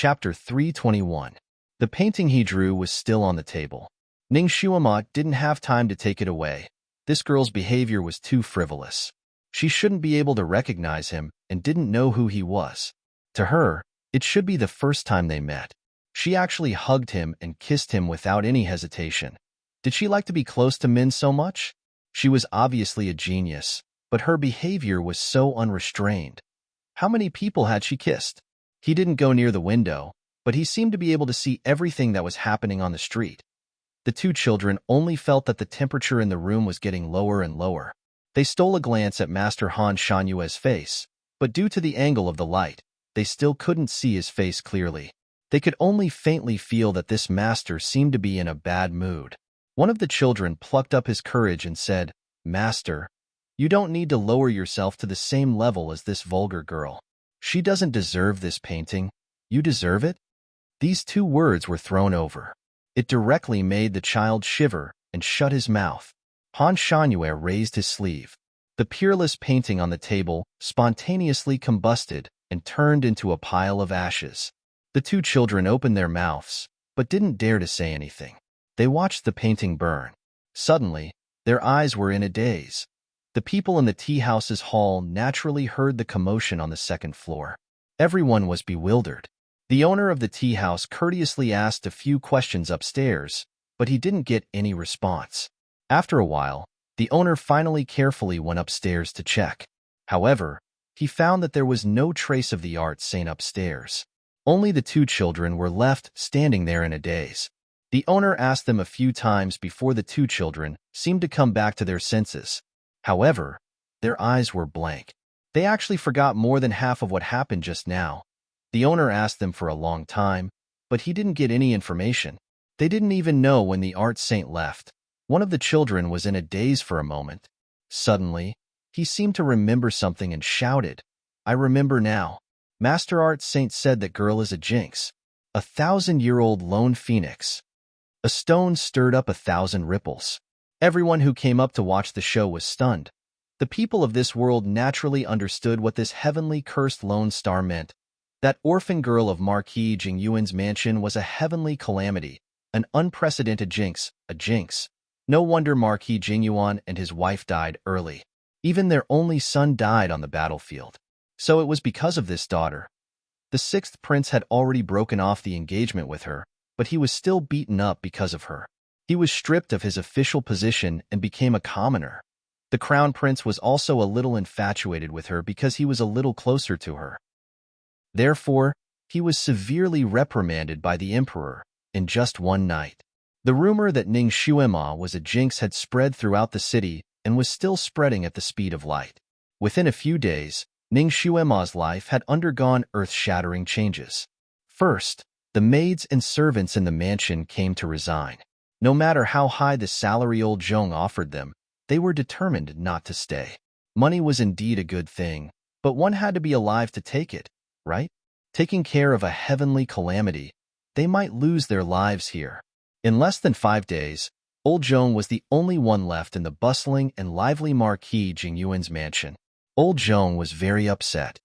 Chapter 321. The painting he drew was still on the table. Ning Shuima didn't have time to take it away. This girl's behavior was too frivolous. She shouldn't be able to recognize him and didn't know who he was. To her, it should be the first time they met. She actually hugged him and kissed him without any hesitation. Did she like to be close to Min so much? She was obviously a genius, but her behavior was so unrestrained. How many people had she kissed? He didn't go near the window, but he seemed to be able to see everything that was happening on the street. The two children only felt that the temperature in the room was getting lower and lower. They stole a glance at Master Han Shanyue's face, but due to the angle of the light, they still couldn't see his face clearly. They could only faintly feel that this master seemed to be in a bad mood. One of the children plucked up his courage and said, "Master, you don't need to lower yourself to the same level as this vulgar girl. She doesn't deserve this painting. You deserve it?" These two words were thrown over. It directly made the child shiver and shut his mouth. Han Shanyue raised his sleeve. The peerless painting on the table spontaneously combusted and turned into a pile of ashes. The two children opened their mouths, but didn't dare to say anything. They watched the painting burn. Suddenly, their eyes were in a daze. The people in the tea house's hall naturally heard the commotion on the second floor. Everyone was bewildered. The owner of the tea house courteously asked a few questions upstairs, but he didn't get any response. After a while, the owner finally carefully went upstairs to check. However, he found that there was no trace of the art saint upstairs. Only the two children were left standing there in a daze. The owner asked them a few times before the two children seemed to come back to their senses. However, their eyes were blank. They actually forgot more than half of what happened just now. The owner asked them for a long time, but he didn't get any information. They didn't even know when the art saint left. One of the children was in a daze for a moment. Suddenly, he seemed to remember something and shouted, "I remember now. Master Art Saint said that girl is a jinx. 1,000-year-old lone phoenix." A stone stirred up 1,000 ripples. Everyone who came up to watch the show was stunned. The people of this world naturally understood what this heavenly cursed lone star meant. That orphan girl of Marquis Jingyuan's mansion was a heavenly calamity, an unprecedented jinx, a jinx. No wonder Marquis Jingyuan and his wife died early. Even their only son died on the battlefield. So it was because of this daughter. The sixth prince had already broken off the engagement with her, but he was still beaten up because of her. He was stripped of his official position and became a commoner. The crown prince was also a little infatuated with her because he was a little closer to her. Therefore, he was severely reprimanded by the emperor in just one night. The rumor that Ning Shuima was a jinx had spread throughout the city and was still spreading at the speed of light. Within a few days, Ning Shuima's life had undergone earth-shattering changes. First, the maids and servants in the mansion came to resign. No matter how high the salary old Zhong offered them, they were determined not to stay. Money was indeed a good thing, but one had to be alive to take it, right? Taking care of a heavenly calamity, they might lose their lives here. In less than 5 days, old Zhong was the only one left in the bustling and lively Marquis Jingyuan's mansion. Old Zhong was very upset.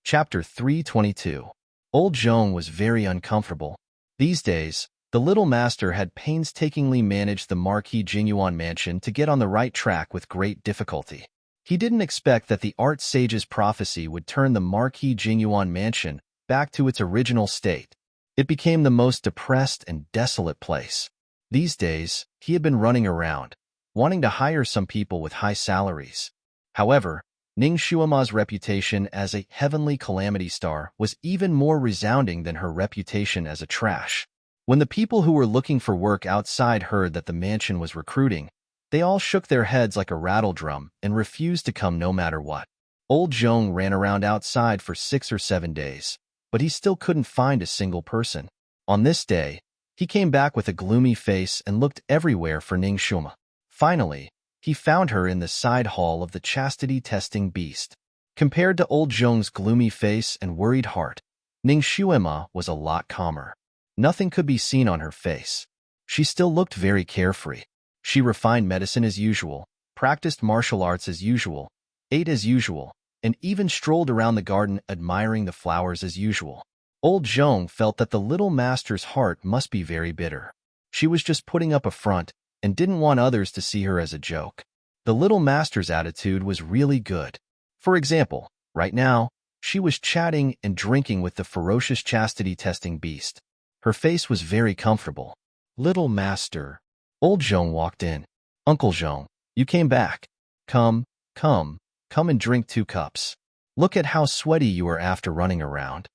Chapter 322. Old Zhong was very uncomfortable. These days, the little master had painstakingly managed the Marquis Jingyuan mansion to get on the right track with great difficulty. He didn't expect that the art sage's prophecy would turn the Marquis Jingyuan mansion back to its original state. It became the most depressed and desolate place. These days, he had been running around, wanting to hire some people with high salaries. However, Ning Shuima's reputation as a heavenly calamity star was even more resounding than her reputation as a trash. When the people who were looking for work outside heard that the mansion was recruiting, they all shook their heads like a rattle drum and refused to come no matter what. Old Zhong ran around outside for 6 or 7 days, but he still couldn't find a single person. On this day, he came back with a gloomy face and looked everywhere for Ning Shuima. Finally, he found her in the side hall of the chastity-testing beast. Compared to old Zhong's gloomy face and worried heart, Ning Shuima was a lot calmer. Nothing could be seen on her face. She still looked very carefree. She refined medicine as usual, practiced martial arts as usual, ate as usual, and even strolled around the garden admiring the flowers as usual. Old Zhong felt that the little master's heart must be very bitter. She was just putting up a front and didn't want others to see her as a joke. The little master's attitude was really good. For example, right now, she was chatting and drinking with the ferocious chastity-testing beast. Her face was very comfortable. Little master. Old Zhong walked in. Uncle Zhong, you came back. Come and drink 2 cups. Look at how sweaty you are after running around.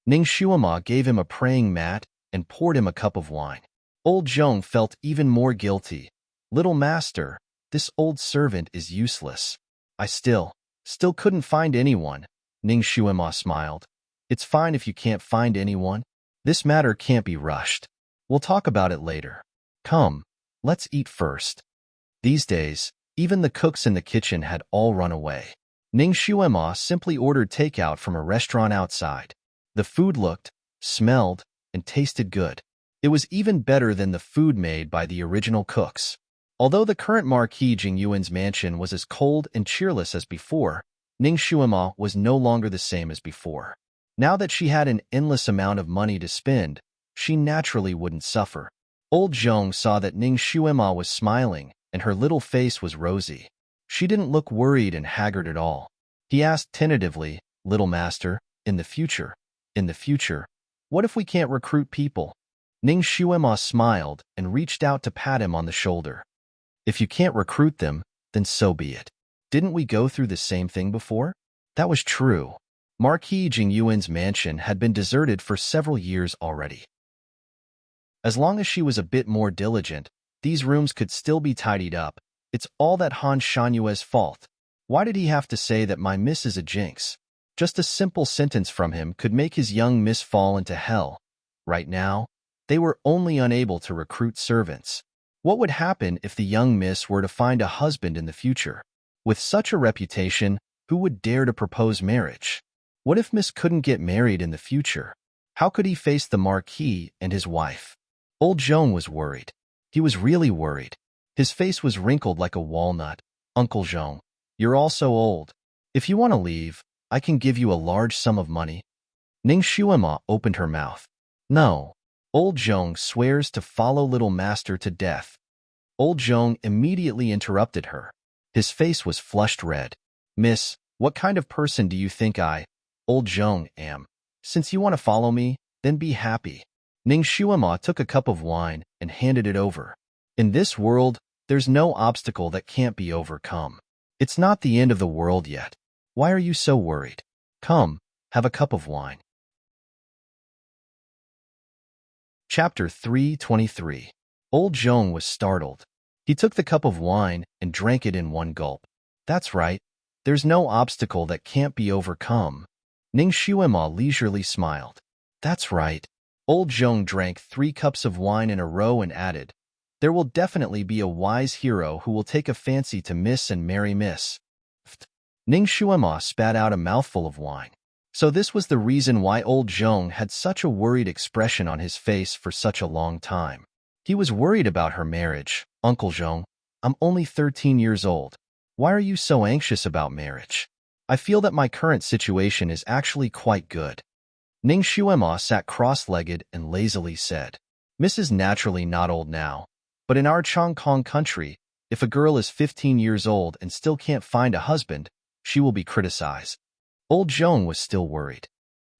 Ning Shuima gave him a praying mat and poured him a cup of wine. Old Zhong felt even more guilty. Little master, this old servant is useless. I still couldn't find anyone. Ning Shuima smiled. It's fine if you can't find anyone. This matter can't be rushed. We'll talk about it later. Come, let's eat first. These days, even the cooks in the kitchen had all run away. Ning Shuima simply ordered takeout from a restaurant outside. The food looked, smelled, and tasted good. It was even better than the food made by the original cooks. Although the current Marquis Jingyuan's mansion was as cold and cheerless as before, Ning Shuima was no longer the same as before. Now that she had an endless amount of money to spend, she naturally wouldn't suffer. Old Zhong saw that Ning Shuima was smiling, and her little face was rosy. She didn't look worried and haggard at all. He asked tentatively, Little master, in the future, what if we can't recruit people? Ning Shuima smiled and reached out to pat him on the shoulder. If you can't recruit them, then so be it. Didn't we go through the same thing before? That was true. Marquis Jingyuan's mansion had been deserted for several years already. As long as she was a bit more diligent, these rooms could still be tidied up. It's all that Han Shanyue's fault. Why did he have to say that my miss is a jinx? Just a simple sentence from him could make his young miss fall into hell. Right now, they were only unable to recruit servants. What would happen if the young miss were to find a husband in the future? With such a reputation, who would dare to propose marriage? What if Miss couldn't get married in the future? How could he face the Marquis and his wife? Old Zhong was worried. He was really worried. His face was wrinkled like a walnut. Uncle Zhong, you're all so old. If you want to leave, I can give you a large sum of money. Ning Shuima opened her mouth. No. Old Zhong swears to follow little master to death. Old Zhong immediately interrupted her. His face was flushed red. Miss, what kind of person do you think I, Old Zhong, am? Since you want to follow me, then be happy. Ning Shuima took a cup of wine and handed it over. In this world, there's no obstacle that can't be overcome. It's not the end of the world yet. Why are you so worried? Come, have a cup of wine. Chapter 323. Old Zhong was startled. He took the cup of wine and drank it in one gulp. That's right. There's no obstacle that can't be overcome. Ning Shuima leisurely smiled. That's right. Old Zhong drank 3 cups of wine in a row and added, there will definitely be a wise hero who will take a fancy to Miss and marry Miss. Ning Shuima spat out a mouthful of wine. So this was the reason why Old Zhong had such a worried expression on his face for such a long time. He was worried about her marriage. Uncle Zhong, I'm only 13 years old. Why are you so anxious about marriage? I feel that my current situation is actually quite good. Ning Shuima sat cross-legged and lazily said, Miss is naturally not old now, but in our Chongkong country, if a girl is 15 years old and still can't find a husband, she will be criticized. Old Zhong was still worried.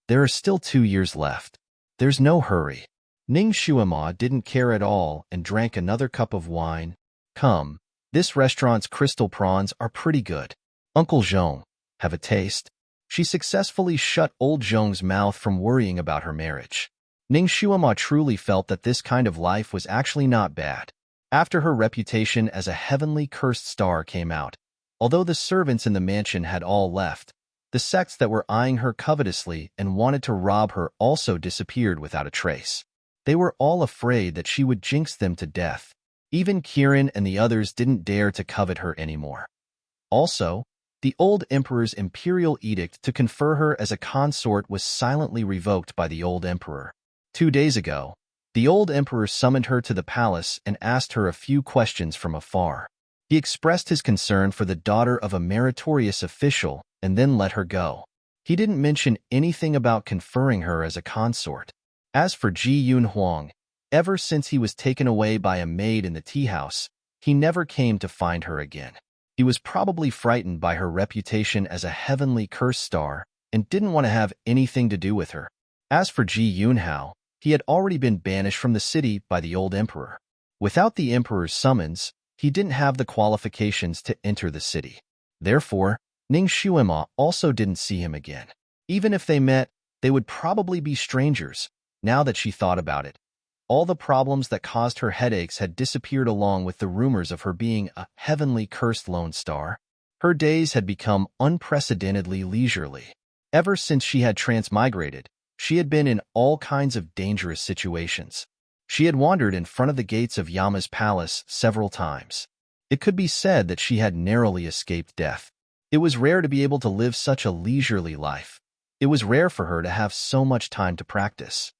There are still 2 years left. There's no hurry. Ning Shuima didn't care at all and drank another cup of wine. Come, this restaurant's crystal prawns are pretty good. Uncle Zhong, have a taste. She successfully shut Old Zhong's mouth from worrying about her marriage. Ning Shuima truly felt that this kind of life was actually not bad. After her reputation as a heavenly cursed star came out, although the servants in the mansion had all left, the sects that were eyeing her covetously and wanted to rob her also disappeared without a trace. They were all afraid that she would jinx them to death. Even Kirin and the others didn't dare to covet her anymore. Also, the old emperor's imperial edict to confer her as a consort was silently revoked by the old emperor. 2 days ago, the old emperor summoned her to the palace and asked her a few questions from afar. He expressed his concern for the daughter of a meritorious official and then let her go. He didn't mention anything about conferring her as a consort. As for Ji Yun Huang, ever since he was taken away by a maid in the tea house, he never came to find her again. He was probably frightened by her reputation as a heavenly curse star and didn't want to have anything to do with her. As for Ji Yunhao, he had already been banished from the city by the old emperor. Without the emperor's summons, he didn't have the qualifications to enter the city. Therefore, Ning Xuema also didn't see him again. Even if they met, they would probably be strangers, now that she thought about it. All the problems that caused her headaches had disappeared along with the rumors of her being a heavenly cursed lone star. Her days had become unprecedentedly leisurely. Ever since she had transmigrated, she had been in all kinds of dangerous situations. She had wandered in front of the gates of Yama's palace several times. It could be said that she had narrowly escaped death. It was rare to be able to live such a leisurely life. It was rare for her to have so much time to practice.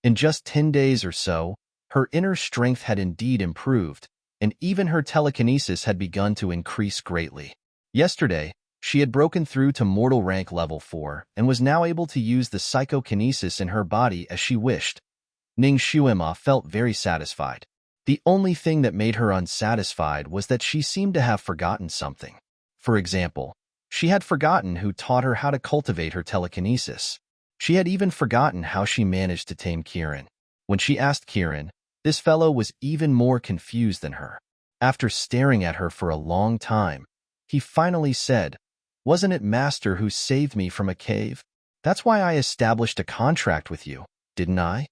In just 10 days or so, her inner strength had indeed improved, and even her telekinesis had begun to increase greatly. Yesterday, she had broken through to mortal rank level 4 and was now able to use the psychokinesis in her body as she wished. Ning Xuema felt very satisfied. The only thing that made her unsatisfied was that she seemed to have forgotten something. For example, she had forgotten who taught her how to cultivate her telekinesis. She had even forgotten how she managed to tame Kirin. When she asked Kirin, this fellow was even more confused than her. After staring at her for a long time, he finally said, "Wasn't it Master who saved me from a cave? That's why I established a contract with you, didn't I?"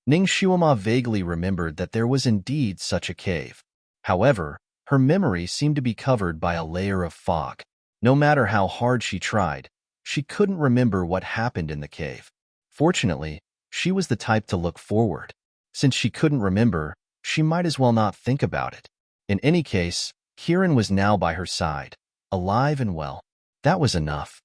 Ning Xuema vaguely remembered that there was indeed such a cave. However, her memory seemed to be covered by a layer of fog. No matter how hard she tried, she couldn't remember what happened in the cave. Fortunately, she was the type to look forward. Since she couldn't remember, she might as well not think about it. In any case, Kirin was now by her side, alive and well. That was enough.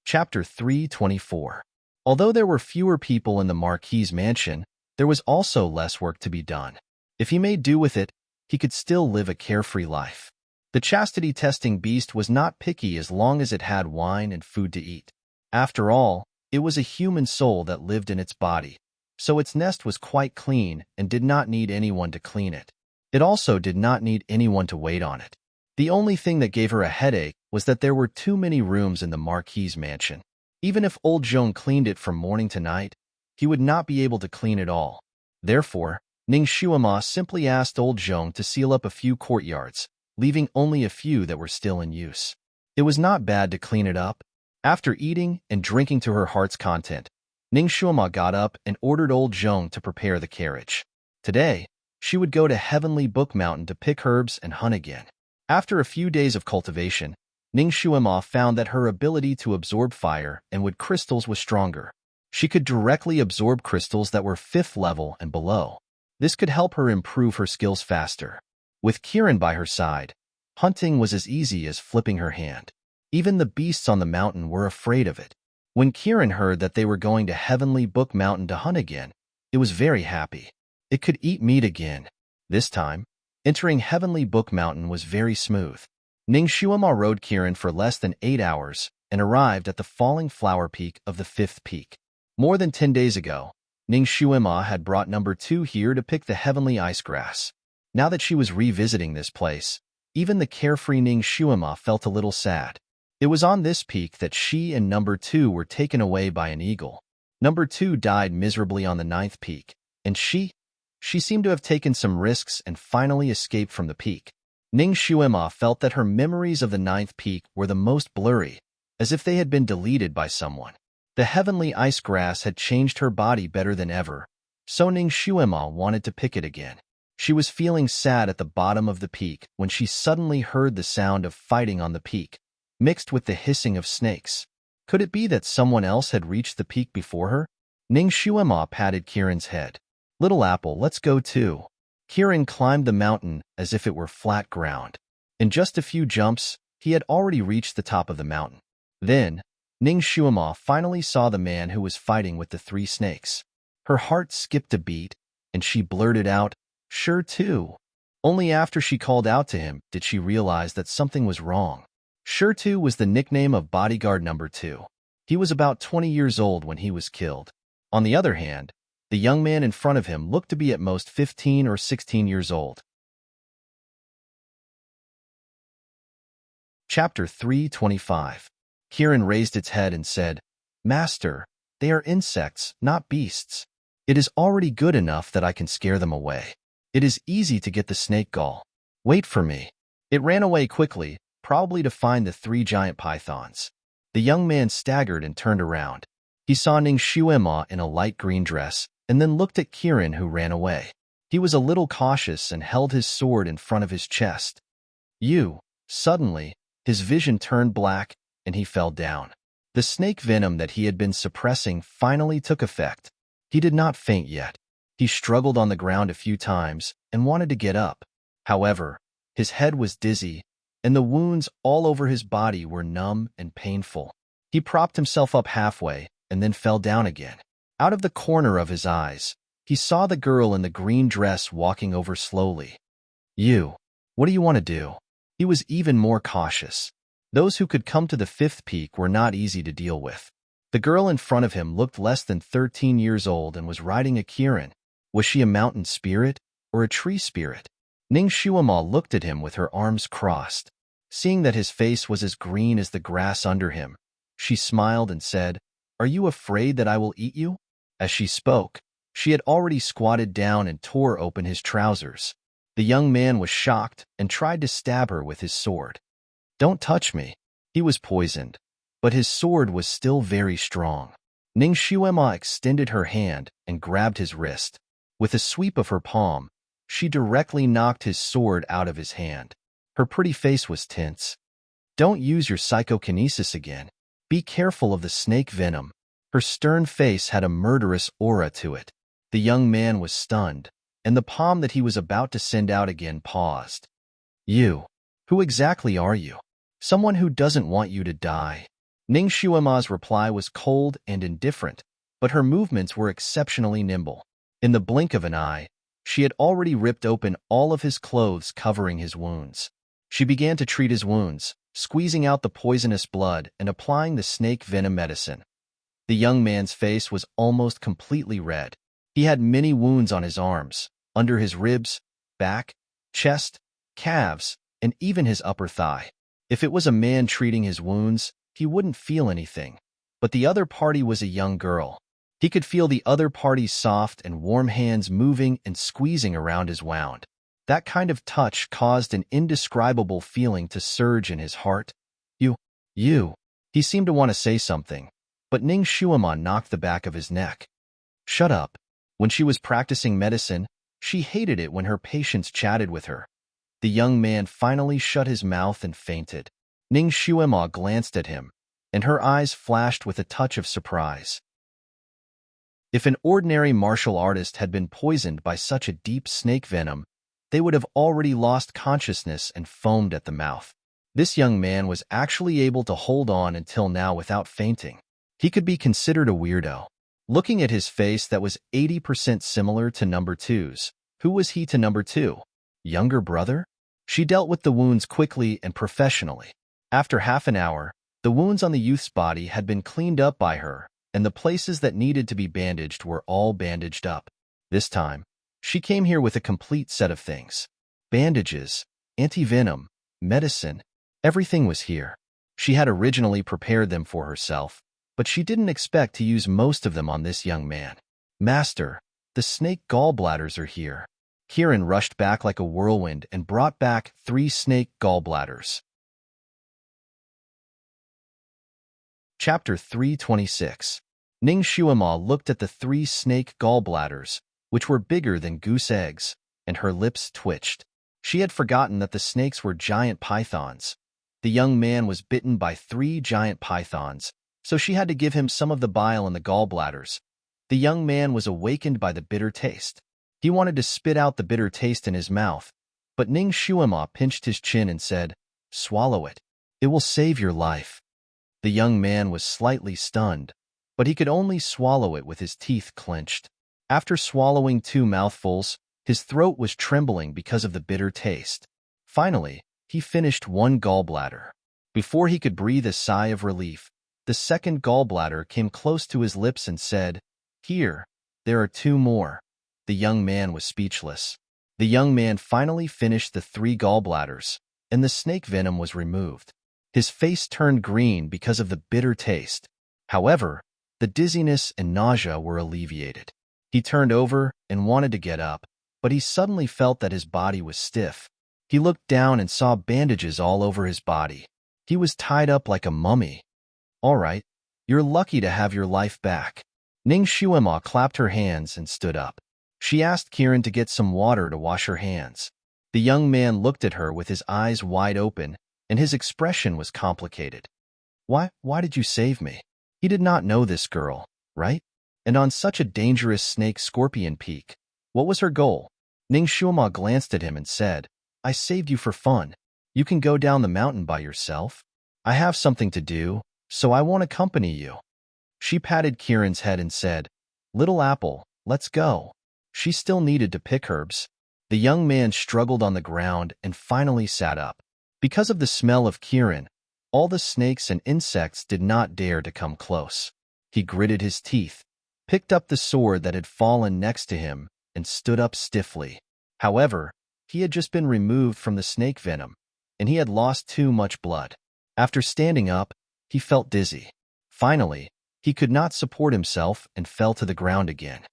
Chapter 324. Although there were fewer people in the Marquis's mansion, there was also less work to be done. If he made do with it, he could still live a carefree life. The chastity-testing beast was not picky as long as it had wine and food to eat. After all, it was a human soul that lived in its body, so its nest was quite clean and did not need anyone to clean it. It also did not need anyone to wait on it. The only thing that gave her a headache was that there were too many rooms in the Marquis's mansion. Even if old Zhong cleaned it from morning to night, he would not be able to clean it all. Therefore, Ning Xuema simply asked old Zhong to seal up a few courtyards, leaving only a few that were still in use. It was not bad to clean it up. After eating and drinking to her heart's content, Ning Xuema got up and ordered old Zhong to prepare the carriage. Today, she would go to Heavenly Book Mountain to pick herbs and hunt again. After a few days of cultivation, Ning Xuema found that her ability to absorb fire and wood crystals was stronger. She could directly absorb crystals that were 5th level and below. This could help her improve her skills faster. With Kirin by her side, hunting was as easy as flipping her hand. Even the beasts on the mountain were afraid of it. When Kirin heard that they were going to Heavenly Book Mountain to hunt again, it was very happy. It could eat meat again. This time, entering Heavenly Book Mountain was very smooth. Ning Xuema rode Kirin for less than 8 hours and arrived at the falling flower peak of the 5th peak. More than 10 days ago, Ning Xuema had brought number 2 here to pick the heavenly ice grass. Now that she was revisiting this place, even the carefree Ning Xuema felt a little sad. It was on this peak that she and number 2 were taken away by an eagle. Number 2 died miserably on the 9th peak, and she seemed to have taken some risks and finally escaped from the peak. Ning Xuema felt that her memories of the 9th peak were the most blurry, as if they had been deleted by someone. The heavenly ice grass had changed her body better than ever, so Ning Xuema wanted to pick it again. She was feeling sad at the bottom of the peak when she suddenly heard the sound of fighting on the peak, mixed with the hissing of snakes. Could it be that someone else had reached the peak before her? Ning Xuema patted Kirin's head. "Little apple, let's go too." Kirin climbed the mountain as if it were flat ground. In just a few jumps, he had already reached the top of the mountain. Then, Ning Xuema finally saw the man who was fighting with the 3 snakes. Her heart skipped a beat, and she blurted out, "Sure too." Only after she called out to him did she realize that something was wrong. Shirtu was the nickname of bodyguard number 2. He was about 20 years old when he was killed. On the other hand, the young man in front of him looked to be at most 15 or 16 years old. Chapter 325. Kiran raised its head and said, "Master, they are insects, not beasts. It is already good enough that I can scare them away. It is easy to get the snake gall. Wait for me." It ran away quickly, probably to find the 3 giant pythons. The young man staggered and turned around. He saw Ning Shuema in a light green dress, and then looked at Kiran, who ran away. He was a little cautious and held his sword in front of his chest. Suddenly, his vision turned black, and he fell down. The snake venom that he had been suppressing finally took effect. He did not faint yet. He struggled on the ground a few times and wanted to get up. However, his head was dizzy, and the wounds all over his body were numb and painful. He propped himself up halfway and then fell down again. Out of the corner of his eyes, he saw the girl in the green dress walking over slowly. What do you want to do?" He was even more cautious. Those who could come to the 5th peak were not easy to deal with. The girl in front of him looked less than 13 years old and was riding a Kirin. Was she a mountain spirit or a tree spirit? Ning Shuema looked at him with her arms crossed. Seeing that his face was as green as the grass under him, she smiled and said, "Are you afraid that I will eat you?" As she spoke, she had already squatted down and tore open his trousers. The young man was shocked and tried to stab her with his sword. "Don't touch me." He was poisoned, but his sword was still very strong. Ning Shuema extended her hand and grabbed his wrist. With a sweep of her palm, she directly knocked his sword out of his hand. Her pretty face was tense. "Don't use your psychokinesis again. Be careful of the snake venom." Her stern face had a murderous aura to it. The young man was stunned, and the palm that he was about to send out again paused. Who exactly are you?" "Someone who doesn't want you to die." Ning Shuema's reply was cold and indifferent, but her movements were exceptionally nimble. In the blink of an eye, she had already ripped open all of his clothes covering his wounds. She began to treat his wounds, squeezing out the poisonous blood and applying the snake venom medicine. The young man's face was almost completely red. He had many wounds on his arms, under his ribs, back, chest, calves, and even his upper thigh. If it was a man treating his wounds, he wouldn't feel anything. But the other party was a young girl. He could feel the other party's soft and warm hands moving and squeezing around his wound. That kind of touch caused an indescribable feeling to surge in his heart. You. He seemed to want to say something, but Ning Shuema knocked the back of his neck. "Shut up." When she was practicing medicine, she hated it when her patients chatted with her. The young man finally shut his mouth and fainted. Ning Shuema glanced at him, and her eyes flashed with a touch of surprise. If an ordinary martial artist had been poisoned by such a deep snake venom, they would have already lost consciousness and foamed at the mouth. This young man was actually able to hold on until now without fainting. He could be considered a weirdo. Looking at his face that was 80% similar to number 2's, who was he to number 2? Younger brother? She dealt with the wounds quickly and professionally. After half an hour, the wounds on the youth's body had been cleaned up by her, and the places that needed to be bandaged were all bandaged up. This time, she came here with a complete set of things. Bandages, anti-venom, medicine, everything was here. She had originally prepared them for herself, but she didn't expect to use most of them on this young man. "Master, the snake gallbladders are here." Kiran rushed back like a whirlwind and brought back 3 snake gallbladders. Chapter 326. Ning Shuema looked at the 3 snake gallbladders, which were bigger than goose eggs, and her lips twitched. She had forgotten that the snakes were giant pythons. The young man was bitten by 3 giant pythons, so she had to give him some of the bile in the gallbladders. The young man was awakened by the bitter taste. He wanted to spit out the bitter taste in his mouth, but Ning Shuema pinched his chin and said, "Swallow it. It will save your life." The young man was slightly stunned, but he could only swallow it with his teeth clenched. After swallowing 2 mouthfuls, His throat was trembling because of the bitter taste. Finally, he finished one gallbladder. Before he could breathe a sigh of relief, the second gallbladder came close to his lips and said, "Here, there are 2 more." The young man was speechless. The young man finally finished the 3 gallbladders, and the snake venom was removed. His face turned green because of the bitter taste. However, the dizziness and nausea were alleviated. He turned over and wanted to get up, but he suddenly felt that his body was stiff. He looked down and saw bandages all over his body. He was tied up like a mummy. "All right, you're lucky to have your life back." Ning Shuima clapped her hands and stood up. She asked Kieran to get some water to wash her hands. The young man looked at her with his eyes wide open, and his expression was complicated. Why did you save me? He did not know this girl, right? And on such a dangerous snake-scorpion peak. What was her goal? Ning Shuima glanced at him and said, "I saved you for fun. You can go down the mountain by yourself. I have something to do, so I won't accompany you." She patted Kieran's head and said, "Little apple, let's go." She still needed to pick herbs. The young man struggled on the ground and finally sat up. Because of the smell of Kieran, all the snakes and insects did not dare to come close. He gritted his teeth, picked up the sword that had fallen next to him, and stood up stiffly. However, he had just been removed from the snake venom, and he had lost too much blood. After standing up, he felt dizzy. Finally, he could not support himself and fell to the ground again.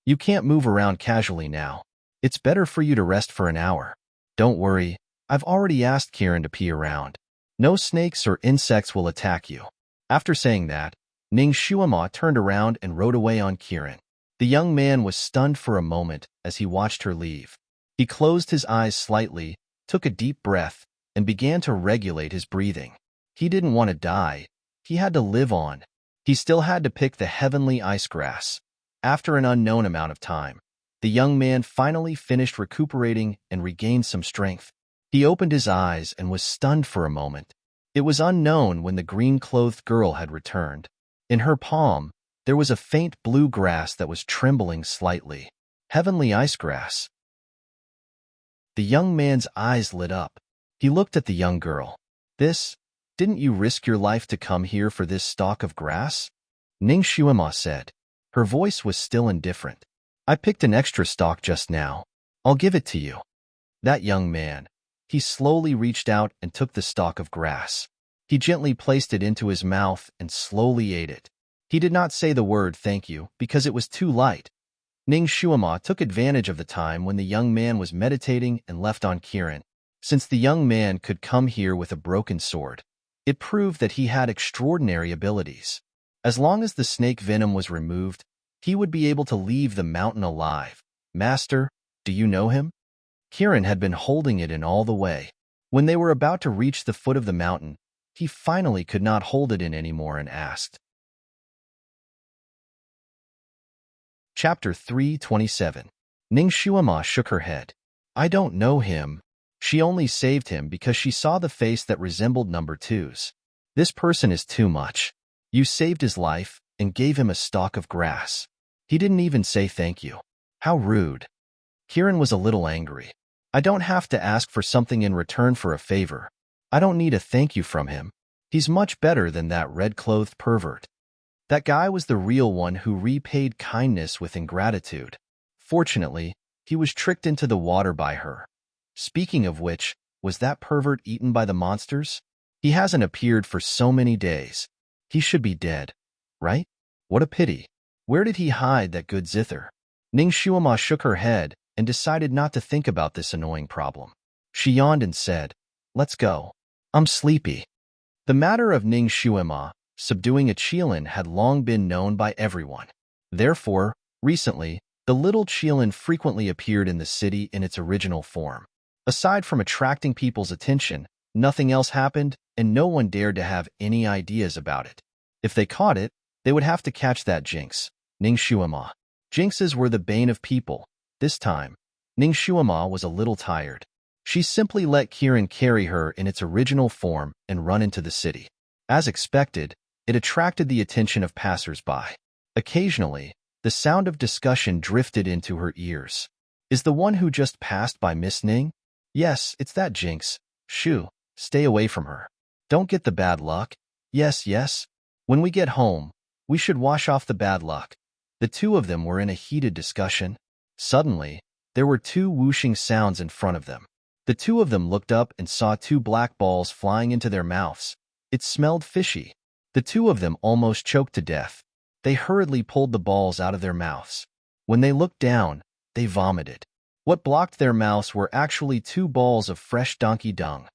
"You can't move around casually now. It's better for you to rest for an hour. Don't worry, I've already asked Kieran to pee around. No snakes or insects will attack you." After saying that, Ning Shuima turned around and rode away on Kieran. The young man was stunned for a moment as he watched her leave. He closed his eyes slightly, took a deep breath, and began to regulate his breathing. He didn't want to die. He had to live on. He still had to pick the heavenly ice grass. After an unknown amount of time, the young man finally finished recuperating and regained some strength. He opened his eyes and was stunned for a moment. It was unknown when the green-clothed girl had returned. In her palm, there was a faint blue grass that was trembling slightly. Heavenly ice grass. The young man's eyes lit up. He looked at the young girl. Didn't you risk your life to come here for this stalk of grass?" Ning Shuima said. Her voice was still indifferent. "I picked an extra stalk just now. I'll give it to you." That young man. He slowly reached out and took the stalk of grass. He gently placed it into his mouth and slowly ate it. He did not say the word thank you because it was too light. Ning Shuima took advantage of the time when the young man was meditating and left on Kieran. Since the young man could come here with a broken sword, it proved that he had extraordinary abilities. As long as the snake venom was removed, he would be able to leave the mountain alive. "Master, do you know him?" Kieran had been holding it in all the way. When they were about to reach the foot of the mountain, he finally could not hold it in anymore and asked. Chapter 327. Ning Shuima shook her head. "I don't know him. She only saved him because she saw the face that resembled number 2's. This person is too much. You saved his life and gave him a stalk of grass. He didn't even say thank you. How rude." Kieran was a little angry. "I don't have to ask for something in return for a favor. I don't need a thank you from him. He's much better than that red-clothed pervert. That guy was the real one who repaid kindness with ingratitude. Fortunately, he was tricked into the water by her. Speaking of which, was that pervert eaten by the monsters? He hasn't appeared for so many days. He should be dead, right? What a pity. Where did he hide that good zither?" Ning Shuima shook her head and decided not to think about this annoying problem. She yawned and said, "Let's go. I'm sleepy." The matter of Ning Shuima subduing a Qilin had long been known by everyone. Therefore, recently, the little Qilin frequently appeared in the city in its original form. Aside from attracting people's attention, nothing else happened, and no one dared to have any ideas about it. If they caught it, they would have to catch that jinx, Ning Shuima. Jinxes were the bane of people. This time, Ning Shuima was a little tired. She simply let Kieran carry her in its original form and run into the city. As expected, it attracted the attention of passers-by. Occasionally, the sound of discussion drifted into her ears. Is the one who just passed by Miss Ning? Yes, it's that Jinx. Shoo, stay away from her. Don't get the bad luck. Yes, yes. When we get home, we should wash off the bad luck. The two of them were in a heated discussion. Suddenly, there were two whooshing sounds in front of them. The two of them looked up and saw two black balls flying into their mouths. It smelled fishy. The two of them almost choked to death. They hurriedly pulled the balls out of their mouths. When they looked down, they vomited. What blocked their mouths were actually two balls of fresh donkey dung.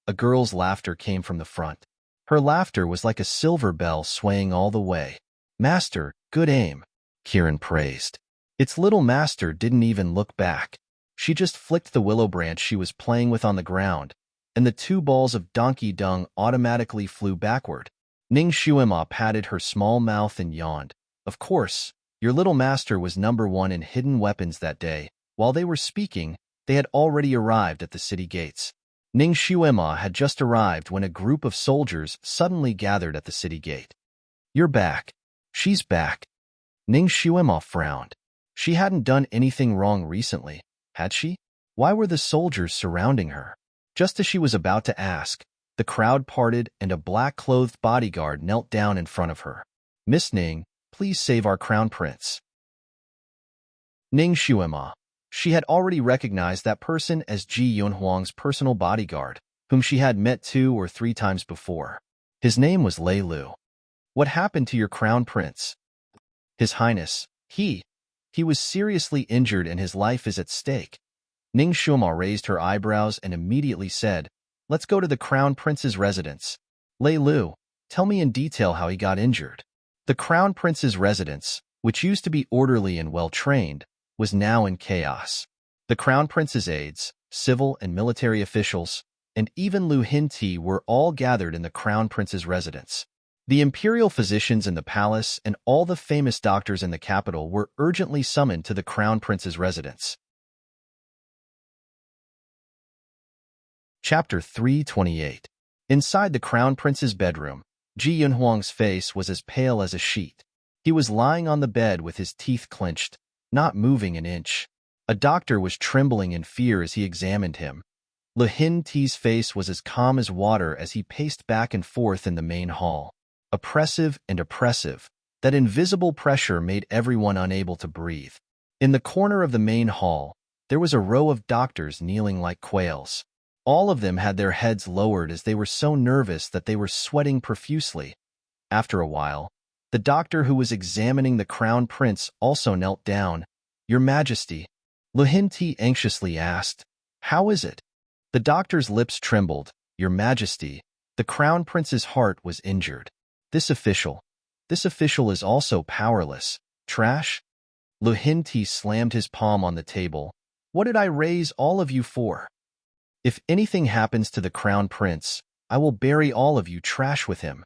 A girl's laughter came from the front. Her laughter was like a silver bell swaying all the way. Master, good aim, Kieran praised. Its little master didn't even look back. She just flicked the willow branch she was playing with on the ground, and the two balls of donkey dung automatically flew backward. Ning Shuima patted her small mouth and yawned. Of course, your little master was #1 in hidden weapons that day. While they were speaking, they had already arrived at the city gates. Ning Shuima had just arrived when a group of soldiers suddenly gathered at the city gate. You're back. She's back. Ning Shuima frowned. She hadn't done anything wrong recently, had she? Why were the soldiers surrounding her? Just as she was about to ask, the crowd parted and a black-clothed bodyguard knelt down in front of her. Miss Ning, please save our crown prince. Ning Shuima. She had already recognized that person as Ji Yunhuang's personal bodyguard, whom she had met 2 or 3 times before. His name was Lei Lu. What happened to your crown prince? His Highness, he was seriously injured and his life is at stake. Ning Shuima raised her eyebrows and immediately said, let's go to the crown prince's residence. Lei Lu, tell me in detail how he got injured. The crown prince's residence, which used to be orderly and well-trained, was now in chaos. The crown prince's aides, civil and military officials, and even Lu Hinti were all gathered in the crown prince's residence. The imperial physicians in the palace and all the famous doctors in the capital were urgently summoned to the crown prince's residence. Chapter 328. Inside the crown prince's bedroom, Ji Yunhuang's face was as pale as a sheet. He was lying on the bed with his teeth clenched, not moving an inch. A doctor was trembling in fear as he examined him. Lu Hinti's face was as calm as water as he paced back and forth in the main hall. Oppressive and oppressive, that invisible pressure made everyone unable to breathe. In the corner of the main hall, there was a row of doctors kneeling like quails. All of them had their heads lowered as they were so nervous that they were sweating profusely. After a while, the doctor who was examining the crown prince also knelt down. Your Majesty, Lu Hinti anxiously asked, how is it? The doctor's lips trembled. Your Majesty, the crown prince's heart was injured. This official is also powerless. Trash? Lu Hinti slammed his palm on the table. What did I raise all of you for? If anything happens to the crown prince, I will bury all of you trash with him.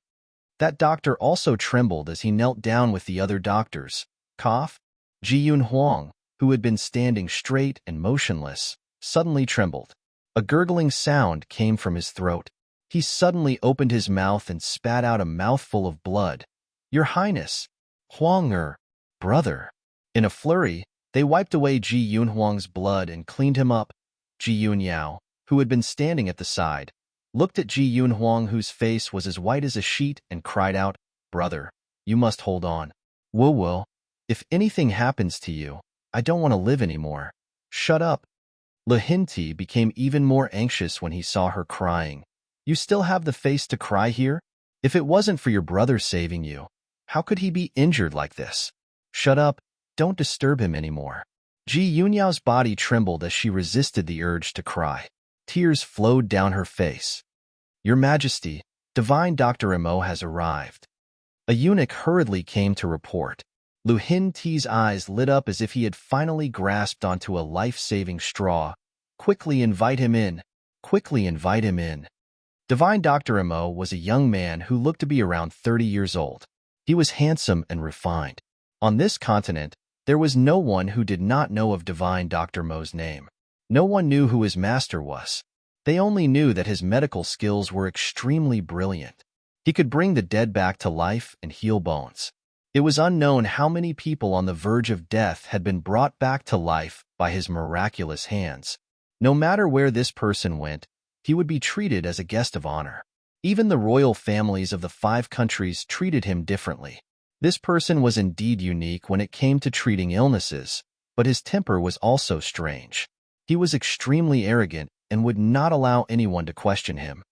That doctor also trembled as he knelt down with the other doctors. Cough? Ji Yunhuang, who had been standing straight and motionless, suddenly trembled. A gurgling sound came from his throat. He suddenly opened his mouth and spat out a mouthful of blood. Your Highness, Huang brother. In a flurry, they wiped away Ji Yunhuang's blood and cleaned him up. Ji Yunyao, who had been standing at the side, looked at Ji Yunhuang, whose face was as white as a sheet, and cried out, Brother, you must hold on. Wu, if anything happens to you, I don't want to live anymore. Shut up. Lu Hinti became even more anxious when he saw her crying. You still have the face to cry here? If it wasn't for your brother saving you, how could he be injured like this? Shut up. Don't disturb him anymore. Ji Yunyao's body trembled as she resisted the urge to cry. Tears flowed down her face. Your Majesty, Divine Dr. Imo has arrived. A eunuch hurriedly came to report. Lu Hinti's eyes lit up as if he had finally grasped onto a life-saving straw. Quickly invite him in. Quickly invite him in. Divine Dr. Imo was a young man who looked to be around 30 years old. He was handsome and refined. On this continent, there was no one who did not know of Divine Dr. Mo's name. No one knew who his master was. They only knew that his medical skills were extremely brilliant. He could bring the dead back to life and heal bones. It was unknown how many people on the verge of death had been brought back to life by his miraculous hands. No matter where this person went, he would be treated as a guest of honor. Even the royal families of the 5 countries treated him differently. This person was indeed unique when it came to treating illnesses, but his temper was also strange. He was extremely arrogant and would not allow anyone to question him.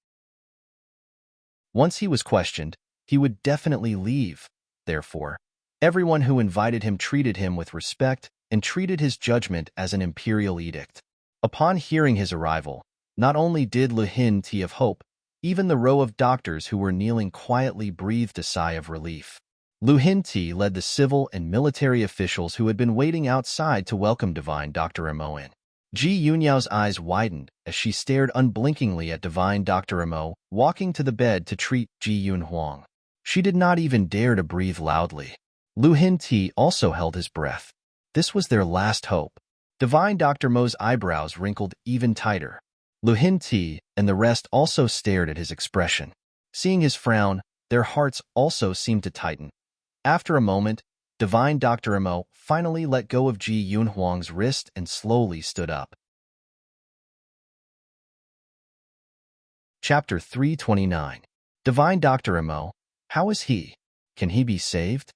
Once he was questioned, he would definitely leave. Therefore, everyone who invited him treated him with respect and treated his judgment as an imperial edict. Upon hearing his arrival, not only did Lu Hin Ti of hope, even the row of doctors who were kneeling quietly breathed a sigh of relief. Lu Hin Ti led the civil and military officials who had been waiting outside to welcome divine Dr. Imo in. Ji Yunyao's eyes widened as she stared unblinkingly at divine Dr. Imo walking to the bed to treat Ji Yun Huang. She did not even dare to breathe loudly. Lu Hin Ti also held his breath. This was their last hope. Divine Dr. Mo's eyebrows wrinkled even tighter. Lu Hin Ti and the rest also stared at his expression. Seeing his frown, their hearts also seemed to tighten. After a moment, divine Dr. Imo finally let go of Ji Yun Huang's wrist and slowly stood up. Chapter 329. Divine Dr. Imo, how is he? Can he be saved?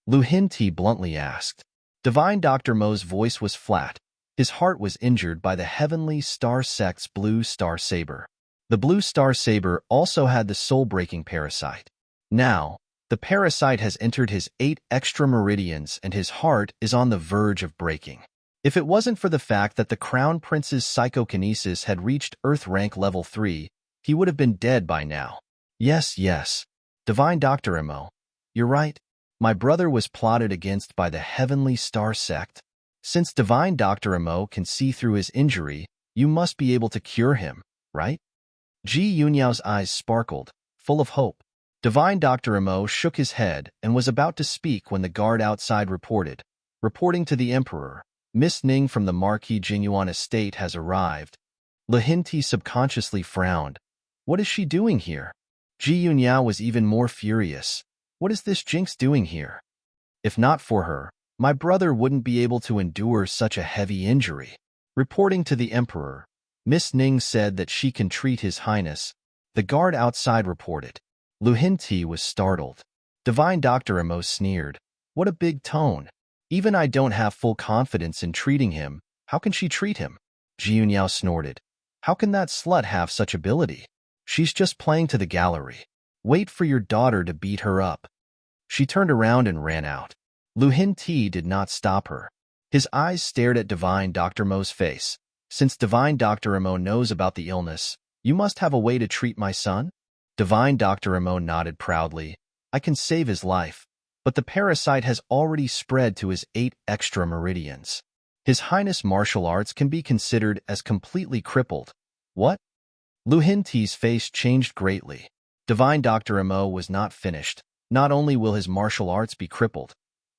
Lu Hin Ti bluntly asked. Divine Dr. Mo's voice was flat. His heart was injured by the heavenly star sect's blue star saber. The blue star saber also had the soul-breaking parasite. Now, the parasite has entered his 8 extra meridians and his heart is on the verge of breaking. If it wasn't for the fact that the Crown Prince's psychokinesis had reached Earth rank level 3, he would have been dead by now. Yes. Divine Dr. Imo, you're right. My brother was plotted against by the heavenly star sect. Since divine Dr. Imo can see through his injury, you must be able to cure him, right? Ji Yunyao's eyes sparkled, full of hope. Divine Dr. Imo shook his head and was about to speak when the guard outside reporting to the emperor, Miss Ning from the Marquis Jingyuan estate has arrived. Lu Hin Ti subconsciously frowned. What is she doing here? Ji Yunyao was even more furious. What is this jinx doing here? If not for her, my brother wouldn't be able to endure such a heavy injury. Reporting to the emperor, Miss Ning said that she can treat his highness. The guard outside reported. Lu Hin Ti was startled. Divine Dr. Imo sneered. What a big tone. Even I don't have full confidence in treating him. How can she treat him? Ji Yunyao snorted. How can that slut have such ability? She's just playing to the gallery. Wait for your daughter to beat her up. She turned around and ran out. Lu Hin Ti did not stop her. His eyes stared at divine Dr. Mo's face. Since divine Dr. Imo knows about the illness, you must have a way to treat my son? Divine Dr. Imo nodded proudly. I can save his life, but the parasite has already spread to his 8 extra meridians. His Highness martial arts can be considered as completely crippled. What? Lu Hin Ti's face changed greatly. Divine Dr. Imo was not finished. Not only will his martial arts be crippled,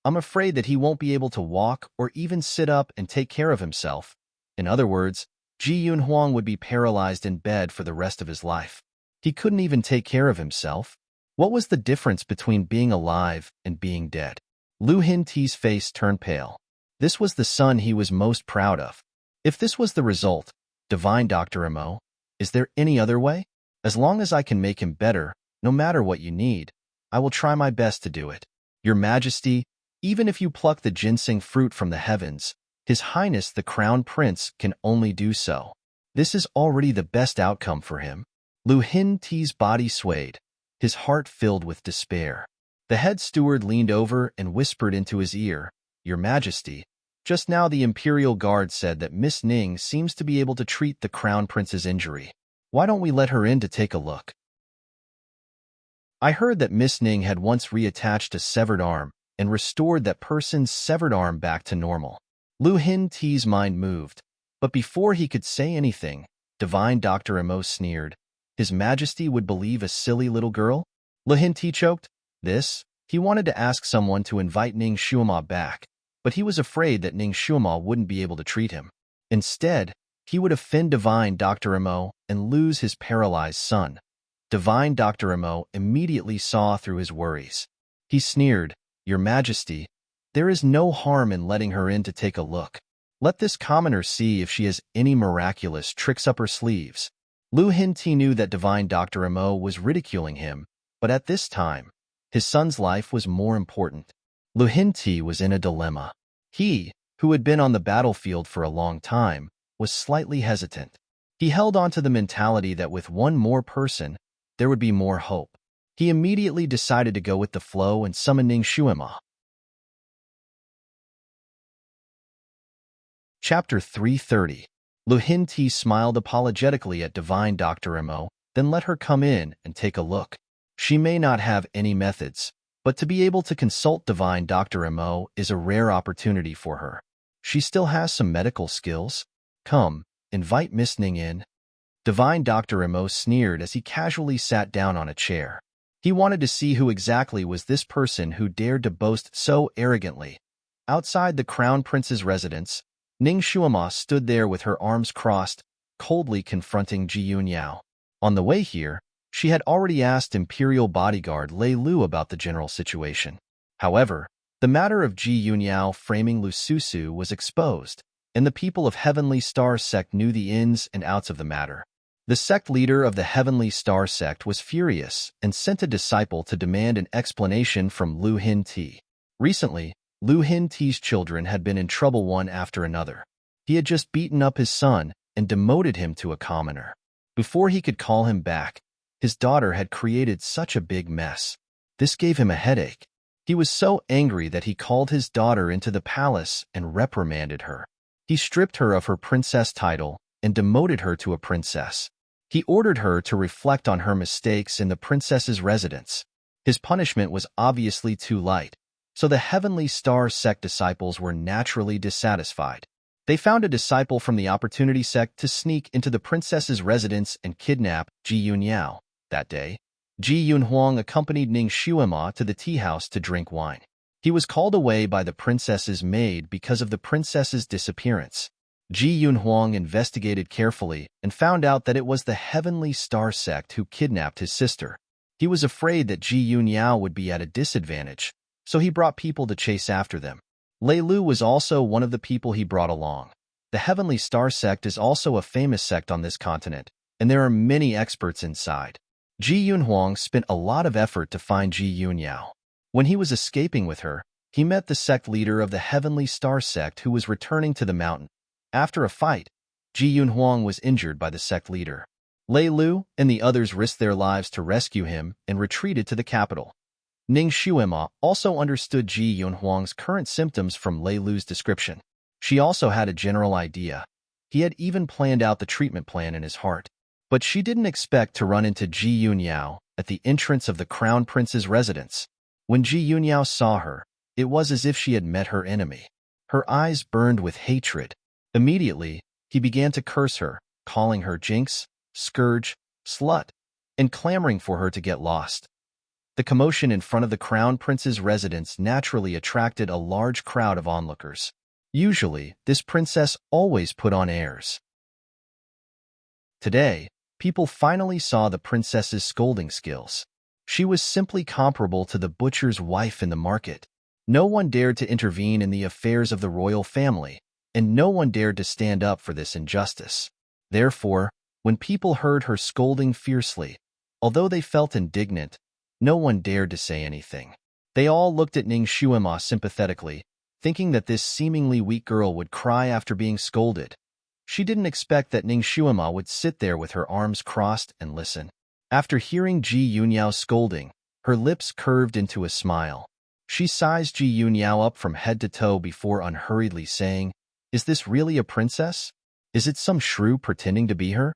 I'm afraid that he won't be able to walk or even sit up and take care of himself. In other words, Ji Yun Huang would be paralyzed in bed for the rest of his life. He couldn't even take care of himself. What was the difference between being alive and being dead? Lu Hin Ti's face turned pale. This was the son he was most proud of. If this was the result, divine Dr. Imo, is there any other way? As long as I can make him better, no matter what you need, I will try my best to do it. Your Majesty, even if you pluck the ginseng fruit from the heavens, His Highness the Crown Prince can only do so. This is already the best outcome for him. Lu Hin Ti's body swayed, his heart filled with despair. The head steward leaned over and whispered into his ear, Your Majesty, just now the Imperial Guard said that Miss Ning seems to be able to treat the Crown Prince's injury. Why don't we let her in to take a look? I heard that Miss Ning had once reattached a severed arm and restored that person's severed arm back to normal. Lu Hin Ti's mind moved, but before he could say anything, divine Dr. Imo sneered. His Majesty would believe a silly little girl? Lu Hin Ti choked. He wanted to ask someone to invite Ning Shuoma back, but he was afraid that Ning Shuoma wouldn't be able to treat him. Instead, he would offend divine Dr. Imo and lose his paralyzed son. Divine Dr. Imo immediately saw through his worries. He sneered, "Your Majesty, there is no harm in letting her in to take a look. Let this commoner see if she has any miraculous tricks up her sleeves." Lu Hinti knew that divine Dr. Mo was ridiculing him, but at this time, his son's life was more important. Lu Hinti was in a dilemma. He, who had been on the battlefield for a long time, was slightly hesitant. He held on to the mentality that with one more person, there would be more hope. He immediately decided to go with the flow and summon Ning Shuima. Chapter 330. Lu Hinti smiled apologetically at divine Dr. Mo, then let her come in and take a look. She may not have any methods, but to be able to consult divine Dr. Mo is a rare opportunity for her. She still has some medical skills. "Come, invite Miss Ning in." Divine Dr. Mo sneered as he casually sat down on a chair. He wanted to see who exactly was this person who dared to boast so arrogantly. Outside the Crown Prince's residence, Ning Shuima stood there with her arms crossed, coldly confronting Ji Yunyao. On the way here, she had already asked Imperial bodyguard Lei Lu about the general situation. However, the matter of Ji Yunyao framing Lu Susu was exposed, and the people of Heavenly Star Sect knew the ins and outs of the matter. The sect leader of the Heavenly Star Sect was furious and sent a disciple to demand an explanation from Lu Hinti. Recently, Lu Hinti's children had been in trouble one after another. He had just beaten up his son and demoted him to a commoner. Before he could call him back, his daughter had created such a big mess. This gave him a headache. He was so angry that he called his daughter into the palace and reprimanded her. He stripped her of her princess title and demoted her to a princess. He ordered her to reflect on her mistakes in the princess's residence. His punishment was obviously too light, so the Heavenly Star Sect disciples were naturally dissatisfied. They found a disciple from the Opportunity Sect to sneak into the princess's residence and kidnap Ji Yunyao. That day, Ji Yunhuang accompanied Ning Shuima to the tea house to drink wine. He was called away by the princess's maid because of the princess's disappearance. Ji Yunhuang investigated carefully and found out that it was the Heavenly Star Sect who kidnapped his sister. He was afraid that Ji Yunyao would be at a disadvantage, so he brought people to chase after them. Lei Lu was also one of the people he brought along. The Heavenly Star Sect is also a famous sect on this continent, and there are many experts inside. Ji Yunhuang spent a lot of effort to find Ji Yunyao. When he was escaping with her, he met the sect leader of the Heavenly Star Sect who was returning to the mountain. After a fight, Ji Yunhuang was injured by the sect leader. Lei Lu and the others risked their lives to rescue him and retreated to the capital. Ning Shuima also understood Ji Yunhuang's current symptoms from Lei Lu's description. She also had a general idea. He had even planned out the treatment plan in his heart. But she didn't expect to run into Ji Yunyao at the entrance of the Crown Prince's residence. When Ji Yunyao saw her, it was as if she had met her enemy. Her eyes burned with hatred. Immediately, he began to curse her, calling her jinx, scourge, slut, and clamoring for her to get lost. The commotion in front of the Crown Prince's residence naturally attracted a large crowd of onlookers. Usually, this princess always put on airs. Today, people finally saw the princess's scolding skills. She was simply comparable to the butcher's wife in the market. No one dared to intervene in the affairs of the royal family, and no one dared to stand up for this injustice. Therefore, when people heard her scolding fiercely, although they felt indignant, no one dared to say anything. They all looked at Ning Shuima sympathetically, thinking that this seemingly weak girl would cry after being scolded. She didn't expect that Ning Shuima would sit there with her arms crossed and listen. After hearing Ji Yunyao's scolding, her lips curved into a smile. She sized Ji Yunyao up from head to toe before unhurriedly saying, "Is this really a princess? Is it some shrew pretending to be her?"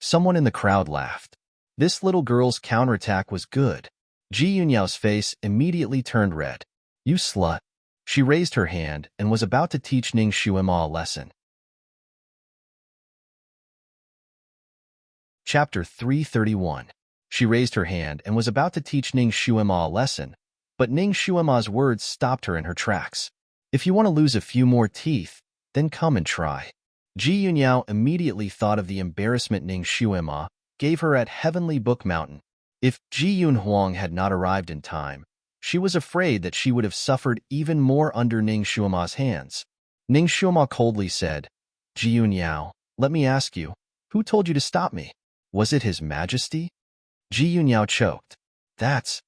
Someone in the crowd laughed. This little girl's counterattack was good. Ji Yunyao's face immediately turned red. "You slut." She raised her hand and was about to teach Ning Shuima a lesson. Chapter 331. She raised her hand and was about to teach Ning Shuima a lesson, but Ning Shuima's words stopped her in her tracks. "If you want to lose a few more teeth, then come and try." Ji Yunyao immediately thought of the embarrassment Ning Shuima gave her at Heavenly Book Mountain. If Ji Yunhuang had not arrived in time, She was afraid that she would have suffered even more under Ning Shuima's hands. Ning Shuima coldly said, "Ji Yunyao, let me ask you, who told you to stop me? Was it His Majesty?" Ji Yunyao choked. That's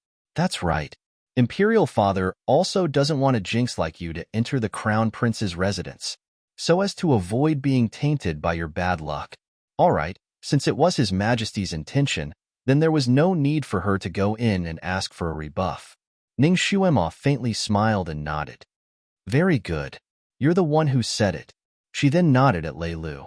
right. Imperial Father also doesn't want a jinx like you to enter the Crown Prince's residence, so as to avoid being tainted by your bad luck. All right, since it was His Majesty's intention, then there was no need for her to go in and ask for a rebuff. Ning Shuima faintly smiled and nodded. Very good. You're the one who said it. She then nodded at Lei Lu.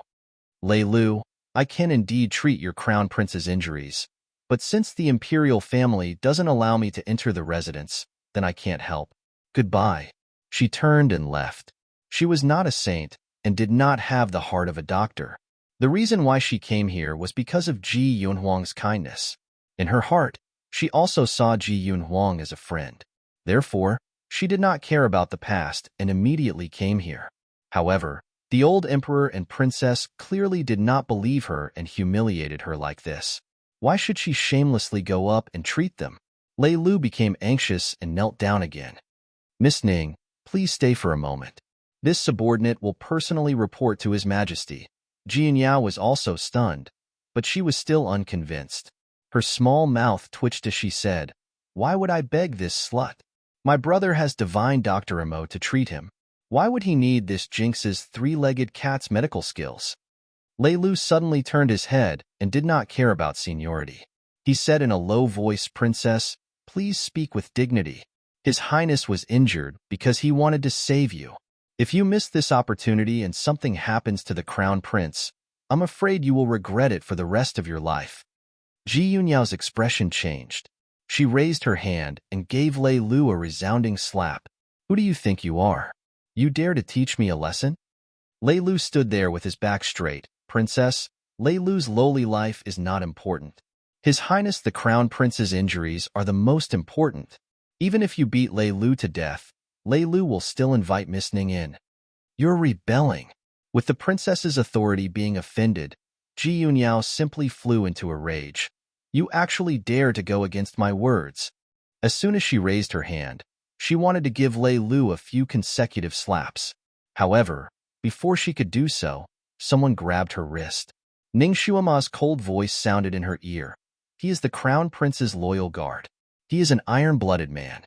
Lei Lu, I can indeed treat your Crown Prince's injuries, but since the Imperial family doesn't allow me to enter the residence, then I can't help. Goodbye. She turned and left. She was not a saint and did not have the heart of a doctor. The reason why she came here was because of Ji Yunhuang's kindness. In her heart, she also saw Ji Yunhuang as a friend. Therefore, she did not care about the past and immediately came here. However, the old emperor and princess clearly did not believe her and humiliated her like this. Why should she shamelessly go up and treat them? Lei Lu became anxious and knelt down again. Miss Ning, please stay for a moment. This subordinate will personally report to His Majesty. Ji Yunyao was also stunned, but she was still unconvinced. Her small mouth twitched as she said, "Why would I beg this slut? My brother has divine Dr. Imo to treat him. Why would he need this jinx's three-legged cat's medical skills?" Lei Lu suddenly turned his head and did not care about seniority. He said in a low voice, "Princess, please speak with dignity. His Highness was injured because he wanted to save you. If you miss this opportunity and something happens to the Crown Prince, I'm afraid you will regret it for the rest of your life." Ji Yunyao's expression changed. She raised her hand and gave Lei Lu a resounding slap. "Who do you think you are? You dare to teach me a lesson?" Lei Lu stood there with his back straight. "Princess, Lei Lu's lowly life is not important. His Highness the Crown Prince's injuries are the most important. Even if you beat Lei Lu to death, Lei Lu will still invite Miss Ning in." "You're rebelling." With the princess's authority being offended, Ji Yunyao simply flew into a rage. "You actually dare to go against my words." As soon as she raised her hand, she wanted to give Lei Lu a few consecutive slaps. However, before she could do so, someone grabbed her wrist. Ning Shuima's cold voice sounded in her ear. "He is the Crown Prince's loyal guard. He is an iron-blooded man.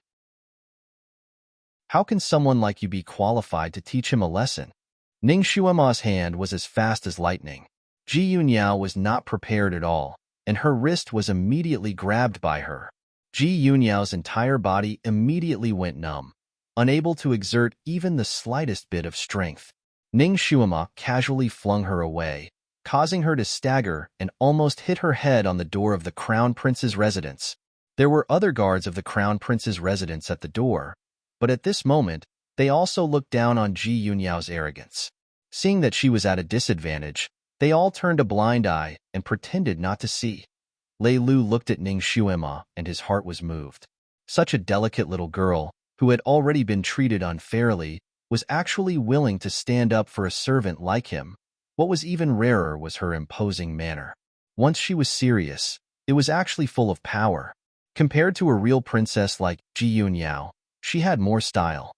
How can someone like you be qualified to teach him a lesson?" Ning Shuima's hand was as fast as lightning. Ji Yunyao was not prepared at all, and her wrist was immediately grabbed by her. Ji Yunyao's entire body immediately went numb, unable to exert even the slightest bit of strength. Ning Shuima casually flung her away, causing her to stagger and almost hit her head on the door of the Crown Prince's residence. There were other guards of the Crown Prince's residence at the door, but at this moment, they also looked down on Ji Yunyao's arrogance. Seeing that she was at a disadvantage, they all turned a blind eye and pretended not to see. Lei Lu looked at Ning Shuima and his heart was moved. Such a delicate little girl, who had already been treated unfairly, was actually willing to stand up for a servant like him. What was even rarer was her imposing manner. Once she was serious, it was actually full of power. Compared to a real princess like Ji Yunyao, she had more style.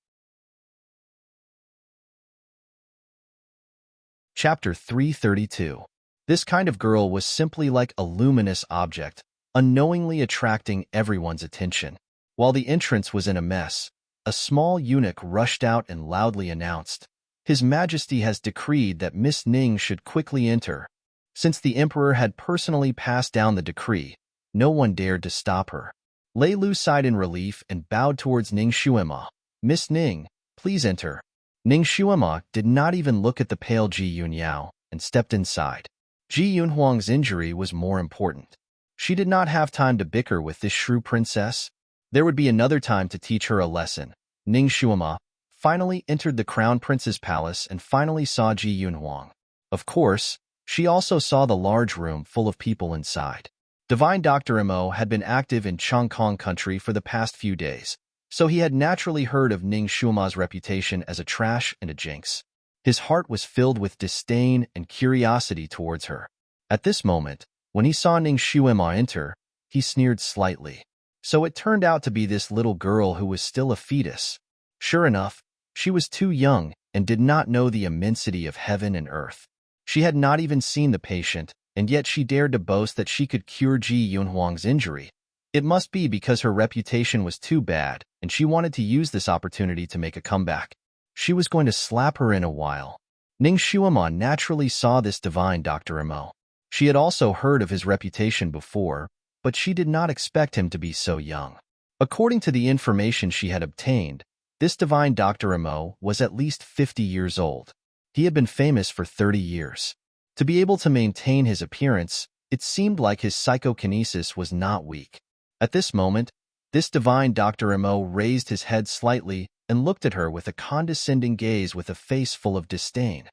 Chapter 332. This kind of girl was simply like a luminous object, unknowingly attracting everyone's attention. While the entrance was in a mess, a small eunuch rushed out and loudly announced, "His Majesty has decreed that Miss Ning should quickly enter." Since the emperor had personally passed down the decree, no one dared to stop her. Lei Lu sighed in relief and bowed towards Ning Shuima. "Miss Ning, please enter." Ning Shuima did not even look at the pale Ji Yunyao and stepped inside. Ji Yunhuang's injury was more important. She did not have time to bicker with this shrew princess. There would be another time to teach her a lesson. Ning Shuima finally entered the Crown Prince's palace and finally saw Ji Yunhuang. Of course, she also saw the large room full of people inside. Divine Dr. Imo had been active in Chongkong country for the past few days, so he had naturally heard of Ning Shuima's reputation as a trash and a jinx. His heart was filled with disdain and curiosity towards her. At this moment, when he saw Ning Shuima enter, he sneered slightly. So it turned out to be this little girl who was still a fetus. Sure enough, she was too young and did not know the immensity of heaven and earth. She had not even seen the patient, and yet she dared to boast that she could cure Ji Yunhuang's injury. It must be because her reputation was too bad, and she wanted to use this opportunity to make a comeback. She was going to slap her in a while. Ning Shuima naturally saw this divine Dr. Mo. She had also heard of his reputation before, but she did not expect him to be so young. According to the information she had obtained, this divine Dr. Mo was at least 50 years old. He had been famous for 30 years. To be able to maintain his appearance, it seemed like his psychokinesis was not weak. At this moment, this divine Dr. Mo raised his head slightly and looked at her with a condescending gaze with a face full of disdain.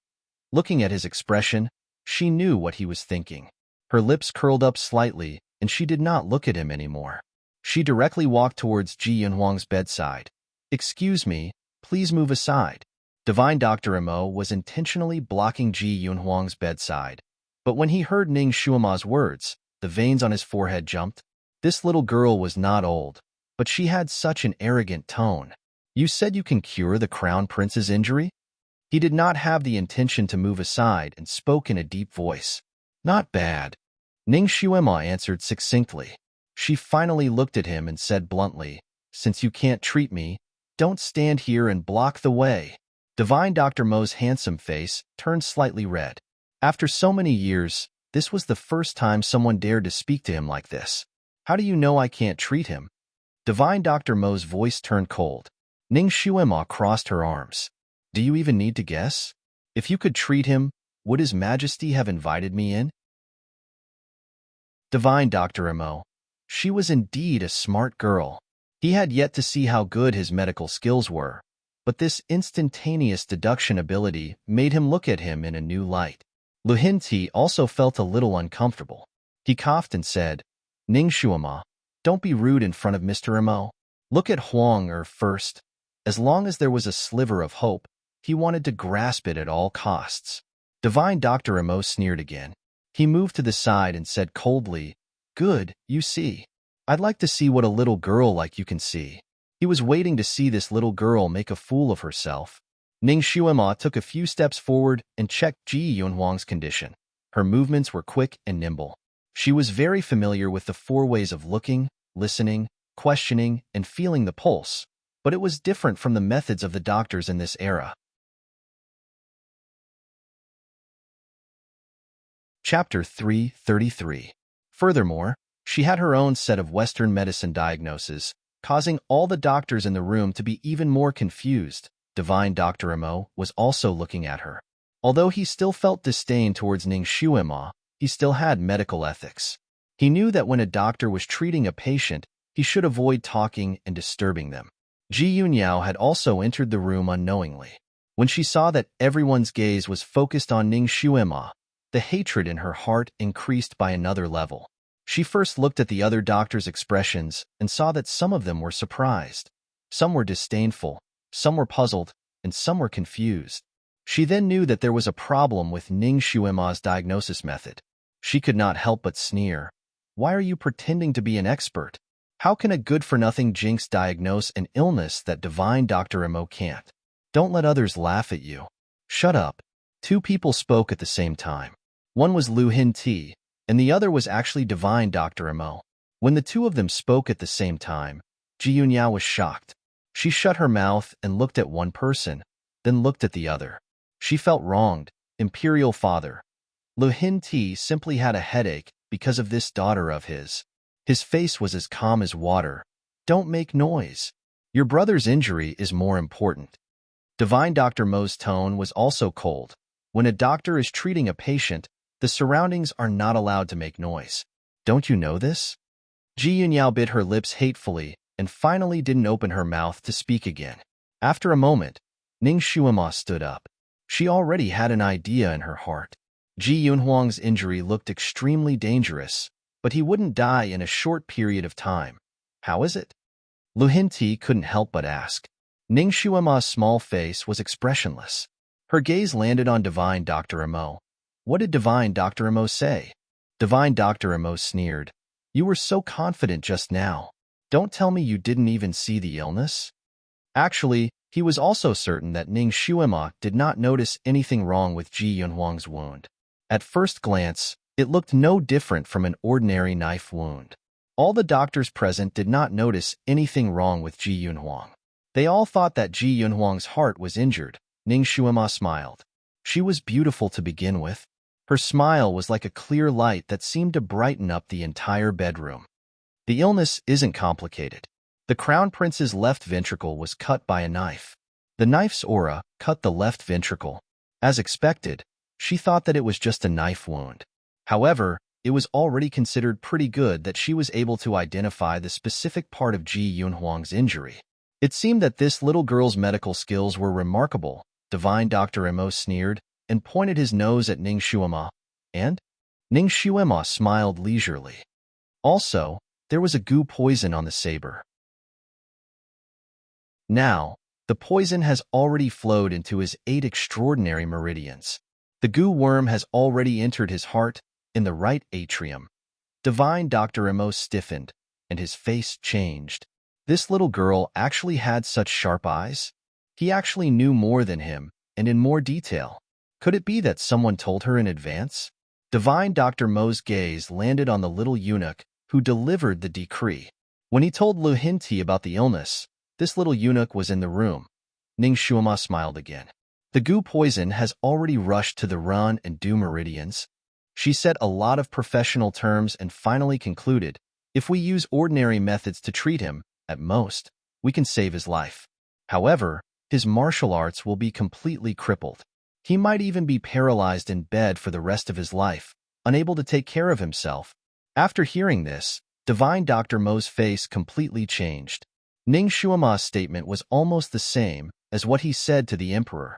Looking at his expression, she knew what he was thinking. Her lips curled up slightly, and she did not look at him anymore. She directly walked towards Ji Yunhuang's bedside. "Excuse me, please move aside." Divine Dr. Mo was intentionally blocking Ji Yunhuang's bedside, but when he heard Ning Shuima's words, the veins on his forehead jumped. This little girl was not old, but she had such an arrogant tone. "You said you can cure the crown prince's injury?" He did not have the intention to move aside and spoke in a deep voice. "Not bad." Ning Shuima answered succinctly. She finally looked at him and said bluntly, "Since you can't treat me, don't stand here and block the way." Divine Dr. Mo's handsome face turned slightly red. After so many years, this was the first time someone dared to speak to him like this. "How do you know I can't treat him?" Divine Dr. Mo's voice turned cold. Ning Shuima crossed her arms. "Do you even need to guess? If you could treat him, would His Majesty have invited me in?" Divine Dr. Mo. She was indeed a smart girl. He had yet to see how good his medical skills were, but this instantaneous deduction ability made him look at him in a new light. Lu Hinti also felt a little uncomfortable. He coughed and said, "Ning Shuima, don't be rude in front of Mr. Mo. Look at Huang first." As long as there was a sliver of hope, he wanted to grasp it at all costs. Divine Dr. Mo sneered again. He moved to the side and said coldly, "Good, you see. I'd like to see what a little girl like you can see." He was waiting to see this little girl make a fool of herself. Ning Shuima took a few steps forward and checked Ji Yunhuang's condition. Her movements were quick and nimble. She was very familiar with the 4 ways of looking, listening, questioning, and feeling the pulse, but it was different from the methods of the doctors in this era. Chapter 333. Furthermore, she had her own set of Western medicine diagnoses, causing all the doctors in the room to be even more confused. Divine Dr. Mo was also looking at her. Although he still felt disdain towards Ning Shuima, he still had medical ethics. He knew that when a doctor was treating a patient, he should avoid talking and disturbing them. Ji Yunyao had also entered the room unknowingly. When she saw that everyone's gaze was focused on Ning Shuima, the hatred in her heart increased by another level. She first looked at the other doctors' expressions and saw that some of them were surprised. Some were disdainful, some were puzzled, and some were confused. She then knew that there was a problem with Ning Shuima's diagnosis method. She could not help but sneer. "Why are you pretending to be an expert? How can a good-for-nothing jinx diagnose an illness that Divine Dr. Mo can't? Don't let others laugh at you." "Shut up." 2 people spoke at the same time. One was Lu Hinti, and the other was actually Divine Dr. Mo. When the 2 of them spoke at the same time, Ji Yunyao was shocked. She shut her mouth and looked at one person, then looked at the other. She felt wronged. Imperial father. Lu Hinti simply had a headache because of this daughter of his. His face was as calm as water. "Don't make noise. Your brother's injury is more important." Divine Dr. Mo's tone was also cold. When a doctor is treating a patient, the surroundings are not allowed to make noise. "Don't you know this?" Ji Yunyao bit her lips hatefully and finally didn't open her mouth to speak again. After a moment, Ning Shuima stood up. She already had an idea in her heart. Ji Yunhuang's injury looked extremely dangerous, but he wouldn't die in a short period of time. "How is it?" Lu Hinti couldn't help but ask. Ning Shuima's small face was expressionless. Her gaze landed on Divine Dr. Mo. What did Divine Dr. Mo say? Divine Dr. Mo sneered. "You were so confident just now." Don't tell me you didn't even see the illness? Actually, he was also certain that Ning Shuima did not notice anything wrong with Ji Yunhuang's wound. At first glance, it looked no different from an ordinary knife wound. All the doctors present did not notice anything wrong with Ji Yunhuang. They all thought that Ji Yunhuang's heart was injured. Ning Shuima smiled. She was beautiful to begin with. Her smile was like a clear light that seemed to brighten up the entire bedroom. The illness isn't complicated. The crown prince's left ventricle was cut by a knife. The knife's aura cut the left ventricle. As expected, she thought that it was just a knife wound. However, it was already considered pretty good that she was able to identify the specific part of Ji Yunhuang's injury. It seemed that this little girl's medical skills were remarkable. Divine Dr. Immerse sneered and pointed his nose at Ning Shuima, and Ning Shuima smiled leisurely. Also, there was a goo poison on the saber. Now, the poison has already flowed into his 8 extraordinary meridians. The goo worm has already entered his heart in the right atrium. Divine Dr. Immerse stiffened, and his face changed. This little girl actually had such sharp eyes? He actually knew more than him, and in more detail. Could it be that someone told her in advance? Divine Dr. Mo's gaze landed on the little eunuch who delivered the decree. When he told Lu Hinti about the illness, this little eunuch was in the room. Ning Shuima smiled again. The goo poison has already rushed to the Run and Du meridians. She said a lot of professional terms and finally concluded, if we use ordinary methods to treat him, at most, we can save his life. However, his martial arts will be completely crippled. He might even be paralyzed in bed for the rest of his life, unable to take care of himself. After hearing this, Divine Dr. Mo's face completely changed. Ning Shuima's statement was almost the same as what he said to the emperor.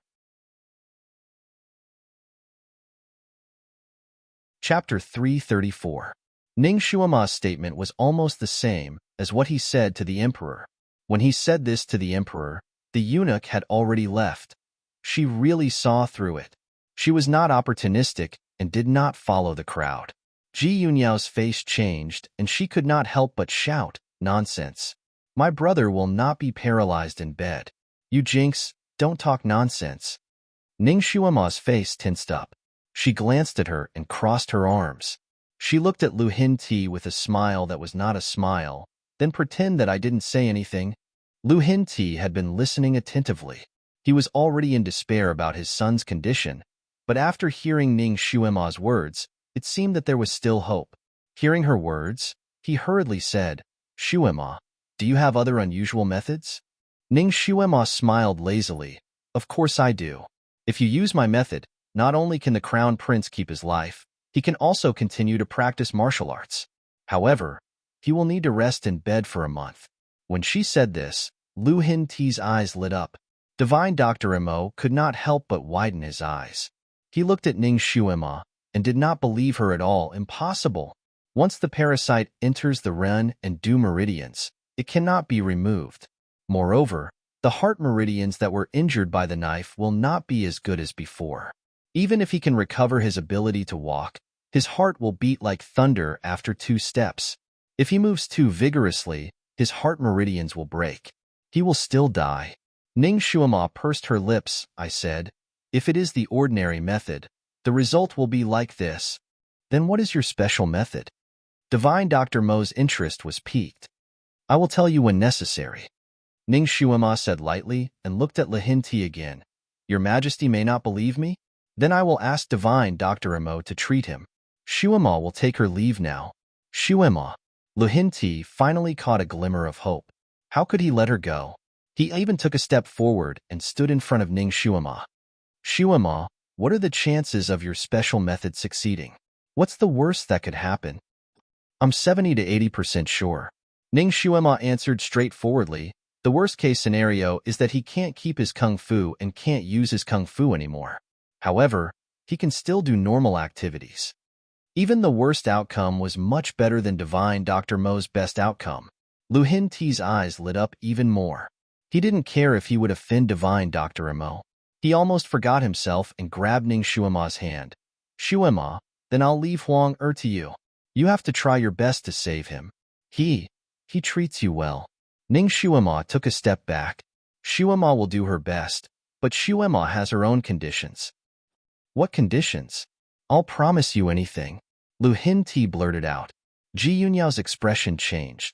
Chapter 334. Ning Shuima's statement was almost the same as what he said to the emperor. When he said this to the emperor, the eunuch had already left. She really saw through it. She was not opportunistic and did not follow the crowd. Ji Yunyao's face changed, and she could not help but shout, "Nonsense! My brother will not be paralyzed in bed. You jinx, don't talk nonsense." Ning Shuima's face tensed up. She glanced at her and crossed her arms. She looked at Lu Hinti with a smile that was not a smile, then pretend that I didn't say anything. Lu Hinti had been listening attentively. He was already in despair about his son's condition, but after hearing Ning Shuima's words, it seemed that there was still hope. Hearing her words, he hurriedly said, "Shuima, do you have other unusual methods?" Ning Shuima smiled lazily. "Of course I do. If you use my method, not only can the crown prince keep his life, he can also continue to practice martial arts. However, he will need to rest in bed for a month." When she said this, Lu Hinti's eyes lit up. Divine Dr. Imo could not help but widen his eyes. He looked at Ning Shuima and did not believe her at all. Impossible. Once the parasite enters the Ren and Du meridians, it cannot be removed. Moreover, the heart meridians that were injured by the knife will not be as good as before. Even if he can recover his ability to walk, his heart will beat like thunder after 2 steps. If he moves too vigorously, his heart meridians will break. He will still die. Ning Shuima pursed her lips. "I said, if it is the ordinary method, the result will be like this. Then what is your special method?" Divine Dr. Mo's interest was piqued. "I will tell you when necessary," Ning Shuima said lightly and looked at Lu Hinti again. "Your Majesty may not believe me? Then I will ask Divine Dr. Imo to treat him. Shuima will take her leave now." Shuima. Lu Hinti finally caught a glimmer of hope. How could he let her go? He even took a step forward and stood in front of Ning Shuima. "Shuima, what are the chances of your special method succeeding? What's the worst that could happen?" "I'm 70 to 80% sure." Ning Shuima answered straightforwardly. "The worst-case scenario is that he can't keep his kung fu and can't use his kung fu anymore. However, he can still do normal activities." Even the worst outcome was much better than Divine Dr. Mo's best outcome. Lu Hinti's eyes lit up even more. He didn't care if he would offend Divine Dr. Imo. He almost forgot himself and grabbed Ning Shuima's hand. "Shuima, then I'll leave Huang Er to you. You have to try your best to save him. He He treats you well. Ning Shuima took a step back. Shuima will do her best, but Shuima has her own conditions. What conditions? I'll promise you anything. Lu Hinti blurted out. Ji Yunyao's expression changed.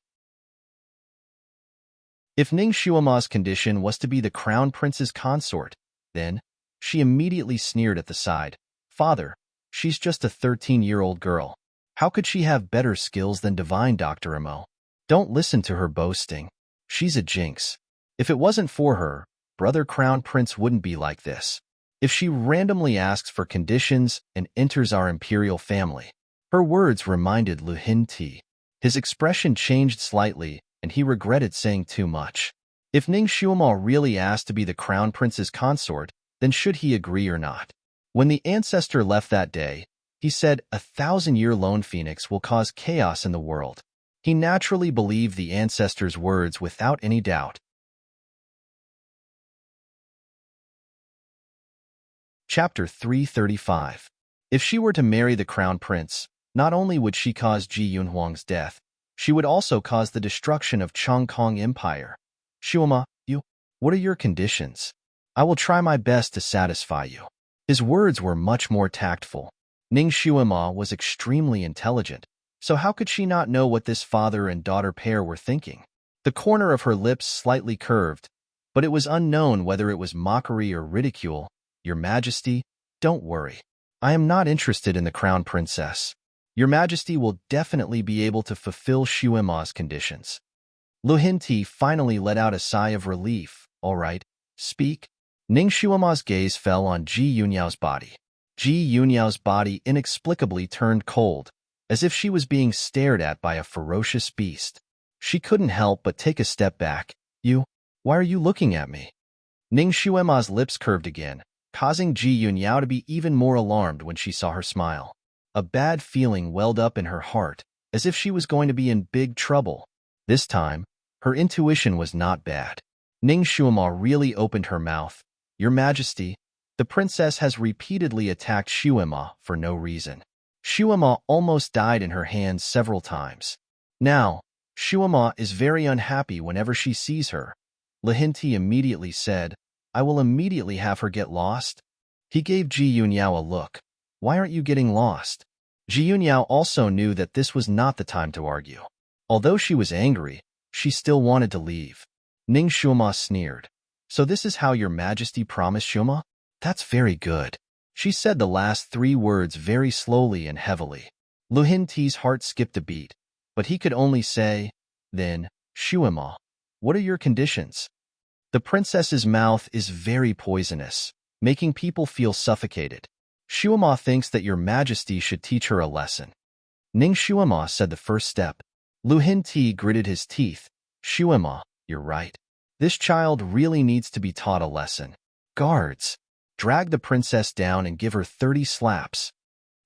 If Ning Shuima's condition was to be the crown prince's consort, then she immediately sneered at the side. Father, she's just a 13-year-old girl. How could she have better skills than divine Dr. Imo? Don't listen to her boasting. She's a jinx. If it wasn't for her, brother crown prince wouldn't be like this. If she randomly asks for conditions and enters our imperial family. Her words reminded Lu Hinti. His expression changed slightly, and he regretted saying too much. If Ning Shuima really asked to be the crown prince's consort, then should he agree or not? When the ancestor left that day, he said 1,000-year lone phoenix will cause chaos in the world. He naturally believed the ancestor's words without any doubt. Chapter 335. If she were to marry the crown prince, not only would she cause Ji Yunhuang's death, she would also cause the destruction of Chongkong Empire. Shuima, what are your conditions? I will try my best to satisfy you. His words were much more tactful. Ning Shuima was extremely intelligent, so how could she not know what this father and daughter pair were thinking? The corner of her lips slightly curved, but it was unknown whether it was mockery or ridicule. Your Majesty, don't worry. I am not interested in the crown princess. Your Majesty will definitely be able to fulfill Shuima's conditions. Lu Hinti finally let out a sigh of relief. All right, speak. Ning Shuima's gaze fell on Ji Yunyao's body. Ji Yunyao's body inexplicably turned cold, as if she was being stared at by a ferocious beast. She couldn't help but take a step back. Why are you looking at me? Ning Shuima's lips curved again, causing Ji Yunyao to be even more alarmed when she saw her smile. A bad feeling welled up in her heart, as if she was going to be in big trouble. This time, her intuition was not bad. Ning Shuima really opened her mouth. Your Majesty, the princess has repeatedly attacked Shuima for no reason. Shuima almost died in her hands several times. Now, Shuima is very unhappy whenever she sees her. Lu Hinti immediately said, I will immediately have her get lost. He gave Ji Yunyao a look. Why aren't you getting lost? Ji Yunyao also knew that this was not the time to argue. Although she was angry, she still wanted to leave. Ning Shuima sneered. So this is how your Majesty promised Shuima? That's very good. She said the last 3 words very slowly and heavily. Lu Hinti's heart skipped a beat, but he could only say, then, Shuima, what are your conditions? The princess's mouth is very poisonous, making people feel suffocated. Shuima thinks that your Majesty should teach her a lesson. Ning Shuima said the first step. Lu Hinti gritted his teeth. Shuima, you're right. This child really needs to be taught a lesson. Guards, drag the princess down and give her 30 slaps.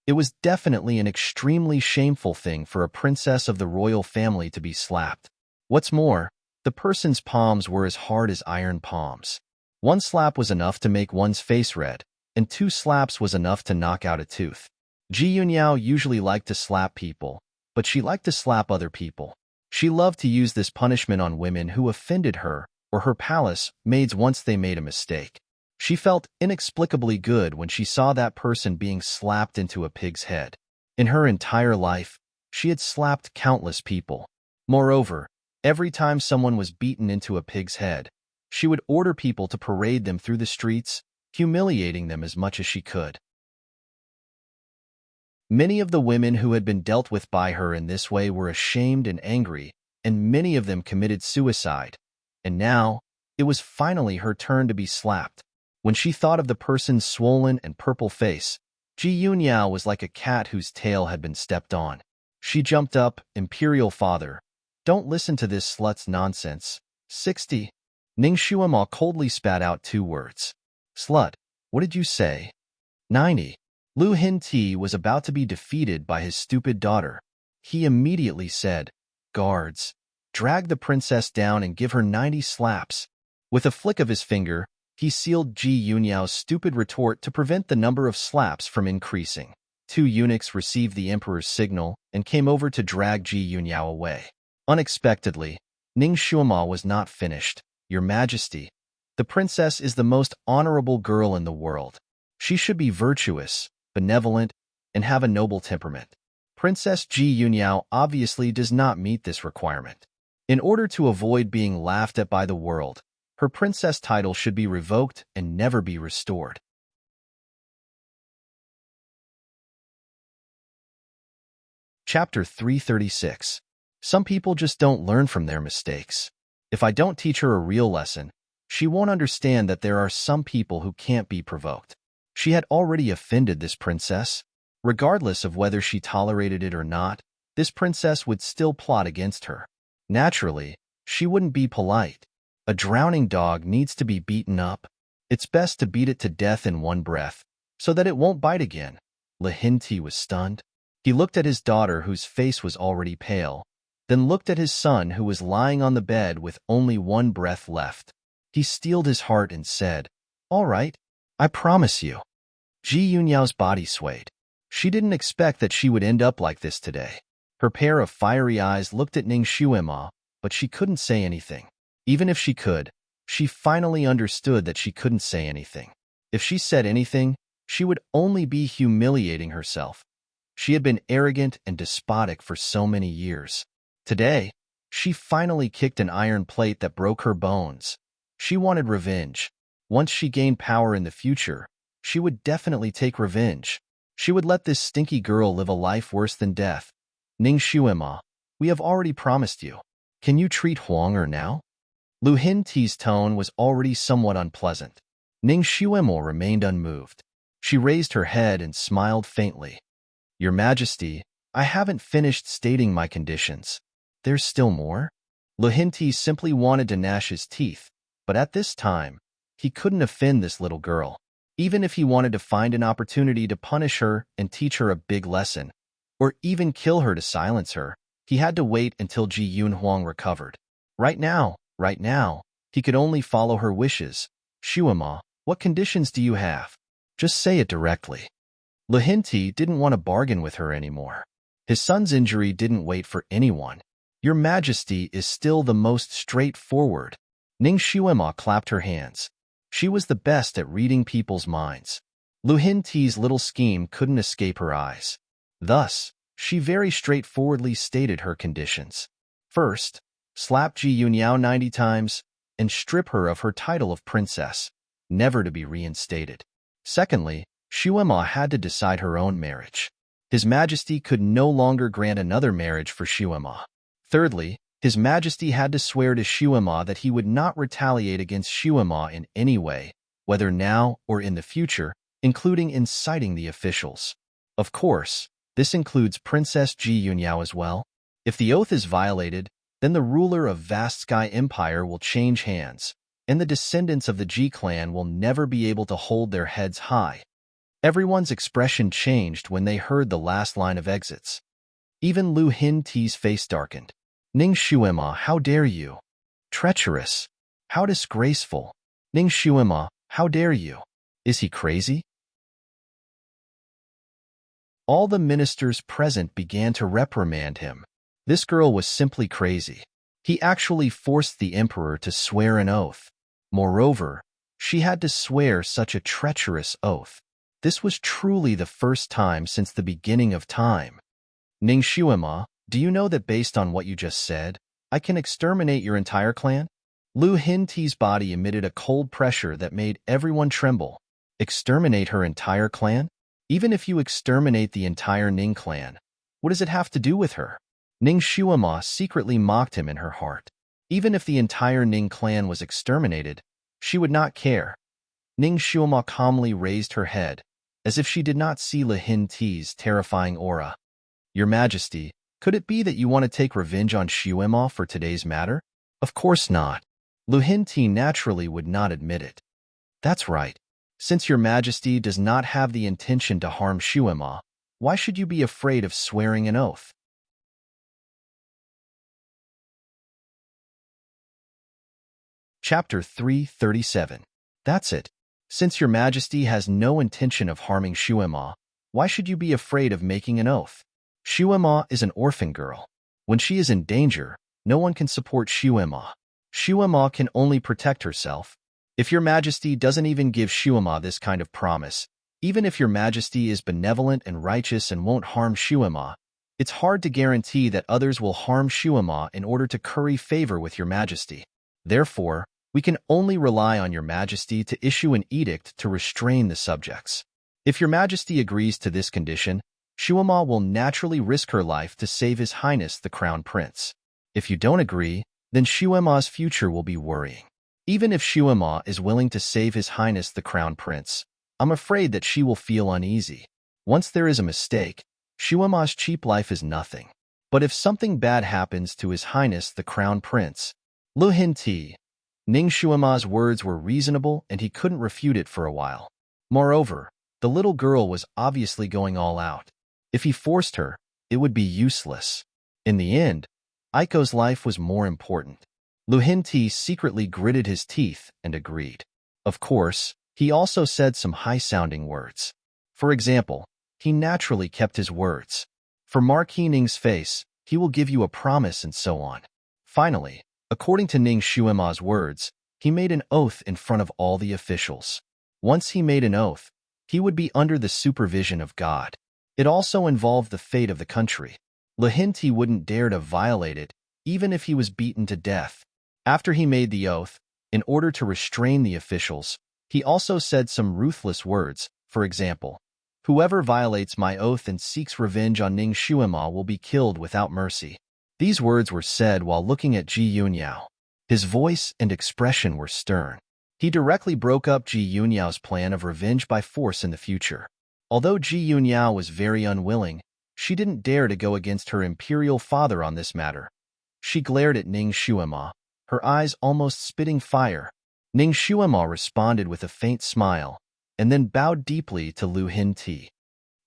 It was definitely an extremely shameful thing for a princess of the royal family to be slapped. What's more, the person's palms were as hard as iron palms. 1 slap was enough to make one's face red, and 2 slaps was enough to knock out a tooth. Ji Yunyao usually liked to slap people, but she liked to slap other people. She loved to use this punishment on women who offended her or her palace maids once they made a mistake. She felt inexplicably good when she saw that person being slapped into a pig's head. In her entire life, she had slapped countless people. Moreover, every time someone was beaten into a pig's head, she would order people to parade them through the streets, humiliating them as much as she could. Many of the women who had been dealt with by her in this way were ashamed and angry, and many of them committed suicide. And now, it was finally her turn to be slapped. When she thought of the person's swollen and purple face, Ji Yunyao was like a cat whose tail had been stepped on. She jumped up. Imperial father, don't listen to this slut's nonsense. 60. Ning Shuima coldly spat out 2 words. Slut, what did you say? 90. Lu Hinti was about to be defeated by his stupid daughter. He immediately said, Guards, drag the princess down and give her 90 slaps. With a flick of his finger, he sealed Ji Yunyao's stupid retort to prevent the number of slaps from increasing. 2 eunuchs received the emperor's signal and came over to drag Ji Yunyao away. Unexpectedly, Ning Shuima was not finished. Your Majesty, the princess is the most honorable girl in the world. She should be virtuous, benevolent, and have a noble temperament. Princess Ji Yunyao obviously does not meet this requirement. In order to avoid being laughed at by the world, her princess title should be revoked and never be restored. Chapter 336. Some people just don't learn from their mistakes. If I don't teach her a real lesson, she won't understand that there are some people who can't be provoked. She had already offended this princess. Regardless of whether she tolerated it or not, this princess would still plot against her. Naturally, she wouldn't be polite. A drowning dog needs to be beaten up. It's best to beat it to death in one breath, so that it won't bite again. Lehinti was stunned. He looked at his daughter, whose face was already pale, then looked at his son, who was lying on the bed with only one breath left. He steeled his heart and said, "All right, I promise you." Ji Yunyao's body swayed. She didn't expect that she would end up like this today. Her pair of fiery eyes looked at Ning Shuima, but she couldn't say anything. Even if she could, she finally understood that she couldn't say anything. If she said anything, she would only be humiliating herself. She had been arrogant and despotic for so many years. Today, she finally kicked an iron plate that broke her bones. She wanted revenge. Once she gained power in the future, she would definitely take revenge. She would let this stinky girl live a life worse than death. Ning Shuima, we have already promised you. Can you treat Huang'er now? Lu Hinti's tone was already somewhat unpleasant. Ning Shuima remained unmoved. She raised her head and smiled faintly. Your Majesty, I haven't finished stating my conditions. There's still more? Lu Hinti simply wanted to gnash his teeth, but at this time, he couldn't offend this little girl. Even if he wanted to find an opportunity to punish her and teach her a big lesson, or even kill her to silence her, he had to wait until Ji Yunhuang recovered. Right now, he could only follow her wishes. Shuima, what conditions do you have? Just say it directly. Lu Hinti didn't want to bargain with her anymore. His son's injury didn't wait for anyone. Your Majesty is still the most straightforward. Ning Shuima clapped her hands. She was the best at reading people's minds. Lu Hinti's little scheme couldn't escape her eyes. Thus, she very straightforwardly stated her conditions. First, slap Ji Yunyao 90 times and strip her of her title of princess, never to be reinstated. Secondly, Shuima had to decide her own marriage. His Majesty could no longer grant another marriage for Shuima. Thirdly, His Majesty had to swear to Shuima that he would not retaliate against Shuima in any way, whether now or in the future, including inciting the officials. Of course, this includes Princess Ji Yunyao as well. If the oath is violated, then the ruler of Vast Sky Empire will change hands, and the descendants of the Ji clan will never be able to hold their heads high. Everyone's expression changed when they heard the last line of exits. Even Lu Hinti's face darkened. Ning Shuima, how dare you? Treacherous. How disgraceful. Ning Shuima, how dare you? Is he crazy? All the ministers present began to reprimand him. This girl was simply crazy. He actually forced the emperor to swear an oath. Moreover, she had to swear such a treacherous oath. This was truly the first time since the beginning of time. Ning Shuima, do you know that based on what you just said, I can exterminate your entire clan? Lu Hinti's body emitted a cold pressure that made everyone tremble. Exterminate her entire clan? Even if you exterminate the entire Ning clan, what does it have to do with her? Ning Shuima secretly mocked him in her heart. Even if the entire Ning clan was exterminated, she would not care. Ning Shuima calmly raised her head, as if she did not see Lu Hinti's terrifying aura. Your Majesty, could it be that you want to take revenge on Shuima for today's matter? Of course not. Lu Hinti naturally would not admit it. That's right. Since your Majesty does not have the intention to harm Shuima, why should you be afraid of swearing an oath? Chapter 337. That's it. Since your Majesty has no intention of harming Shuima, why should you be afraid of making an oath? Shuima is an orphan girl. When she is in danger, no one can support Shuema. Shuema can only protect herself. If your majesty doesn't even give Shuema this kind of promise, even if your majesty is benevolent and righteous and won't harm Shuema, it's hard to guarantee that others will harm Shuema in order to curry favor with your majesty. Therefore, we can only rely on your majesty to issue an edict to restrain the subjects. If your majesty agrees to this condition, Shuema will naturally risk her life to save His Highness the Crown Prince. If you don't agree, then Shuema's future will be worrying. Even if Shuema is willing to save His Highness the Crown Prince, I'm afraid that she will feel uneasy. Once there is a mistake, Shuema's cheap life is nothing. But if something bad happens to His Highness the Crown Prince, Lu Hinti, Ning Shuema's words were reasonable and he couldn't refute it for a while. Moreover, the little girl was obviously going all out. If he forced her, it would be useless. In the end, Aiko's life was more important. Lu Hinti secretly gritted his teeth and agreed. Of course, he also said some high-sounding words. For example, he naturally kept his words. For Marquis Ning's face, he will give you a promise and so on. Finally, according to Ning Shuema's words, he made an oath in front of all the officials. Once he made an oath, he would be under the supervision of God. It also involved the fate of the country. Lu Hinti wouldn't dare to violate it, even if he was beaten to death. After he made the oath, in order to restrain the officials, he also said some ruthless words. For example, whoever violates my oath and seeks revenge on Ning Shuema will be killed without mercy. These words were said while looking at Ji Yunyao. His voice and expression were stern. He directly broke up Ji Yunyao's plan of revenge by force in the future. Although Ji Yunyao was very unwilling, she didn't dare to go against her imperial father on this matter. She glared at Ning Shuema, her eyes almost spitting fire. Ning Shuema responded with a faint smile, and then bowed deeply to Lu Hinti.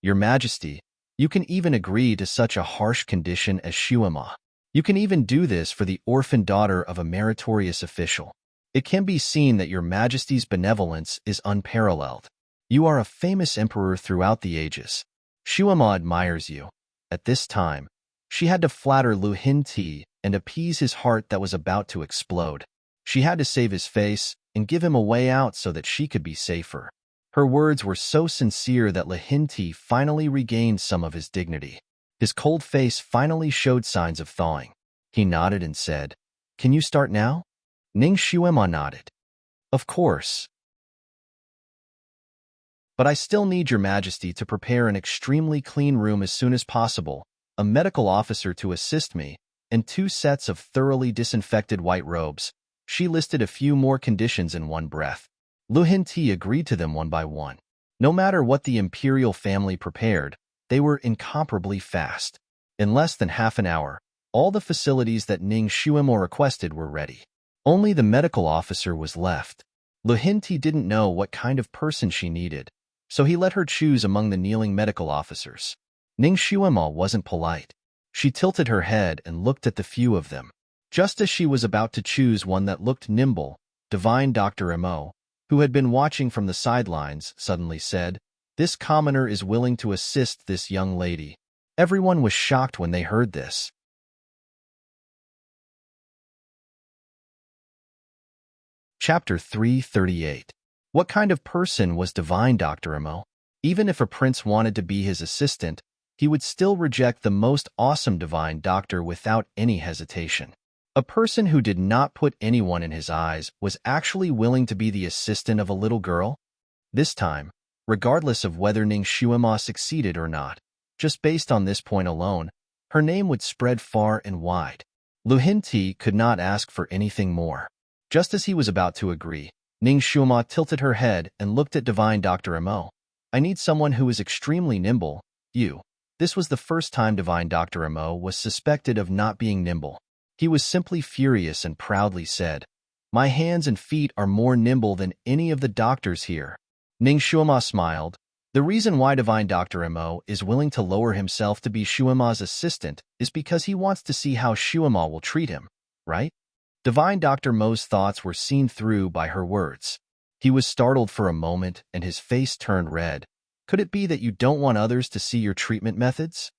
Your Majesty, you can even agree to such a harsh condition as Shuema. You can even do this for the orphan daughter of a meritorious official. It can be seen that your Majesty's benevolence is unparalleled. You are a famous emperor throughout the ages. Shuema admires you. At this time, she had to flatter Lu Hinti and appease his heart that was about to explode. She had to save his face and give him a way out so that she could be safer. Her words were so sincere that Lu Hinti finally regained some of his dignity. His cold face finally showed signs of thawing. He nodded and said, "Can you start now?" Ning Shuema nodded. "Of course. But I still need your Majesty to prepare an extremely clean room as soon as possible, a medical officer to assist me, and 2 sets of thoroughly disinfected white robes." She listed a few more conditions in one breath. Lu Hinti agreed to them one by one. No matter what the imperial family prepared, they were incomparably fast. In less than half an hour, all the facilities that Ning Shuema requested were ready. Only the medical officer was left. Lu Hinti didn't know what kind of person she needed, so he let her choose among the kneeling medical officers. Ning Shuema wasn't polite. She tilted her head and looked at the few of them. Just as she was about to choose one that looked nimble, Divine Dr. Mo, who had been watching from the sidelines, suddenly said, "This commoner is willing to assist this young lady." Everyone was shocked when they heard this. Chapter 338. What kind of person was Divine Dr. Mo? Even if a prince wanted to be his assistant, he would still reject the most awesome divine doctor without any hesitation. A person who did not put anyone in his eyes was actually willing to be the assistant of a little girl? This time, regardless of whether Ning Shuema succeeded or not, just based on this point alone, her name would spread far and wide. Lu Hinti could not ask for anything more. Just as he was about to agree, Ning Shuema tilted her head and looked at Divine Dr. Mo. "I need someone who is extremely nimble. You." This was the first time Divine Dr. Mo was suspected of not being nimble. He was simply furious and proudly said, "My hands and feet are more nimble than any of the doctors here." Ning Shuema smiled. The reason why Divine Dr. Mo is willing to lower himself to be Shuema's assistant is because he wants to see how Shuema will treat him, right? Divine Dr. Mo's thoughts were seen through by her words. He was startled for a moment and his face turned red. "Could it be that you don't want others to see your treatment methods?"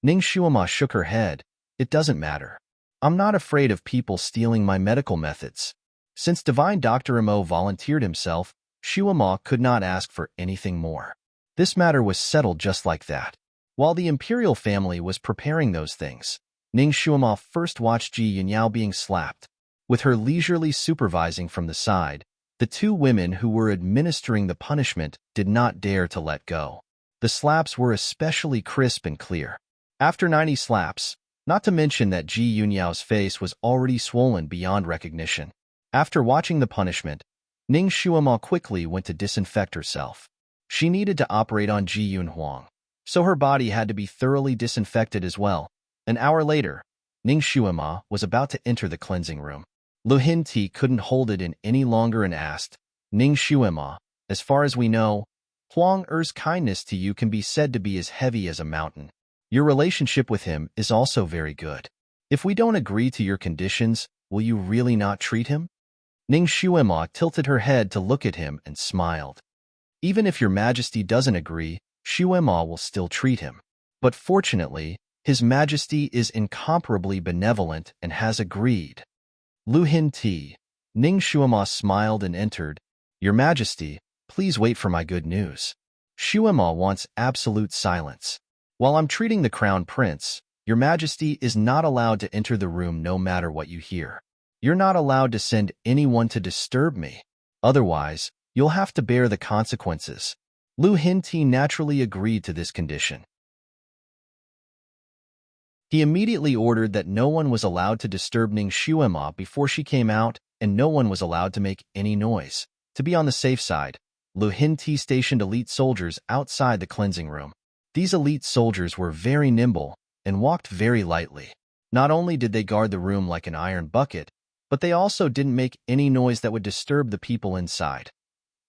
Ning Shuema shook her head. "It doesn't matter. I'm not afraid of people stealing my medical methods. Since Divine Dr. Imo volunteered himself, Shuama could not ask for anything more. This matter was settled just like that. While the imperial family was preparing those things, Ning Shuama first watched Ji Yunyao being slapped. With her leisurely supervising from the side, the two women who were administering the punishment did not dare to let go. The slaps were especially crisp and clear. After 90 slaps, not to mention that Ji Yunyao's face was already swollen beyond recognition. After watching the punishment, Ning Shuama quickly went to disinfect herself. She needed to operate on Ji Yunhuang, so her body had to be thoroughly disinfected as well. An hour later, Ning Shuama was about to enter the cleansing room. Lu Hinti couldn't hold it in any longer and asked, Ning Shuama, as far as we know, Huang Er's kindness to you can be said to be as heavy as a mountain. Your relationship with him is also very good. If we don't agree to your conditions, will you really not treat him? Ning Shuama tilted her head to look at him and smiled. Even if your majesty doesn't agree, Shuama will still treat him. But fortunately, his majesty is incomparably benevolent and has agreed. Lu Hinti. Ning Shuama smiled and entered. Your majesty, please wait for my good news. Shuama wants absolute silence. While I'm treating the crown prince, your majesty is not allowed to enter the room no matter what you hear. You're not allowed to send anyone to disturb me. Otherwise, you'll have to bear the consequences. Lu Hinti naturally agreed to this condition. He immediately ordered that no one was allowed to disturb Ning Shuama before she came out, and no one was allowed to make any noise. To be on the safe side, Lu Hinti stationed elite soldiers outside the cleansing room. These elite soldiers were very nimble and walked very lightly. Not only did they guard the room like an iron bucket, but they also didn't make any noise that would disturb the people inside.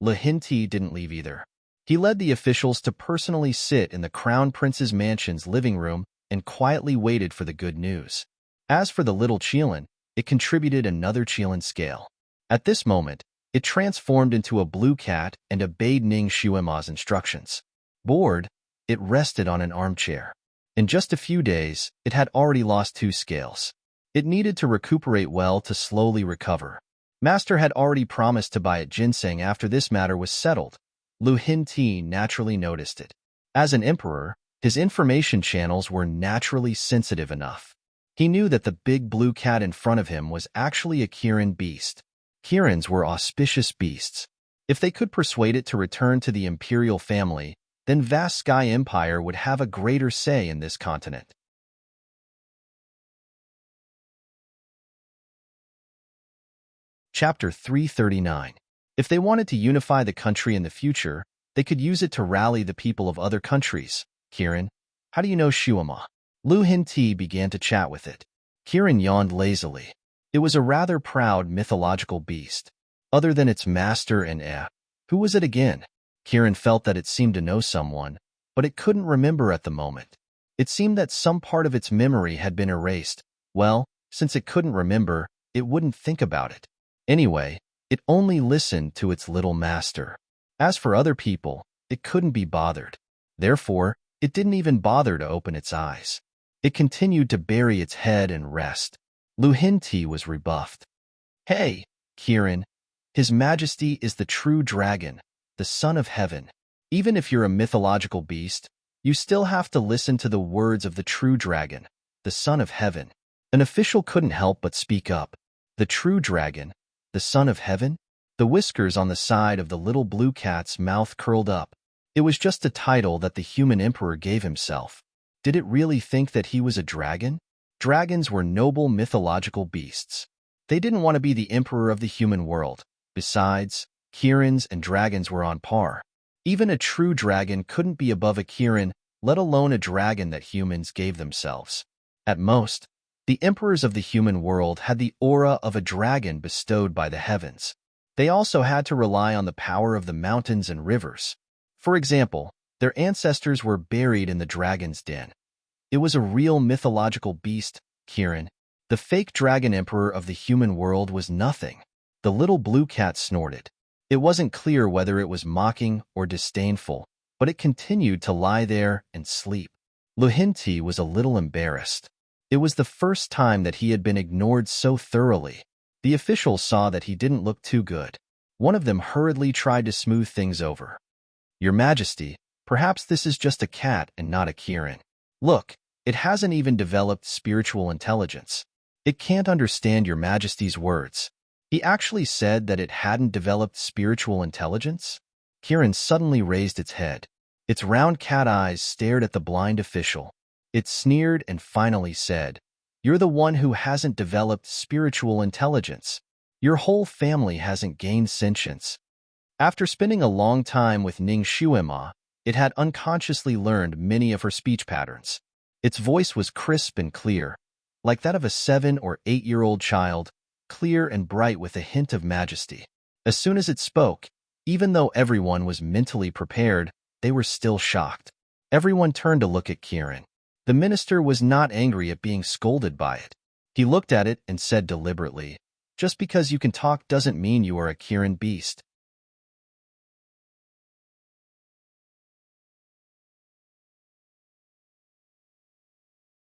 Lu Hinti didn't leave either. He led the officials to personally sit in the Crown Prince's mansion's living room and quietly waited for the good news. As for the little Qilin, it contributed another Qilin scale. At this moment, it transformed into a blue cat and obeyed Ning Shuama's instructions. Bored, it rested on an armchair. In just a few days, it had already lost 2 scales. It needed to recuperate well to slowly recover. Master had already promised to buy it ginseng after this matter was settled. Lu Hinti naturally noticed it. As an emperor, his information channels were naturally sensitive enough. He knew that the big blue cat in front of him was actually a Kirin beast. Kirins were auspicious beasts. If they could persuade it to return to the imperial family, then vast Sky Empire would have a greater say in this continent. Chapter 339. If they wanted to unify the country in the future, they could use it to rally the people of other countries. Kirin, how do you know Shuama? Lu Hinti began to chat with it. Kirin yawned lazily. It was a rather proud mythological beast. Other than its master and who was it again? Kirin felt that it seemed to know someone, but it couldn't remember at the moment. It seemed that some part of its memory had been erased. Well, since it couldn't remember, it wouldn't think about it. Anyway, it only listened to its little master. As for other people, it couldn't be bothered. Therefore, it didn't even bother to open its eyes. It continued to bury its head and rest. Lu Hinti was rebuffed. Hey, Kirin, His Majesty is the true dragon, the son of heaven. Even if you're a mythological beast, you still have to listen to the words of the true dragon, the son of heaven. An official couldn't help but speak up. The true dragon, the son of heaven? The whiskers on the side of the little blue cat's mouth curled up. It was just a title that the human emperor gave himself. Did it really think that he was a dragon? Dragons were noble mythological beasts. They didn't want to be the emperor of the human world. Besides, Kirins and dragons were on par. Even a true dragon couldn't be above a Kirin, let alone a dragon that humans gave themselves. At most, the emperors of the human world had the aura of a dragon bestowed by the heavens. They also had to rely on the power of the mountains and rivers. For example, their ancestors were buried in the dragon's den. It was a real mythological beast, Kirin. The fake dragon emperor of the human world was nothing. The little blue cat snorted. It wasn't clear whether it was mocking or disdainful, but it continued to lie there and sleep. Lu Hinti was a little embarrassed. It was the first time that he had been ignored so thoroughly. The officials saw that he didn't look too good. One of them hurriedly tried to smooth things over. "Your Majesty, perhaps this is just a cat and not a Kirin. Look, it hasn't even developed spiritual intelligence. It can't understand Your Majesty's words." He actually said that it hadn't developed spiritual intelligence? Kirin suddenly raised its head. Its round cat eyes stared at the blind official. It sneered and finally said, "You're the one who hasn't developed spiritual intelligence. Your whole family hasn't gained sentience." After spending a long time with Ning Shuima, it had unconsciously learned many of her speech patterns. Its voice was crisp and clear, like that of a 7- or 8-year-old child, clear and bright with a hint of majesty. As soon as it spoke, even though everyone was mentally prepared, they were still shocked. Everyone turned to look at Kirin. The minister was not angry at being scolded by it. He looked at it and said deliberately, "Just because you can talk doesn't mean you are a Kirin beast."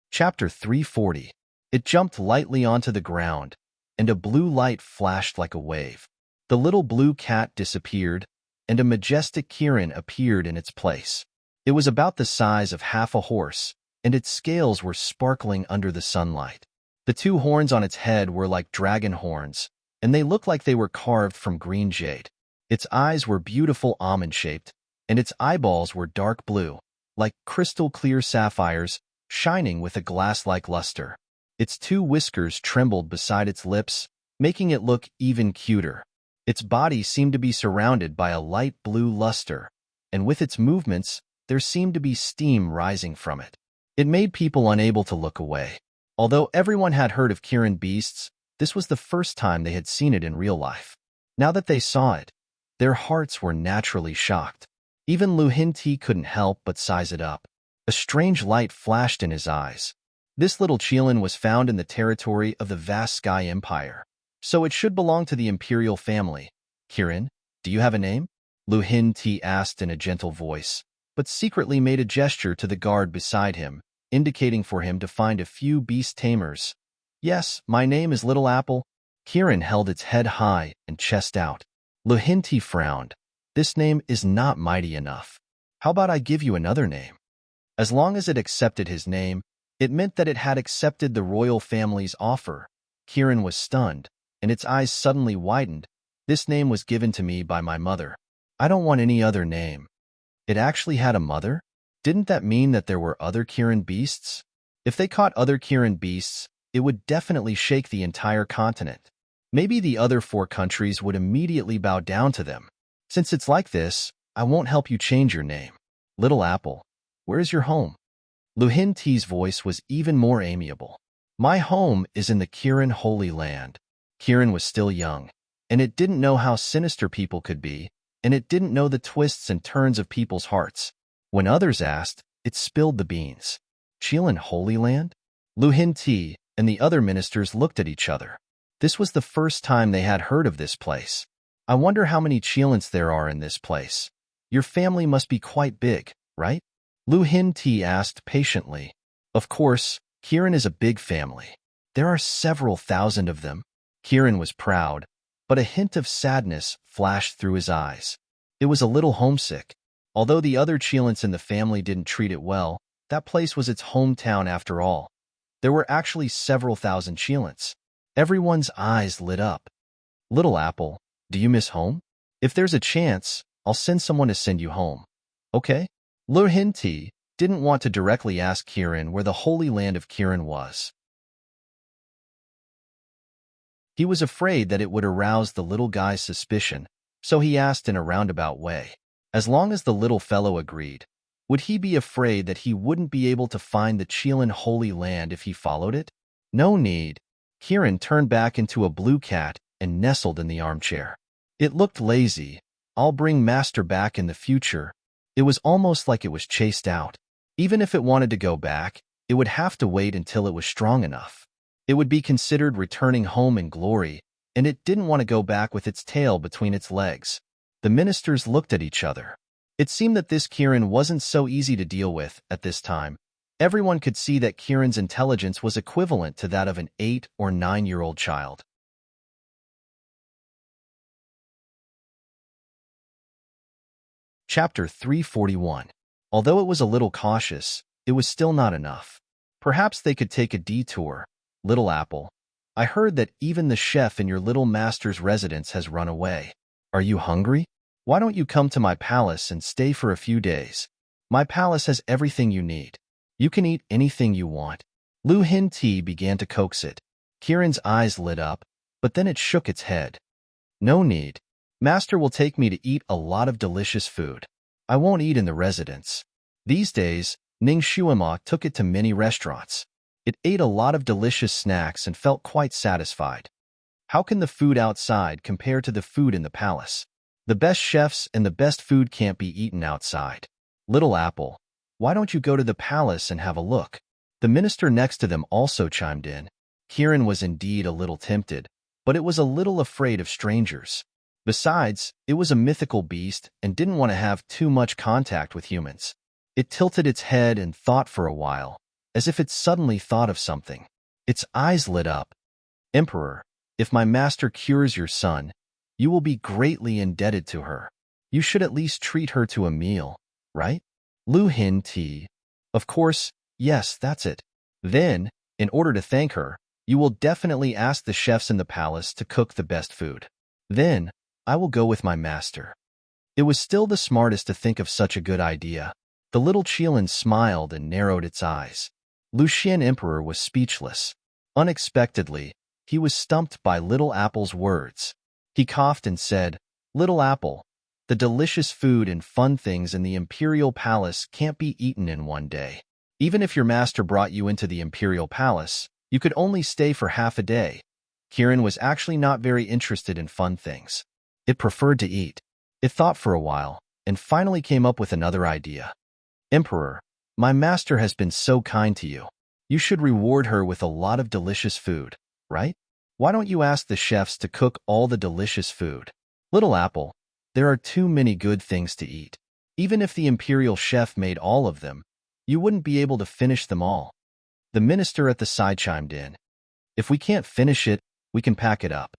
Chapter 340. It jumped lightly onto the ground, and a blue light flashed like a wave. The little blue cat disappeared, and a majestic Kirin appeared in its place. It was about the size of half a horse, and its scales were sparkling under the sunlight. The 2 horns on its head were like dragon horns, and they looked like they were carved from green jade. Its eyes were beautiful almond-shaped, and its eyeballs were dark blue, like crystal-clear sapphires, shining with a glass-like luster. Its 2 whiskers trembled beside its lips, making it look even cuter. Its body seemed to be surrounded by a light blue luster, and with its movements, there seemed to be steam rising from it. It made people unable to look away. Although everyone had heard of Kirin beasts, this was the first time they had seen it in real life. Now that they saw it, their hearts were naturally shocked. Even Lu Hinti couldn't help but size it up. A strange light flashed in his eyes. This little Qilin was found in the territory of the vast Sky Empire, so it should belong to the imperial family. "Kirin, do you have a name?" Lu Hinti asked in a gentle voice, but secretly made a gesture to the guard beside him, indicating for him to find a few beast tamers. "Yes, my name is Little Apple." Kirin held its head high and chest out. Lu Hinti frowned. "This name is not mighty enough. How about I give you another name?" As long as it accepted his name, it meant that it had accepted the royal family's offer. Kirin was stunned, and its eyes suddenly widened. "This name was given to me by my mother. I don't want any other name." It actually had a mother? Didn't that mean that there were other Kirin beasts? If they caught other Kirin beasts, it would definitely shake the entire continent. Maybe the other 4 countries would immediately bow down to them. "Since it's like this, I won't help you change your name. Little Apple, where is your home?" Lu Hinti's voice was even more amiable. "My home is in the Kirin Holy Land." Kirin was still young, and it didn't know how sinister people could be, and it didn't know the twists and turns of people's hearts. When others asked, it spilled the beans. "Qilin Holy Land?" Lu Hinti and the other ministers looked at each other. This was the first time they had heard of this place. "I wonder how many Qilins there are in this place. Your family must be quite big, right?" Lu Hinti asked patiently. "Of course, Kirin is a big family. There are several thousand of them." Kirin was proud, but a hint of sadness flashed through his eyes. It was a little homesick. Although the other Qilins in the family didn't treat it well, that place was its hometown after all. There were actually several thousand Qilins. Everyone's eyes lit up. "Little Apple, do you miss home? If there's a chance, I'll send someone to send you home. Okay?" Lu Hinti didn't want to directly ask Kirin where the Holy Land of Kirin was. He was afraid that it would arouse the little guy's suspicion, so he asked in a roundabout way. As long as the little fellow agreed, would he be afraid that he wouldn't be able to find the Qilin Holy Land if he followed it? No need. Kirin turned back into a blue cat and nestled in the armchair. It looked lazy. "I'll bring Master back in the future." It was almost like it was chased out. Even if it wanted to go back, it would have to wait until it was strong enough. It would be considered returning home in glory, and it didn't want to go back with its tail between its legs. The ministers looked at each other. It seemed that this Kirin wasn't so easy to deal with at this time. Everyone could see that Kieran's intelligence was equivalent to that of an 8 or 9-year-old child. Chapter 341. Although it was a little cautious, it was still not enough. Perhaps they could take a detour. Little Apple, I heard that even the chef in your little master's residence has run away. Are you hungry? Why don't you come to my palace and stay for a few days? My palace has everything you need. You can eat anything you want. Lu Hin Ti began to coax it. Kieran's eyes lit up, but then it shook its head. No need. Master will take me to eat a lot of delicious food. I won't eat in the residence. These days, Ning Shuima took it to many restaurants. It ate a lot of delicious snacks and felt quite satisfied. How can the food outside compare to the food in the palace? The best chefs and the best food can't be eaten outside. Little Apple, why don't you go to the palace and have a look? The minister next to them also chimed in. Kieran was indeed a little tempted, but it was a little afraid of strangers. Besides, it was a mythical beast and didn't want to have too much contact with humans. It tilted its head and thought for a while, as if it suddenly thought of something. Its eyes lit up. Emperor, if my master cures your son, you will be greatly indebted to her. You should at least treat her to a meal, right? Lu Hin Ti. Of course, yes, that's it. Then, in order to thank her, you will definitely ask the chefs in the palace to cook the best food. Then, I will go with my master. It was still the smartest to think of such a good idea. The little Qilin smiled and narrowed its eyes. Lucian Emperor was speechless. Unexpectedly, he was stumped by Little Apple's words. He coughed and said, Little Apple, the delicious food and fun things in the Imperial Palace can't be eaten in one day. Even if your master brought you into the Imperial Palace, you could only stay for half a day. Kieran was actually not very interested in fun things. It preferred to eat. It thought for a while, and finally came up with another idea. Emperor, my master has been so kind to you. You should reward her with a lot of delicious food, right? Why don't you ask the chefs to cook all the delicious food? Little Apple, there are too many good things to eat. Even if the imperial chef made all of them, you wouldn't be able to finish them all. The minister at the side chimed in. If we can't finish it, we can pack it up.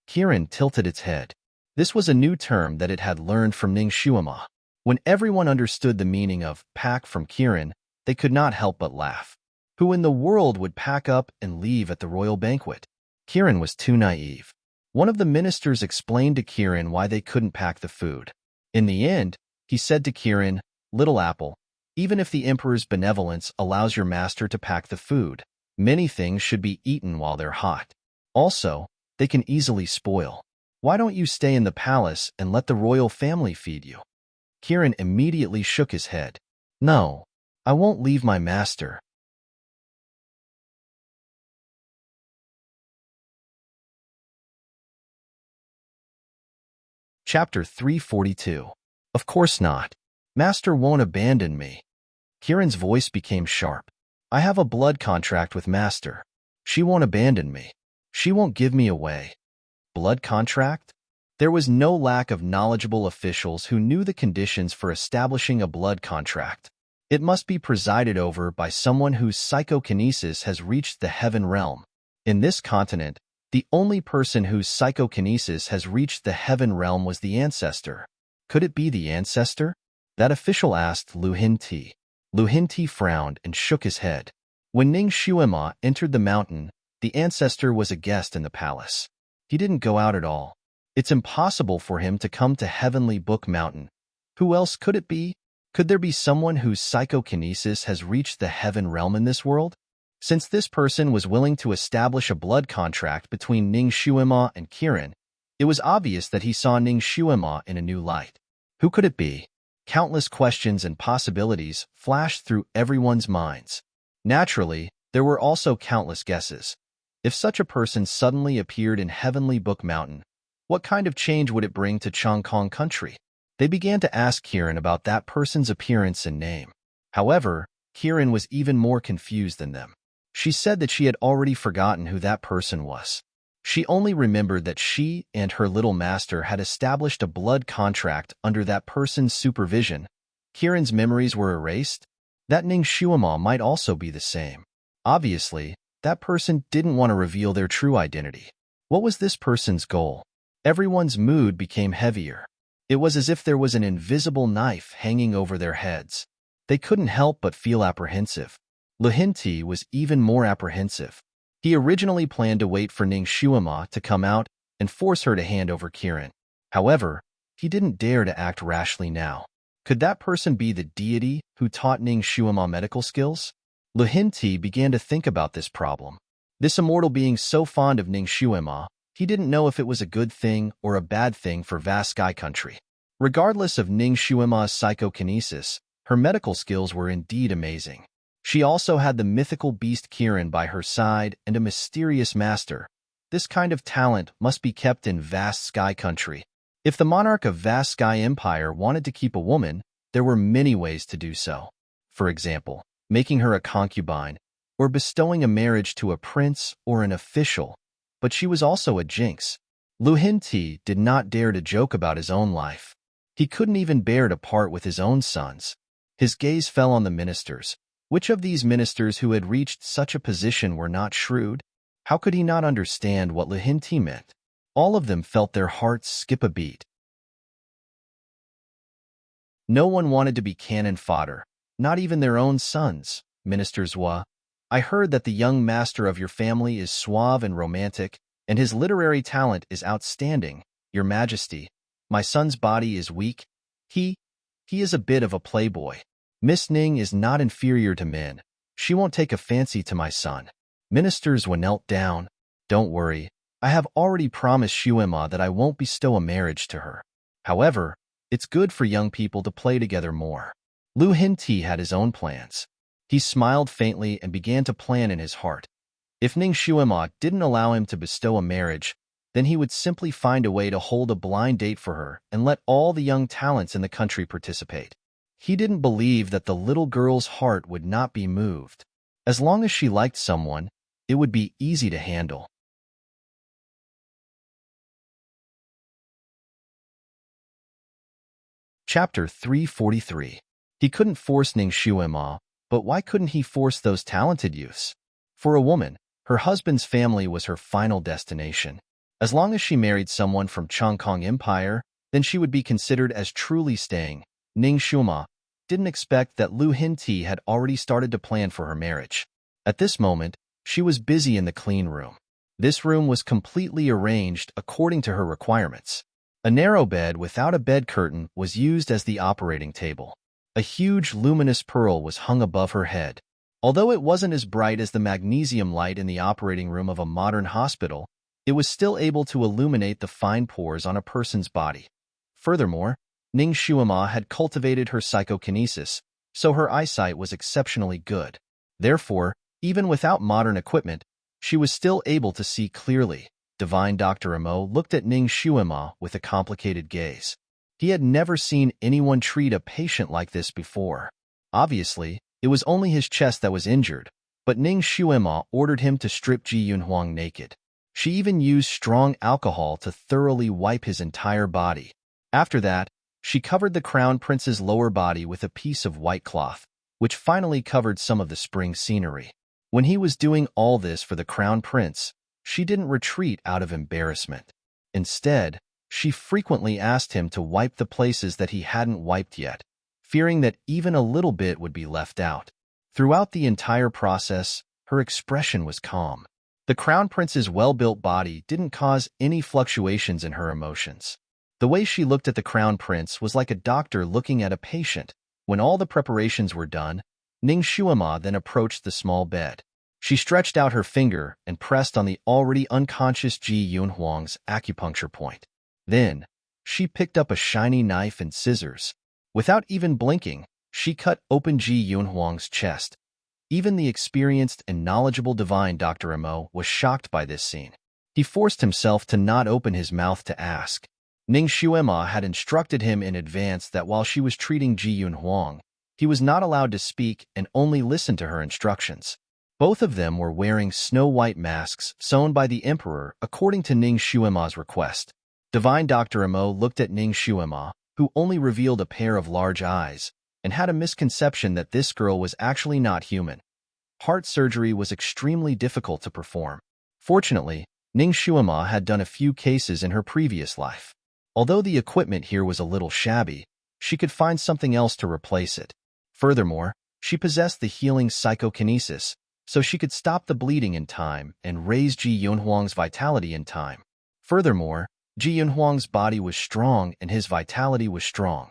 Kieran tilted its head. This was a new term that it had learned from Ning Shuima. When everyone understood the meaning of pack from Kieran, they could not help but laugh. Who in the world would pack up and leave at the royal banquet? Kieran was too naive. One of the ministers explained to Kieran why they couldn't pack the food. In the end, he said to Kieran, Little Apple, even if the emperor's benevolence allows your master to pack the food, many things should be eaten while they're hot. Also, they can easily spoil. Why don't you stay in the palace and let the royal family feed you? Kieran immediately shook his head. No, I won't leave my master. Chapter 342. Of course not. Master won't abandon me. Kieran's voice became sharp. I have a blood contract with Master. She won't abandon me. She won't give me away. Blood contract? There was no lack of knowledgeable officials who knew the conditions for establishing a blood contract. It must be presided over by someone whose psychokinesis has reached the heaven realm. In this continent, the only person whose psychokinesis has reached the heaven realm was the ancestor. Could it be the ancestor? That official asked Lu Hin Ti. Lu Hin Ti frowned and shook his head. When Ning Shuima entered the mountain, the ancestor was a guest in the palace. He didn't go out at all. It's impossible for him to come to Heavenly Book Mountain. Who else could it be? Could there be someone whose psychokinesis has reached the heaven realm in this world? Since this person was willing to establish a blood contract between Ning Shuima and Kieran, it was obvious that he saw Ning Shuima in a new light. Who could it be? Countless questions and possibilities flashed through everyone's minds. Naturally, there were also countless guesses. If such a person suddenly appeared in Heavenly Book Mountain, what kind of change would it bring to Chongkong country? They began to ask Kieran about that person's appearance and name. However, Kieran was even more confused than them. She said that she had already forgotten who that person was. She only remembered that she and her little master had established a blood contract under that person's supervision. Kieran's memories were erased. That Ning Shuima might also be the same. Obviously, that person didn't want to reveal their true identity. What was this person's goal? Everyone's mood became heavier. It was as if there was an invisible knife hanging over their heads. They couldn't help but feel apprehensive. Lu Hinti was even more apprehensive. He originally planned to wait for Ning Shuima to come out and force her to hand over Kiran. However, he didn't dare to act rashly now. Could that person be the deity who taught Ning Shuima medical skills? Lu Hinti began to think about this problem. This immortal being so fond of Ning Shuima, he didn't know if it was a good thing or a bad thing for vast sky country. Regardless of Ning Shuima's psychokinesis, her medical skills were indeed amazing. She also had the mythical beast Kiran by her side and a mysterious master. This kind of talent must be kept in vast sky country. If the monarch of vast sky empire wanted to keep a woman, there were many ways to do so. For example, making her a concubine, or bestowing a marriage to a prince or an official. But she was also a jinx. Lu Hinti did not dare to joke about his own life. He couldn't even bear to part with his own sons. His gaze fell on the ministers. Which of these ministers who had reached such a position were not shrewd? How could he not understand what Lu Hinti meant? All of them felt their hearts skip a beat. No one wanted to be cannon fodder, not even their own sons. Minister Zhua, I heard that the young master of your family is suave and romantic, and his literary talent is outstanding. Your Majesty, my son's body is weak. He is a bit of a playboy. Miss Ning is not inferior to men. She won't take a fancy to my son. Minister Zhua knelt down. Don't worry, I have already promised Shuima that I won't bestow a marriage to her. However, it's good for young people to play together more. Lu Hinti had his own plans. He smiled faintly and began to plan in his heart. If Ning Shuima didn't allow him to bestow a marriage, then he would simply find a way to hold a blind date for her and let all the young talents in the country participate. He didn't believe that the little girl's heart would not be moved. As long as she liked someone, it would be easy to handle. Chapter 343. He couldn't force Ning Shuima, but why couldn't he force those talented youths? For a woman, her husband's family was her final destination. As long as she married someone from Chongkong Empire, then she would be considered as truly staying. Ning Shuima didn't expect that Lu Hinti had already started to plan for her marriage. At this moment, she was busy in the clean room. This room was completely arranged according to her requirements. A narrow bed without a bed curtain was used as the operating table. A huge luminous pearl was hung above her head. Although it wasn't as bright as the magnesium light in the operating room of a modern hospital, it was still able to illuminate the fine pores on a person's body. Furthermore, Ning Shuima had cultivated her psychokinesis, so her eyesight was exceptionally good. Therefore, even without modern equipment, she was still able to see clearly. Divine Dr. Amo looked at Ning Shuima with a complicated gaze. He had never seen anyone treat a patient like this before. Obviously, it was only his chest that was injured, but Ning Shuima ordered him to strip Ji Yunhuang naked. She even used strong alcohol to thoroughly wipe his entire body. After that, she covered the crown prince's lower body with a piece of white cloth, which finally covered some of the spring scenery. When he was doing all this for the crown prince, she didn't retreat out of embarrassment. Instead, she frequently asked him to wipe the places that he hadn't wiped yet, fearing that even a little bit would be left out. Throughout the entire process, her expression was calm. The crown prince's well-built body didn't cause any fluctuations in her emotions. The way she looked at the crown prince was like a doctor looking at a patient. When all the preparations were done, Ning Shuima then approached the small bed. She stretched out her finger and pressed on the already unconscious Ji Yunhuang's acupuncture point. Then, she picked up a shiny knife and scissors. Without even blinking, she cut open Ji Yunhuang's chest. Even the experienced and knowledgeable divine Dr. Amo was shocked by this scene. He forced himself to not open his mouth to ask. Ning Shuima had instructed him in advance that while she was treating Ji Yunhuang, he was not allowed to speak and only listen to her instructions. Both of them were wearing snow-white masks sewn by the emperor according to Ning Shuima's request. Divine Dr. Amo looked at Ning Shuima, who only revealed a pair of large eyes. and had a misconception that this girl was actually not human. Heart surgery was extremely difficult to perform. Fortunately, Ning Shuima had done a few cases in her previous life. Although the equipment here was a little shabby, she could find something else to replace it. Furthermore, she possessed the healing psychokinesis, so she could stop the bleeding in time and raise Ji Yunhuang's vitality in time. Furthermore, Ji Yunhuang's body was strong and his vitality was strong.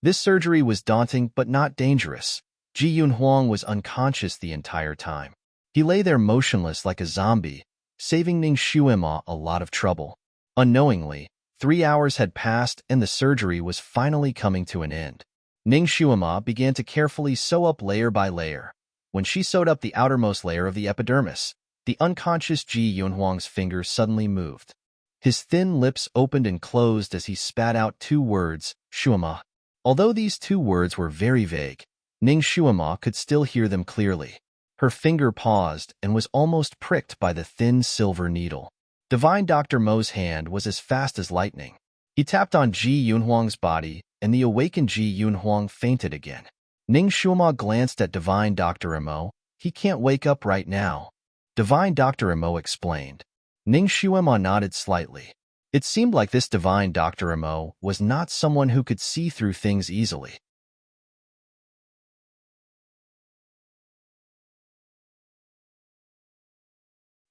This surgery was daunting but not dangerous. Ji Yunhuang was unconscious the entire time. He lay there motionless like a zombie, saving Ning Shuima a lot of trouble. Unknowingly, 3 hours had passed and the surgery was finally coming to an end. Ning Shuima began to carefully sew up layer by layer. When she sewed up the outermost layer of the epidermis, the unconscious Ji Yunhuang's fingers suddenly moved. His thin lips opened and closed as he spat out 2 words, Shuima. Although these 2 words were very vague, Ning Shuima could still hear them clearly. Her finger paused and was almost pricked by the thin silver needle. Divine Dr. Mo's hand was as fast as lightning. He tapped on Ji Yunhuang's body, and the awakened Ji Yunhuang fainted again. Ning Shuima glanced at Divine Dr. Mo. He can't wake up right now. Divine Dr. Mo explained. Ning Shuima nodded slightly. It seemed like this Divine Dr. Mo was not someone who could see through things easily.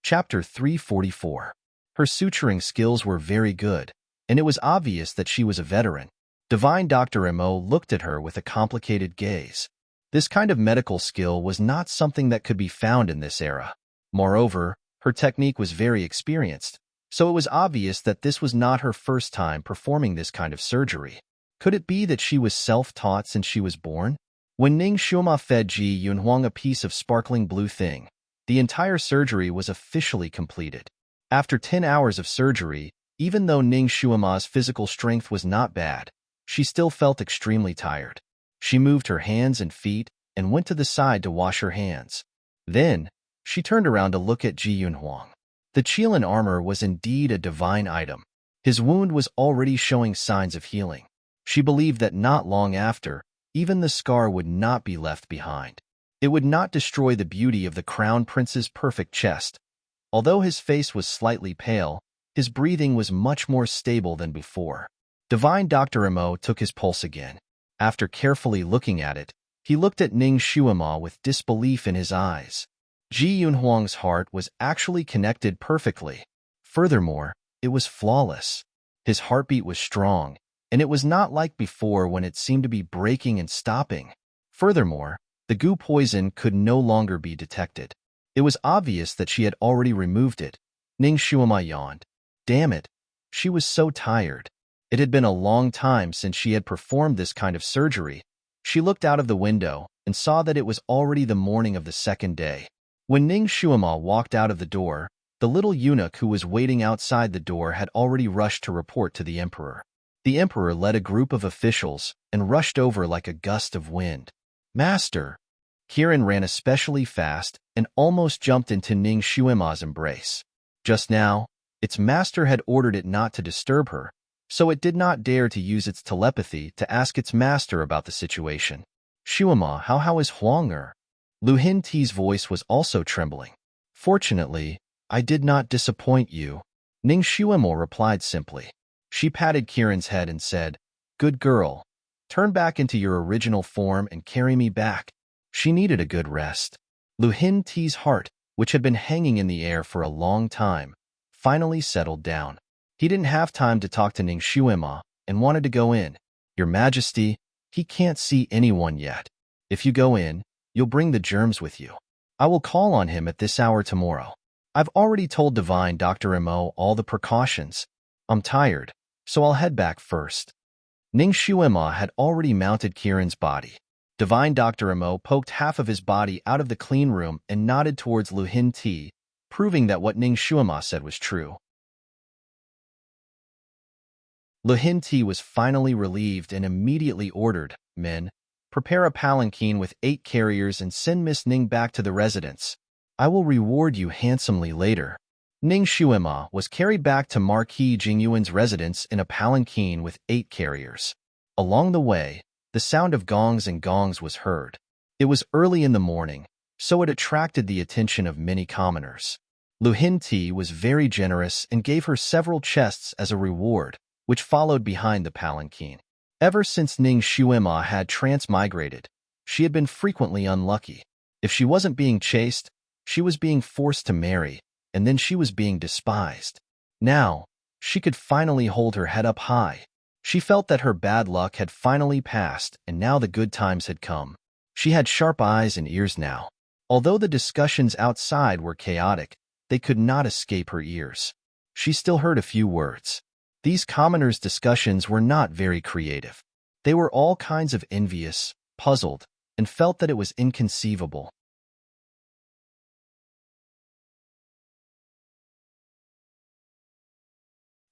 Chapter 344. Her suturing skills were very good, and it was obvious that she was a veteran. Divine Dr. Mo looked at her with a complicated gaze. This kind of medical skill was not something that could be found in this era. Moreover, her technique was very experienced, so it was obvious that this was not her first time performing this kind of surgery. Could it be that she was self-taught since she was born? When Ning Shuima fed Ji Yunhuang a piece of sparkling blue thing, the entire surgery was officially completed. After 10 hours of surgery, even though Ning Shuima's physical strength was not bad, she still felt extremely tired. She moved her hands and feet and went to the side to wash her hands. Then, she turned around to look at Ji Yunhuang. The Qilin armor was indeed a divine item. His wound was already showing signs of healing. She believed that not long after, even the scar would not be left behind. It would not destroy the beauty of the crown prince's perfect chest. Although his face was slightly pale, his breathing was much more stable than before. Divine Dr. Mo took his pulse again. After carefully looking at it, he looked at Ning Shuima with disbelief in his eyes. Ji Yunhuang's heart was actually connected perfectly. Furthermore, it was flawless. His heartbeat was strong, and it was not like before when it seemed to be breaking and stopping. Furthermore, the goo poison could no longer be detected. It was obvious that she had already removed it. Ning Shuima yawned. Damn it, she was so tired. It had been a long time since she had performed this kind of surgery. She looked out of the window and saw that it was already the morning of the second day. When Ning Shuima walked out of the door, the little eunuch who was waiting outside the door had already rushed to report to the emperor. The emperor led a group of officials and rushed over like a gust of wind. Master! Kirin ran especially fast and almost jumped into Ning Shuima's embrace. Just now, its master had ordered it not to disturb her, so it did not dare to use its telepathy to ask its master about the situation. Shuima, how is Huang? Lu Hin Ti's voice was also trembling. Fortunately, I did not disappoint you, Ning Shuima replied simply. She patted Kirin's head and said, Good girl. Turn back into your original form and carry me back. She needed a good rest. Lu Hin Ti's heart, which had been hanging in the air for a long time, finally settled down. He didn't have time to talk to Ning Shuima and wanted to go in. Your Majesty, he can't see anyone yet. If you go in, you'll bring the germs with you. I will call on him at this hour tomorrow. I've already told Divine Dr. Mo all the precautions. I'm tired, so I'll head back first. Ning Shuima had already mounted Kirin's body. Divine Dr. Mo poked half of his body out of the clean room and nodded towards Lu Hin Ti, proving that what Ning Shuima said was true. Lu Hin Ti was finally relieved and immediately ordered, Men, prepare a palanquin with 8 carriers and send Miss Ning back to the residence. I will reward you handsomely later. Ning Shuima was carried back to Marquis Jingyuan's residence in a palanquin with 8 carriers. Along the way, the sound of gongs was heard. It was early in the morning, so it attracted the attention of many commoners. Lu Hin-ti was very generous and gave her several chests as a reward, which followed behind the palanquin. Ever since Ning Xuema had transmigrated, she had been frequently unlucky. If she wasn't being chased, she was being forced to marry, and then she was being despised. Now, she could finally hold her head up high. She felt that her bad luck had finally passed, and now the good times had come. She had sharp eyes and ears now. Although the discussions outside were chaotic, they could not escape her ears. She still heard a few words. These commoners' discussions were not very creative. They were all kinds of envious, puzzled, and felt that it was inconceivable.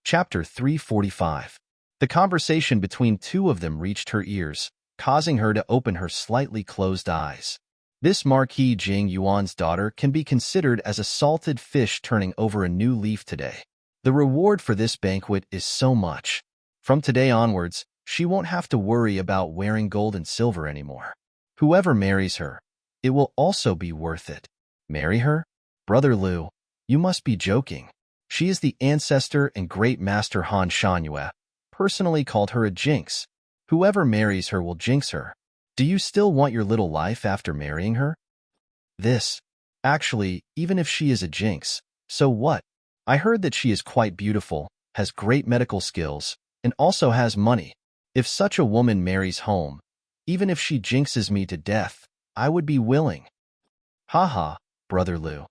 Chapter 345. The conversation between two of them reached her ears, causing her to open her slightly closed eyes. This Marquis Jing Yuan's daughter can be considered as a salted fish turning over a new leaf today. The reward for this banquet is so much. From today onwards, she won't have to worry about wearing gold and silver anymore. Whoever marries her, it will also be worth it. Marry her? Brother Liu, you must be joking. She is the ancestor and great master Han Shanyue, personally called her a jinx. Whoever marries her will jinx her. Do you still want your little life after marrying her? Actually, even if she is a jinx, so what? I heard that she is quite beautiful, has great medical skills, and also has money. If such a woman marries home, even if she jinxes me to death, I would be willing. Haha, Brother Liu.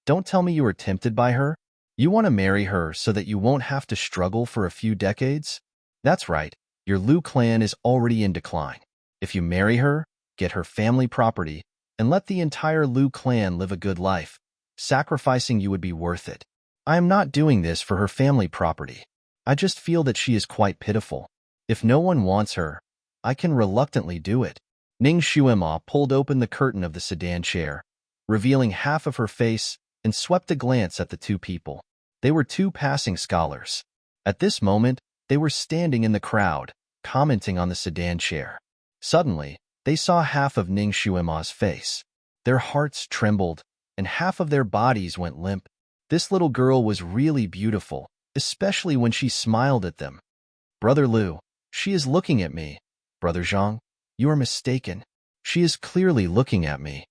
Don't tell me you are tempted by her. You want to marry her so that you won't have to struggle for a few decades? That's right, your Liu clan is already in decline. If you marry her, get her family property, and let the entire Liu clan live a good life, sacrificing you would be worth it. I am not doing this for her family property. I just feel that she is quite pitiful. If no one wants her, I can reluctantly do it. Ning Xuema pulled open the curtain of the sedan chair, revealing half of her face, and swept a glance at the two people. They were two passing scholars. At this moment, they were standing in the crowd, commenting on the sedan chair. Suddenly, they saw half of Ning Xuema's face. Their hearts trembled, and half of their bodies went limp. This little girl was really beautiful, especially when she smiled at them. Brother Liu, she is looking at me. Brother Zhang, you are mistaken. She is clearly looking at me.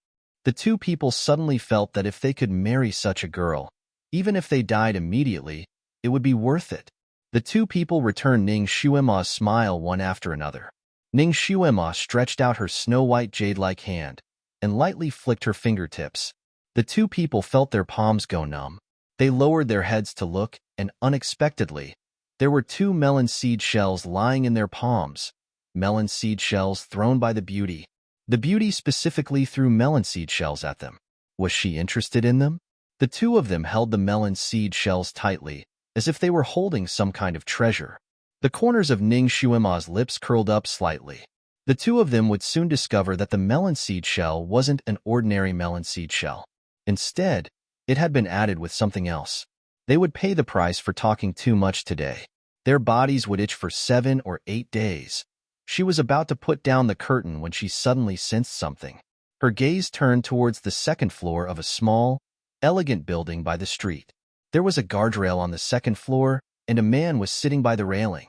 The two people suddenly felt that if they could marry such a girl, even if they died immediately, it would be worth it. The two people returned Ning Xuema's smile one after another. Ning Xuema stretched out her snow-white jade-like hand and lightly flicked her fingertips. The two people felt their palms go numb. They lowered their heads to look, and unexpectedly, there were two melon seed shells lying in their palms. Melon seed shells thrown by the beauty. The beauty specifically threw melon seed shells at them. Was she interested in them? The two of them held the melon seed shells tightly, as if they were holding some kind of treasure. The corners of Ning Xuema's lips curled up slightly. The two of them would soon discover that the melon seed shell wasn't an ordinary melon seed shell. Instead, it had been added with something else. They would pay the price for talking too much today. Their bodies would itch for 7 or 8 days. She was about to put down the curtain when she suddenly sensed something. Her gaze turned towards the second floor of a small, elegant building by the street. There was a guardrail on the second floor, and a man was sitting by the railing.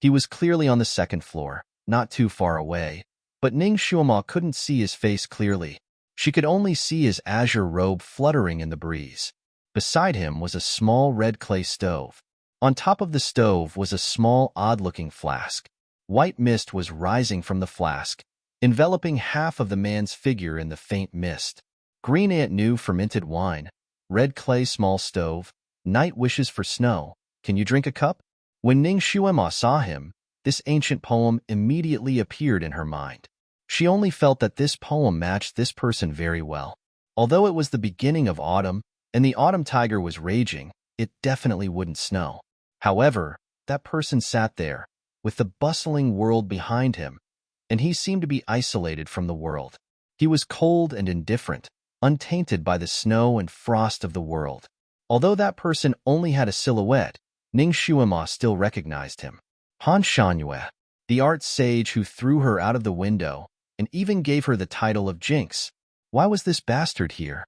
He was clearly on the second floor, not too far away, but Ning Xuema couldn't see his face clearly. She could only see his azure robe fluttering in the breeze. Beside him was a small red clay stove. On top of the stove was a small, odd-looking flask. White mist was rising from the flask, enveloping half of the man's figure in the faint mist. Green ant new fermented wine, red clay small stove, night wishes for snow. Can you drink a cup? When Ning Xuema saw him, this ancient poem immediately appeared in her mind. She only felt that this poem matched this person very well. Although it was the beginning of autumn, and the autumn tiger was raging, it definitely wouldn't snow. However, that person sat there, with the bustling world behind him, and he seemed to be isolated from the world. He was cold and indifferent, untainted by the snow and frost of the world. Although that person only had a silhouette, Ning Shuima still recognized him. Han Shanyue, the art sage who threw her out of the window and even gave her the title of Jinx. Why was this bastard here?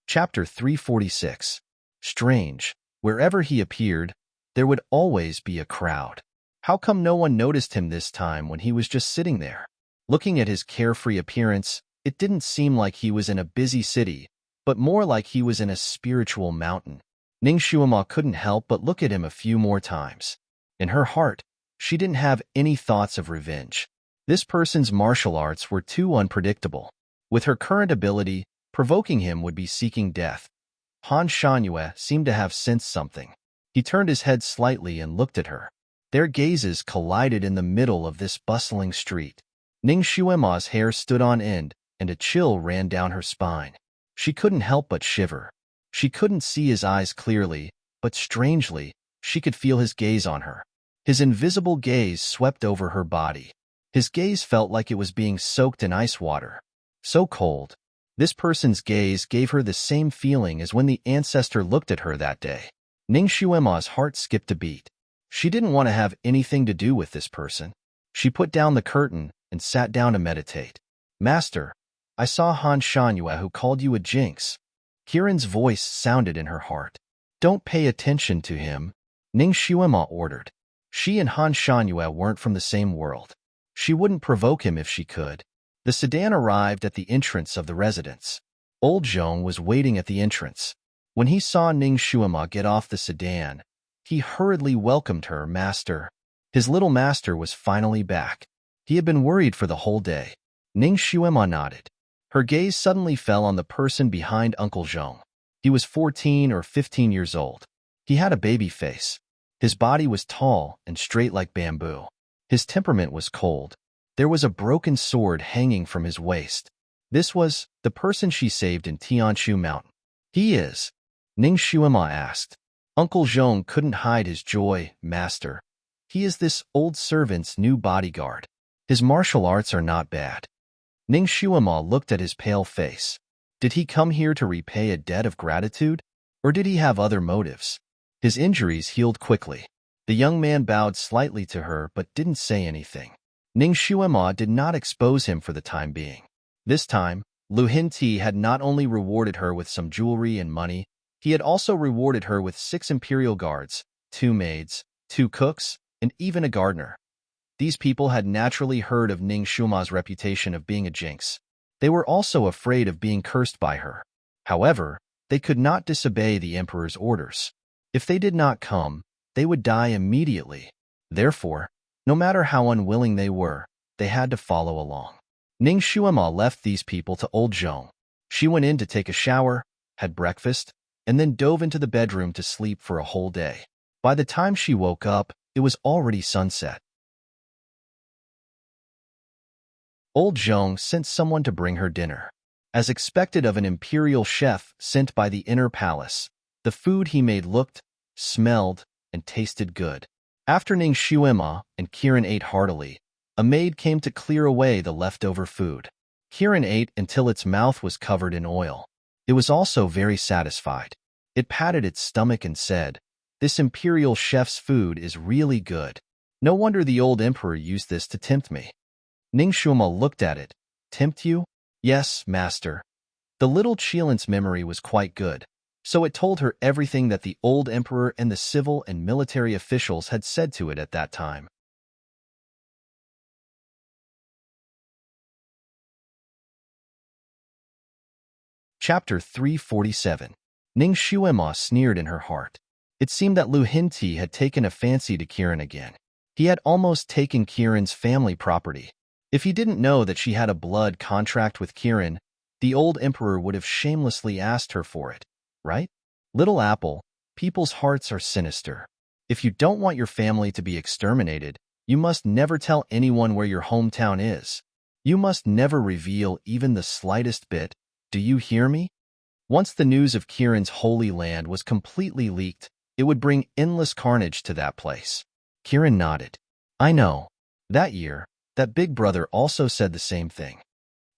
Chapter 346. Strange. Wherever he appeared, there would always be a crowd. How come no one noticed him this time when he was just sitting there? Looking at his carefree appearance, it didn't seem like he was in a busy city, but more like he was in a spiritual mountain. Ning Shuima couldn't help but look at him a few more times. In her heart, she didn't have any thoughts of revenge. This person's martial arts were too unpredictable. With her current ability, provoking him would be seeking death. Han Shanyue seemed to have sensed something. He turned his head slightly and looked at her. Their gazes collided in the middle of this bustling street. Ning Shuima's hair stood on end, and a chill ran down her spine. She couldn't help but shiver. She couldn't see his eyes clearly, but strangely, she could feel his gaze on her. His invisible gaze swept over her body. His gaze felt like it was being soaked in ice water. So cold. This person's gaze gave her the same feeling as when the ancestor looked at her that day. Ning Shuima's heart skipped a beat. She didn't want to have anything to do with this person. She put down the curtain and sat down to meditate. Master, I saw Han Shanyue who called you a jinx. Kirin's voice sounded in her heart. Don't pay attention to him, Ning Shuima ordered. She and Han Shanyue weren't from the same world. She wouldn't provoke him if she could. The sedan arrived at the entrance of the residence. Old Zhong was waiting at the entrance. When he saw Ning Shuima get off the sedan, he hurriedly welcomed her, Master. His little master was finally back. He had been worried for the whole day. Ning Shuima nodded. Her gaze suddenly fell on the person behind Uncle Zhong. He was 14 or 15 years old. He had a baby face. His body was tall and straight like bamboo. His temperament was cold. There was a broken sword hanging from his waist. This was the person she saved in Tianshu Mountain. He is? Ning Shuima asked. Uncle Zhong couldn't hide his joy, Master. He is this old servant's new bodyguard. His martial arts are not bad. Ning Shuima looked at his pale face. Did he come here to repay a debt of gratitude? Or did he have other motives? His injuries healed quickly. The young man bowed slightly to her but didn't say anything. Ning Shuima did not expose him for the time being. This time, Lu Hinti had not only rewarded her with some jewelry and money, he had also rewarded her with 6 imperial guards, 2 maids, 2 cooks, and even a gardener. These people had naturally heard of Ning Shuima's reputation of being a jinx. They were also afraid of being cursed by her. However, they could not disobey the emperor's orders. If they did not come, they would die immediately. Therefore, no matter how unwilling they were, they had to follow along. Ning Shuima left these people to Old Zhong. She went in to take a shower, had breakfast, and then dove into the bedroom to sleep for a whole day. By the time she woke up, it was already sunset. Old Zhong sent someone to bring her dinner. As expected of an imperial chef sent by the inner palace, the food he made looked, smelled, and tasted good. After Ning Shuima and Kirin ate heartily, a maid came to clear away the leftover food. Kirin ate until its mouth was covered in oil. It was also very satisfied. It patted its stomach and said, "This imperial chef's food is really good. No wonder the old emperor used this to tempt me." Ning Shuima looked at it. Tempt you? Yes, master. The little Qilin's memory was quite good, so it told her everything that the old emperor and the civil and military officials had said to it at that time. Chapter 347. Ning Shuima sneered in her heart. It seemed that Lu Hinti had taken a fancy to Kirin again. He had almost taken Kirin's family property. If he didn't know that she had a blood contract with Kirin, the old emperor would have shamelessly asked her for it, right? Little Apple, people's hearts are sinister. If you don't want your family to be exterminated, you must never tell anyone where your hometown is. You must never reveal even the slightest bit. Do you hear me? Once the news of Kirin's holy land was completely leaked, it would bring endless carnage to that place. Kirin nodded. I know. That year, that big brother also said the same thing.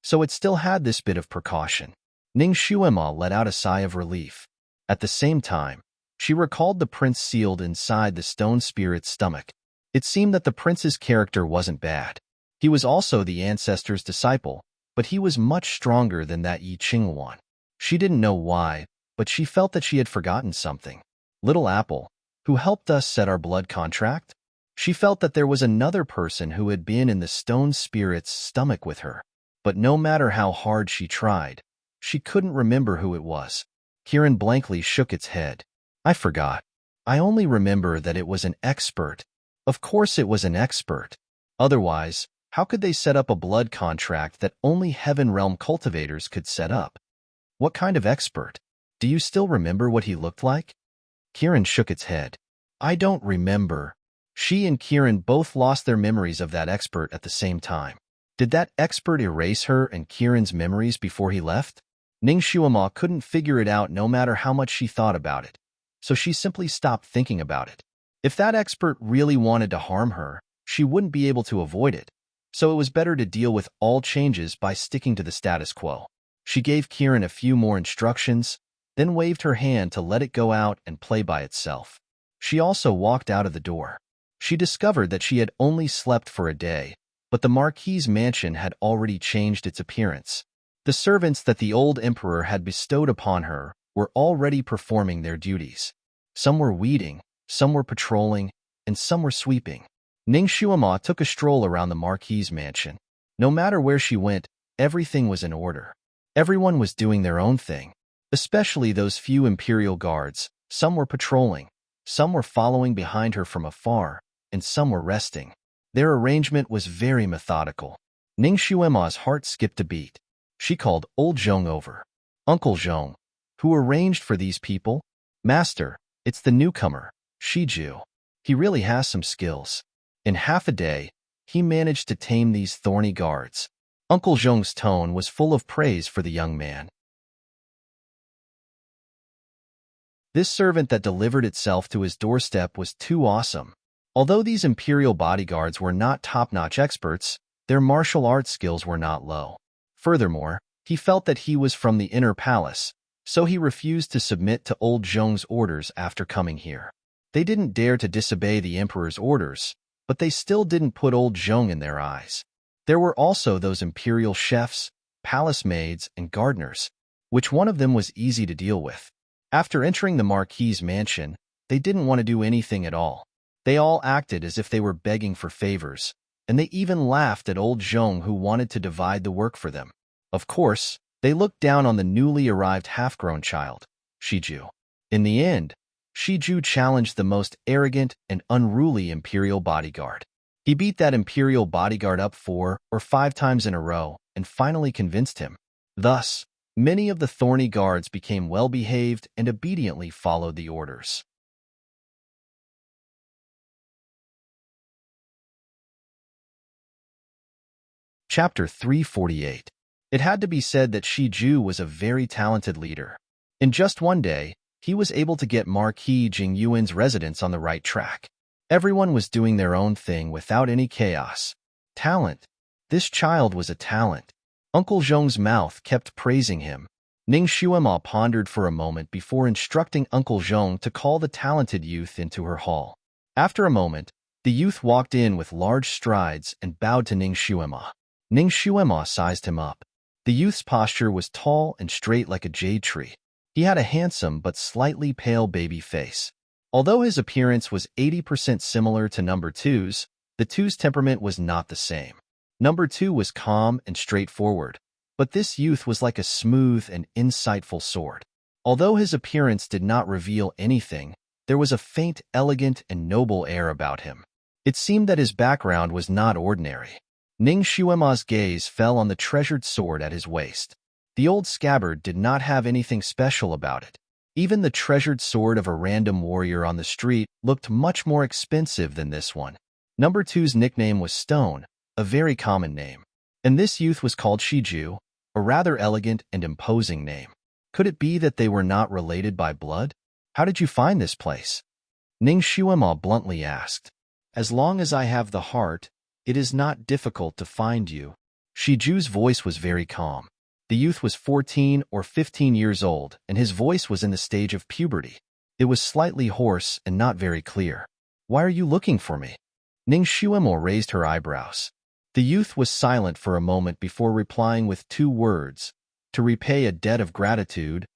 so it still had this bit of precaution. Ning Xuema let out a sigh of relief. At the same time, she recalled the prince sealed inside the stone spirit's stomach. It seemed that the prince's character wasn't bad. He was also the ancestor's disciple, but he was much stronger than that Yi Qing one. She didn't know why, but she felt that she had forgotten something. Little Apple, who helped us set our blood contract? She felt that there was another person who had been in the stone spirit's stomach with her. But no matter how hard she tried, she couldn't remember who it was. Kieran blankly shook its head. I forgot. I only remember that it was an expert. Of course it was an expert. Otherwise, how could they set up a blood contract that only Heaven Realm cultivators could set up? What kind of expert? Do you still remember what he looked like? Kieran shook its head. I don't remember. She and Kieran both lost their memories of that expert at the same time. Did that expert erase her and Kieran's memories before he left? Ning Xuema couldn't figure it out no matter how much she thought about it, so she simply stopped thinking about it. If that expert really wanted to harm her, she wouldn't be able to avoid it, so it was better to deal with all changes by sticking to the status quo. She gave Kieran a few more instructions, then waved her hand to let it go out and play by itself. She also walked out of the door. She discovered that she had only slept for a day, but the Marquis's mansion had already changed its appearance. The servants that the old emperor had bestowed upon her were already performing their duties. Some were weeding, some were patrolling, and some were sweeping. Ning Xuema took a stroll around the Marquis's mansion. No matter where she went, everything was in order. Everyone was doing their own thing, especially those few imperial guards. Some were patrolling, some were following behind her from afar, and some were resting. Their arrangement was very methodical. Ning Xuema's heart skipped a beat. She called old Zhong over. Uncle Zhong, who arranged for these people? Master, it's the newcomer, Shiju. He really has some skills. In half a day, he managed to tame these thorny guards. Uncle Zhong's tone was full of praise for the young man. This servant that delivered itself to his doorstep was too awesome. Although these imperial bodyguards were not top-notch experts, their martial arts skills were not low. Furthermore, he felt that he was from the inner palace, so he refused to submit to old Zhong's orders after coming here. They didn't dare to disobey the emperor's orders, but they still didn't put old Zhong in their eyes. There were also those imperial chefs, palace maids, and gardeners. Which one of them was easy to deal with? After entering the Marquis's mansion, they didn't want to do anything at all. They all acted as if they were begging for favors, and they even laughed at old Zhong who wanted to divide the work for them. Of course, they looked down on the newly arrived half-grown child, Shiju. In the end, Shiju challenged the most arrogant and unruly imperial bodyguard. He beat that imperial bodyguard up 4 or 5 times in a row and finally convinced him. Thus, many of the thorny guards became well-behaved and obediently followed the orders. Chapter 348. It had to be said that Shiju was a very talented leader. In just one day, he was able to get Marquis Jingyuan's residence on the right track. Everyone was doing their own thing without any chaos. Talent. This child was a talent. Uncle Zhong's mouth kept praising him. Ning Xuema pondered for a moment before instructing Uncle Zhong to call the talented youth into her hall. After a moment, the youth walked in with large strides and bowed to Ning Xuema. Ning Xuema sized him up. The youth's posture was tall and straight like a jade tree. He had a handsome but slightly pale baby face. Although his appearance was 80% similar to number 2's, the 2's temperament was not the same. Number 2 was calm and straightforward, but this youth was like a smooth and insightful sword. Although his appearance did not reveal anything, there was a faint, elegant, and noble air about him. It seemed that his background was not ordinary. Ning Xuema's gaze fell on the treasured sword at his waist. The old scabbard did not have anything special about it. Even the treasured sword of a random warrior on the street looked much more expensive than this one. Number 2's nickname was Stone, a very common name. And this youth was called Shiju, a rather elegant and imposing name. Could it be that they were not related by blood? How did you find this place? Ning Xuema bluntly asked. As long as I have the heart, it is not difficult to find you, Shi Ju's voice was very calm. The youth was 14 or 15 years old, and his voice was in the stage of puberty. It was slightly hoarse and not very clear. "Why are you looking for me?" Ning Xuemo raised her eyebrows. The youth was silent for a moment before replying with 2 words. "To repay a debt of gratitude.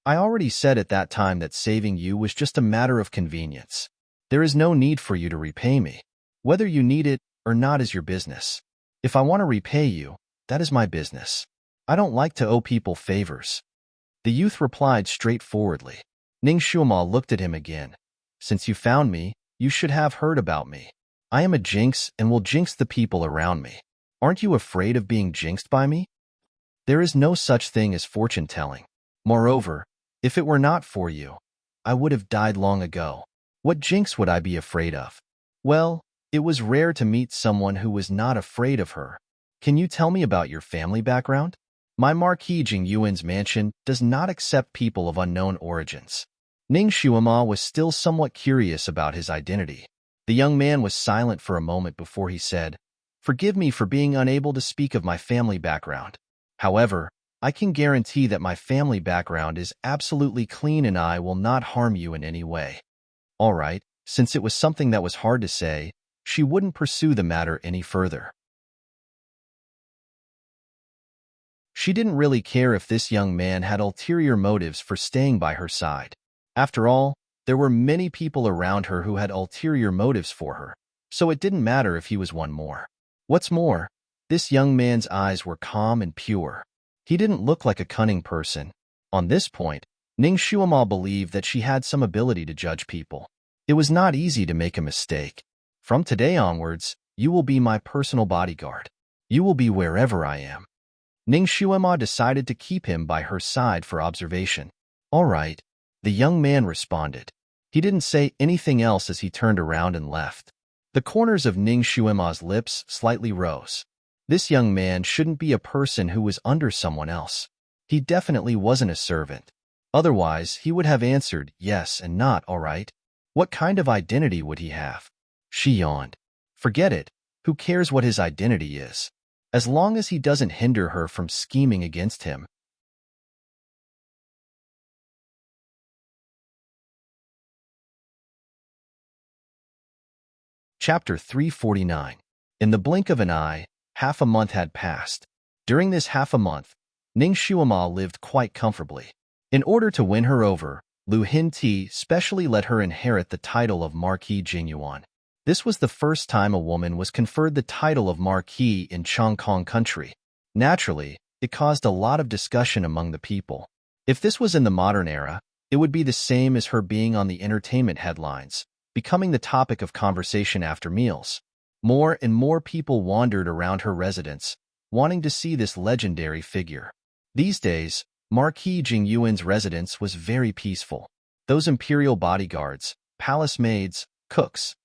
I already said at that time that saving you was just a matter of convenience. There is no need for you to repay me. Whether you need it or not is your business. If I want to repay you, that is my business. I don't like to owe people favors." The youth replied straightforwardly. Ning Xuemo looked at him again. "Since you found me, you should have heard about me. I am a jinx and will jinx the people around me. Aren't you afraid of being jinxed by me? There is no such thing as fortune-telling. Moreover, if it were not for you, I would have died long ago. What jinx would I be afraid of?" "Well, it was rare to meet someone who was not afraid of her. Can you tell me about your family background? My Marquis Jingyuan's mansion does not accept people of unknown origins." Ning Xuema was still somewhat curious about his identity. The young man was silent for a moment before he said, "Forgive me for being unable to speak of my family background. However, I can guarantee that my family background is absolutely clean and I will not harm you in any way." All right, since it was something that was hard to say, she wouldn't pursue the matter any further. She didn't really care if this young man had ulterior motives for staying by her side. After all, there were many people around her who had ulterior motives for her, so it didn't matter if he was one more. What's more, this young man's eyes were calm and pure. He didn't look like a cunning person. On this point, Ning Xuema believed that she had some ability to judge people. It was not easy to make a mistake. "From today onwards, you will be my personal bodyguard. You will be wherever I am." Ning Xuema decided to keep him by her side for observation. "All right," the young man responded. He didn't say anything else as he turned around and left. The corners of Ning Xuema's lips slightly rose. This young man shouldn't be a person who was under someone else. He definitely wasn't a servant. Otherwise, he would have answered yes and not all right. What kind of identity would he have? She yawned. Forget it. Who cares what his identity is? As long as he doesn't hinder her from scheming against him. Chapter 349. In the blink of an eye, half a month had passed. During this half a month, Ning Xuema lived quite comfortably. In order to win her over, Lu Hinti specially let her inherit the title of Marquis Jingyuan. This was the first time a woman was conferred the title of Marquis in Chongkong country. Naturally, it caused a lot of discussion among the people. If this was in the modern era, it would be the same as her being on the entertainment headlines, becoming the topic of conversation after meals. More and more people wandered around her residence, wanting to see this legendary figure. These days, Marquis Jingyuan's residence was very peaceful. Those imperial bodyguards, palace maids, cooks,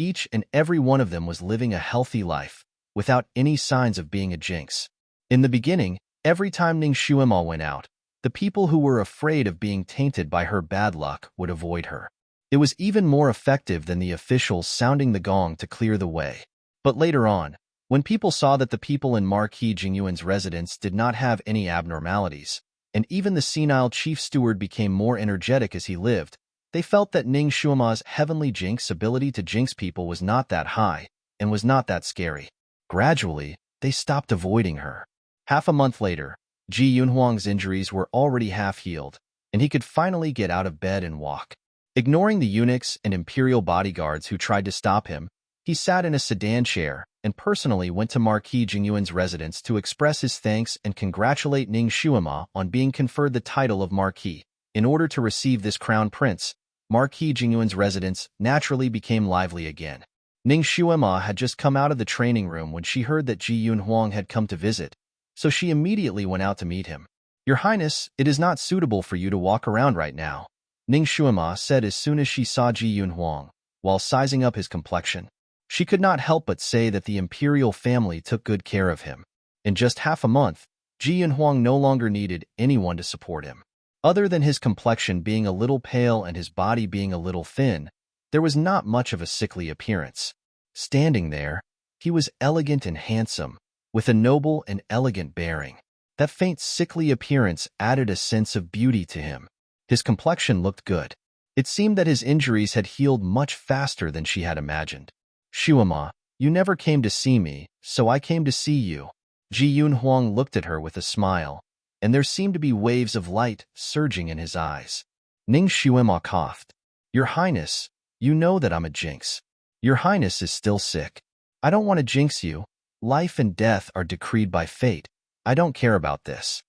each and every one of them was living a healthy life, without any signs of being a jinx. In the beginning, every time Ning Xuema went out, the people who were afraid of being tainted by her bad luck would avoid her. It was even more effective than the officials sounding the gong to clear the way. But later on, when people saw that the people in Marquis Jingyuan's residence did not have any abnormalities, and even the senile chief steward became more energetic as he lived, they felt that Ning Xuema's heavenly jinx ability to jinx people was not that high, and was not that scary. Gradually, they stopped avoiding her. Half a month later, Ji Yunhuang's injuries were already half healed, and he could finally get out of bed and walk. Ignoring the eunuchs and imperial bodyguards who tried to stop him, he sat in a sedan chair and personally went to Marquis Jingyuan's residence to express his thanks and congratulate Ning Xuema on being conferred the title of Marquis. In order to receive this crown prince, Marquis Jingyuan's residence naturally became lively again. Ning Xuema had just come out of the training room when she heard that Ji Yunhuang had come to visit, so she immediately went out to meet him. "Your Highness, it is not suitable for you to walk around right now," Ning Xuema said as soon as she saw Ji Yunhuang, while sizing up his complexion. She could not help but say that the imperial family took good care of him. In just half a month, Ji Yunhuang no longer needed anyone to support him. Other than his complexion being a little pale and his body being a little thin, there was not much of a sickly appearance. Standing there, he was elegant and handsome, with a noble and elegant bearing. That faint sickly appearance added a sense of beauty to him. His complexion looked good. It seemed that his injuries had healed much faster than she had imagined. "Shuama, you never came to see me, so I came to see you." Ji Yun Huang looked at her with a smile, and there seemed to be waves of light surging in his eyes. Ning Shuema coughed. "Your Highness, you know that I'm a jinx. Your Highness is still sick. I don't want to jinx you. Life and death are decreed by fate. I don't care about this."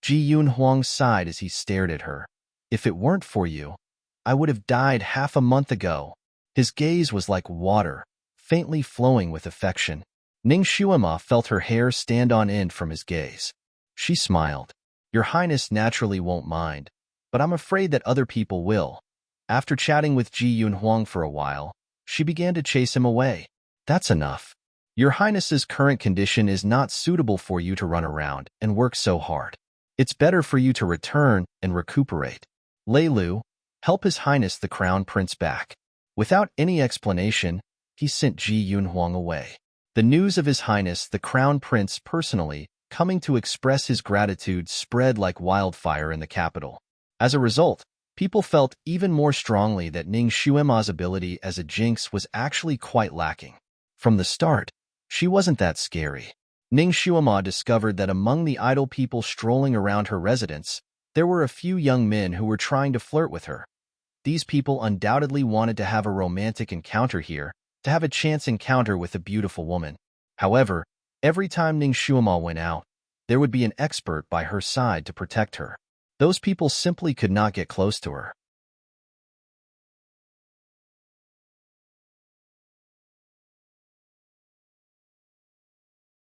Ji Yun Huang sighed as he stared at her. "If it weren't for you, I would have died half a month ago." His gaze was like water, faintly flowing with affection. Ning Shuema felt her hair stand on end from his gaze. She smiled. "Your Highness naturally won't mind, but I'm afraid that other people will." After chatting with Ji Yun Huang for a while, she began to chase him away. "That's enough. Your Highness's current condition is not suitable for you to run around and work so hard. It's better for you to return and recuperate. Lei Lu, help His Highness the Crown Prince back." Without any explanation, he sent Ji Yun Huang away. The news of His Highness the Crown Prince personally coming to express his gratitude spread like wildfire in the capital. As a result, people felt even more strongly that Ning Shuema's ability as a jinx was actually quite lacking. From the start, she wasn't that scary. Ning Shuema discovered that among the idle people strolling around her residence, there were a few young men who were trying to flirt with her. These people undoubtedly wanted to have a romantic encounter here, to have a chance encounter with a beautiful woman. However, every time Ning Shuema went out, there would be an expert by her side to protect her. Those people simply could not get close to her.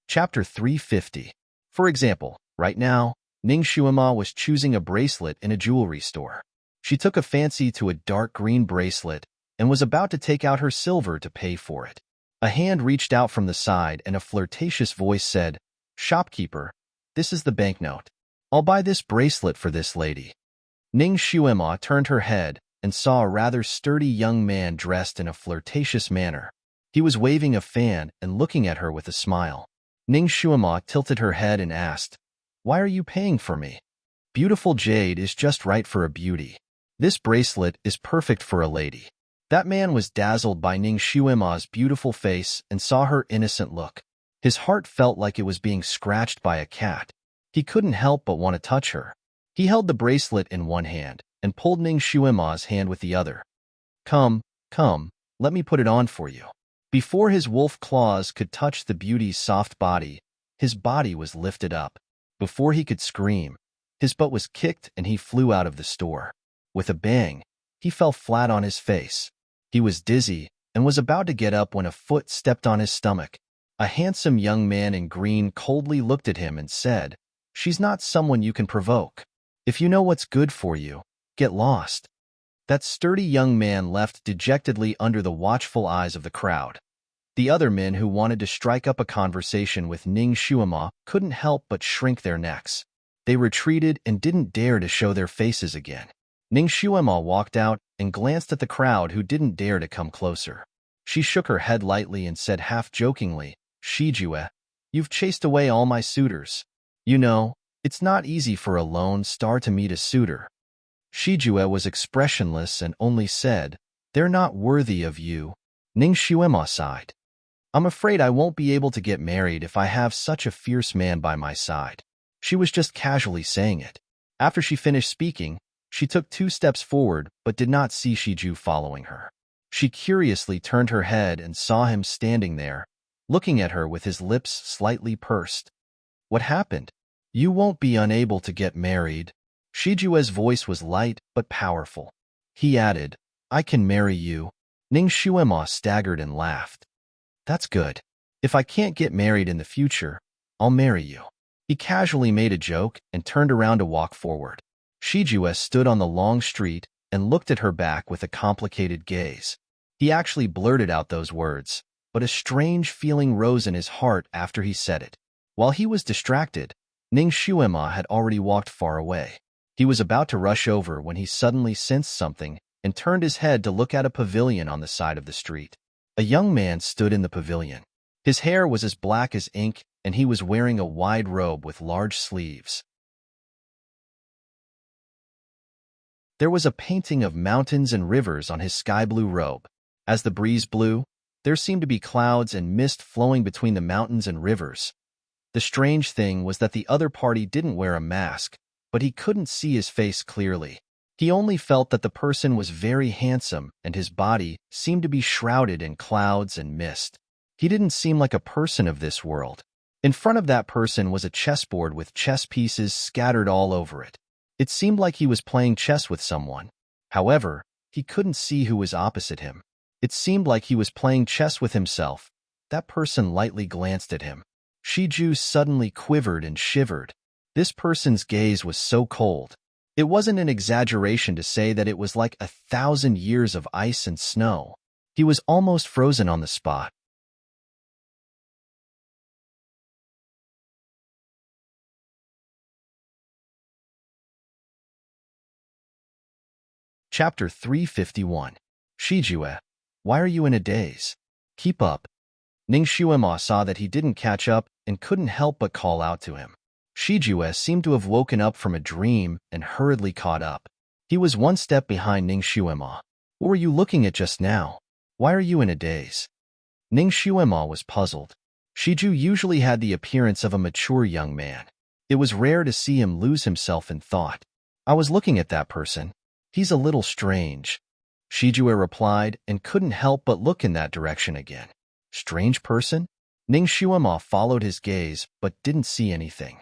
Chapter 350. For example, right now, Ning Shuema was choosing a bracelet in a jewelry store. She took a fancy to a dark green bracelet and was about to take out her silver to pay for it. A hand reached out from the side and a flirtatious voice said, "Shopkeeper, this is the banknote. I'll buy this bracelet for this lady." Ning Shuema turned her head and saw a rather sturdy young man dressed in a flirtatious manner. He was waving a fan and looking at her with a smile. Ning Shuema tilted her head and asked, "Why are you paying for me? Beautiful jade is just right for a beauty. This bracelet is perfect for a lady." That man was dazzled by Ning Shuema's beautiful face and saw her innocent look. His heart felt like it was being scratched by a cat. He couldn't help but want to touch her. He held the bracelet in one hand and pulled Ning Shuema's hand with the other. Come, let me put it on for you." Before his wolf claws could touch the beauty's soft body, his body was lifted up. Before he could scream, his butt was kicked and he flew out of the store. With a bang, he fell flat on his face. He was dizzy and was about to get up when a foot stepped on his stomach. A handsome young man in green coldly looked at him and said, "She's not someone you can provoke. If you know what's good for you, get lost." That sturdy young man left dejectedly under the watchful eyes of the crowd. The other men who wanted to strike up a conversation with Ning Shuema couldn't help but shrink their necks. They retreated and didn't dare to show their faces again. Ning Shuema walked out and glanced at the crowd who didn't dare to come closer. She shook her head lightly and said half-jokingly, "Shijue, you've chased away all my suitors. You know, it's not easy for a lone star to meet a suitor." Shijue was expressionless and only said, "They're not worthy of you." Ning Shuema sighed. "I'm afraid I won't be able to get married if I have such a fierce man by my side." She was just casually saying it. After she finished speaking, she took 2 steps forward but did not see Shiju following her. She curiously turned her head and saw him standing there, looking at her with his lips slightly pursed. "What happened? You won't be unable to get married." Shijue's voice was light but powerful. He added, "I can marry you." Ning Shuema staggered and laughed. "That's good. If I can't get married in the future, I'll marry you." He casually made a joke and turned around to walk forward. Shijue stood on the long street and looked at her back with a complicated gaze. He actually blurted out those words, but a strange feeling rose in his heart after he said it. While he was distracted, Ning Shuema had already walked far away. He was about to rush over when he suddenly sensed something and turned his head to look at a pavilion on the side of the street. A young man stood in the pavilion. His hair was as black as ink, and he was wearing a wide robe with large sleeves. There was a painting of mountains and rivers on his sky-blue robe. As the breeze blew, there seemed to be clouds and mist flowing between the mountains and rivers. The strange thing was that the other party didn't wear a mask, but he couldn't see his face clearly. He only felt that the person was very handsome and his body seemed to be shrouded in clouds and mist. He didn't seem like a person of this world. In front of that person was a chessboard with chess pieces scattered all over it. It seemed like he was playing chess with someone. However, he couldn't see who was opposite him. It seemed like he was playing chess with himself. That person lightly glanced at him. Shiju suddenly quivered and shivered. This person's gaze was so cold. It wasn't an exaggeration to say that it was like 1,000 years of ice and snow. He was almost frozen on the spot. Chapter 351. Shijue, why are you in a daze? Keep up. Ning Shuema saw that he didn't catch up and couldn't help but call out to him. Shijue seemed to have woken up from a dream and hurriedly caught up. He was one step behind Ning Shuema. What were you looking at just now? Why are you in a daze? Ning Shuema was puzzled. Shiju usually had the appearance of a mature young man. It was rare to see him lose himself in thought. I was looking at that person. He's a little strange. Shijue replied and couldn't help but look in that direction again. Strange person? Ning Shuema followed his gaze but didn't see anything.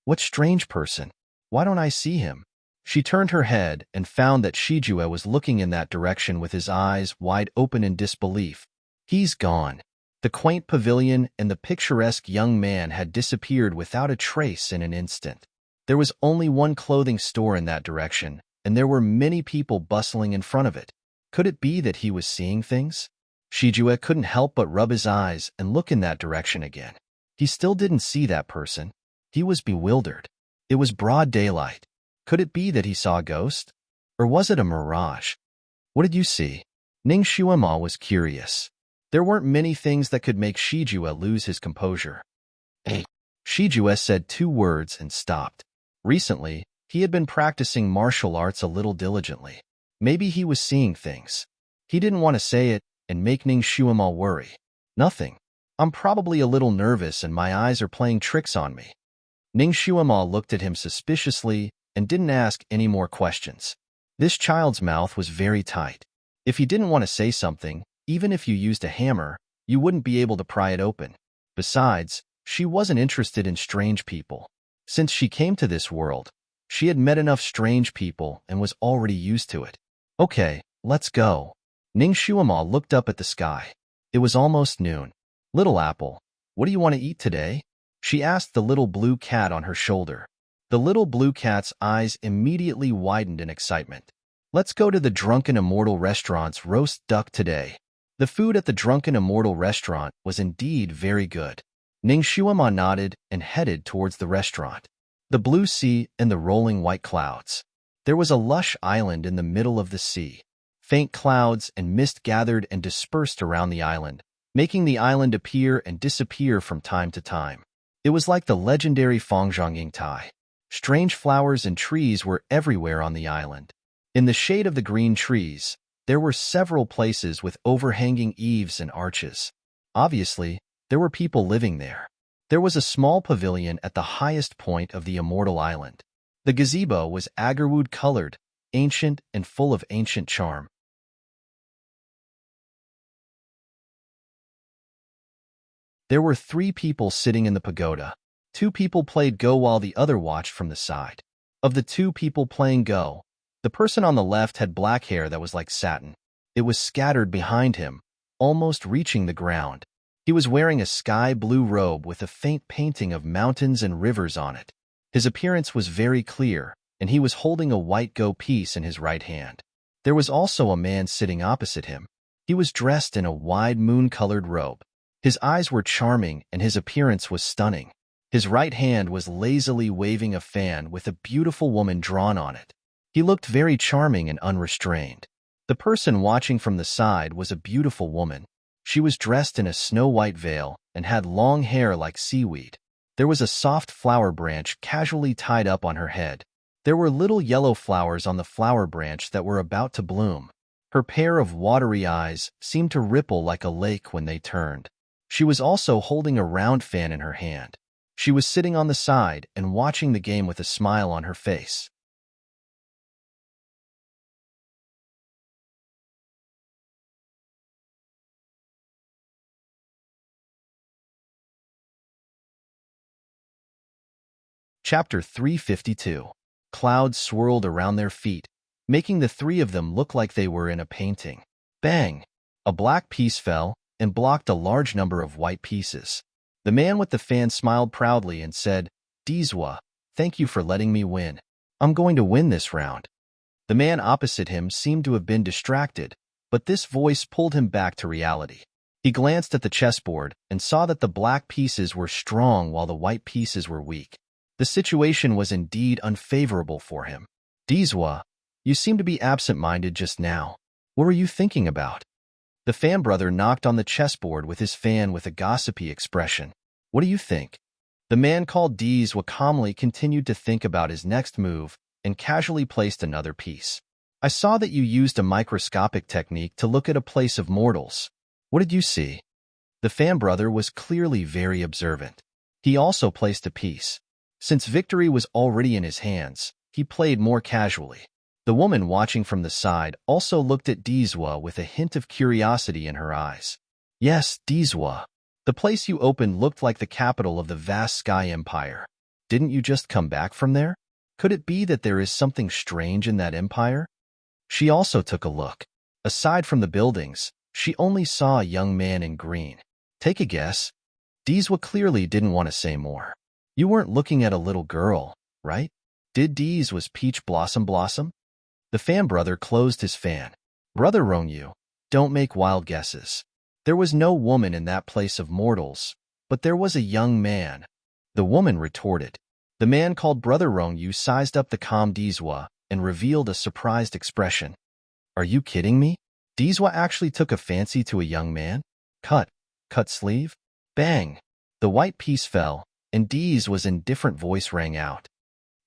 What strange person? Why don't I see him? She turned her head and found that Shijue was looking in that direction with his eyes wide open in disbelief. He's gone. The quaint pavilion and the picturesque young man had disappeared without a trace in an instant. There was only one clothing store in that direction, and there were many people bustling in front of it. Could it be that he was seeing things? Shijue couldn't help but rub his eyes and look in that direction again. He still didn't see that person. He was bewildered. It was broad daylight. Could it be that he saw a ghost? Or was it a mirage? What did you see? Ning Shuema was curious. There weren't many things that could make Shijue lose his composure. Shijue said 2 words and stopped. Recently, he had been practicing martial arts a little diligently. Maybe he was seeing things. He didn't want to say it and make Ning Shuema worry. Nothing. I'm probably a little nervous and my eyes are playing tricks on me. Ning Shuema looked at him suspiciously and didn't ask any more questions. This child's mouth was very tight. If he didn't want to say something, even if you used a hammer, you wouldn't be able to pry it open. Besides, she wasn't interested in strange people. Since she came to this world, she had met enough strange people and was already used to it. Okay, let's go. Ning Shuema looked up at the sky. It was almost noon. Little Apple, what do you want to eat today? She asked the little blue cat on her shoulder. The little blue cat's eyes immediately widened in excitement. Let's go to the Drunken Immortal restaurant's roast duck today. The food at the Drunken Immortal restaurant was indeed very good. Ning Shuema nodded and headed towards the restaurant. The blue sea and the rolling white clouds. There was a lush island in the middle of the sea. Faint clouds and mist gathered and dispersed around the island, making the island appear and disappear from time to time. It was like the legendary Fangzhongying Tai. Strange flowers and trees were everywhere on the island. In the shade of the green trees, there were several places with overhanging eaves and arches. Obviously, there were people living there. There was a small pavilion at the highest point of the immortal island. The gazebo was agarwood-colored, ancient and full of ancient charm. There were 3 people sitting in the pagoda. 2 people played Go while the other watched from the side. Of the 2 people playing Go, the person on the left had black hair that was like satin. It was scattered behind him, almost reaching the ground. He was wearing a sky-blue robe with a faint painting of mountains and rivers on it. His appearance was very clear, and he was holding a white Go piece in his right hand. There was also a man sitting opposite him. He was dressed in a wide moon-colored robe. His eyes were charming and his appearance was stunning. His right hand was lazily waving a fan with a beautiful woman drawn on it. He looked very charming and unrestrained. The person watching from the side was a beautiful woman. She was dressed in a snow-white veil and had long hair like seaweed. There was a soft flower branch casually tied up on her head. There were little yellow flowers on the flower branch that were about to bloom. Her pair of watery eyes seemed to ripple like a lake when they turned. She was also holding a round fan in her hand. She was sitting on the side and watching the game with a smile on her face. Chapter 352. Clouds swirled around their feet, making the three of them look like they were in a painting. Bang! A black piece fell and blocked a large number of white pieces. The man with the fan smiled proudly and said, "Dizwa, thank you for letting me win. I'm going to win this round." The man opposite him seemed to have been distracted, but this voice pulled him back to reality. He glanced at the chessboard and saw that the black pieces were strong while the white pieces were weak. The situation was indeed unfavorable for him. "Dizwa, you seem to be absent-minded just now. What were you thinking about?" The fan brother knocked on the chessboard with his fan with a gossipy expression. "What do you think?" The man called Dizwa calmly continued to think about his next move and casually placed another piece. "I saw that you used a microscopic technique to look at a place of mortals. What did you see?" The fan brother was clearly very observant. He also placed a piece. Since victory was already in his hands, he played more casually. The woman watching from the side also looked at Dizwa with a hint of curiosity in her eyes. "Yes, Dizwa. The place you opened looked like the capital of the vast Sky Empire. Didn't you just come back from there? Could it be that there is something strange in that empire?" She also took a look. Aside from the buildings, she only saw a young man in green. "Take a guess." Dizwa clearly didn't want to say more. "You weren't looking at a little girl, right? Did D's was Peach Blossom Blossom?" The fan brother closed his fan. "Brother Rongyu, don't make wild guesses. There was no woman in that place of mortals, but there was a young man." The woman retorted. The man called Brother Rongyu sized up the calm Dizwa and revealed a surprised expression. "Are you kidding me? Dizwa actually took a fancy to a young man? Cut sleeve?" Bang! The white piece fell, and Dee's was indifferent voice rang out.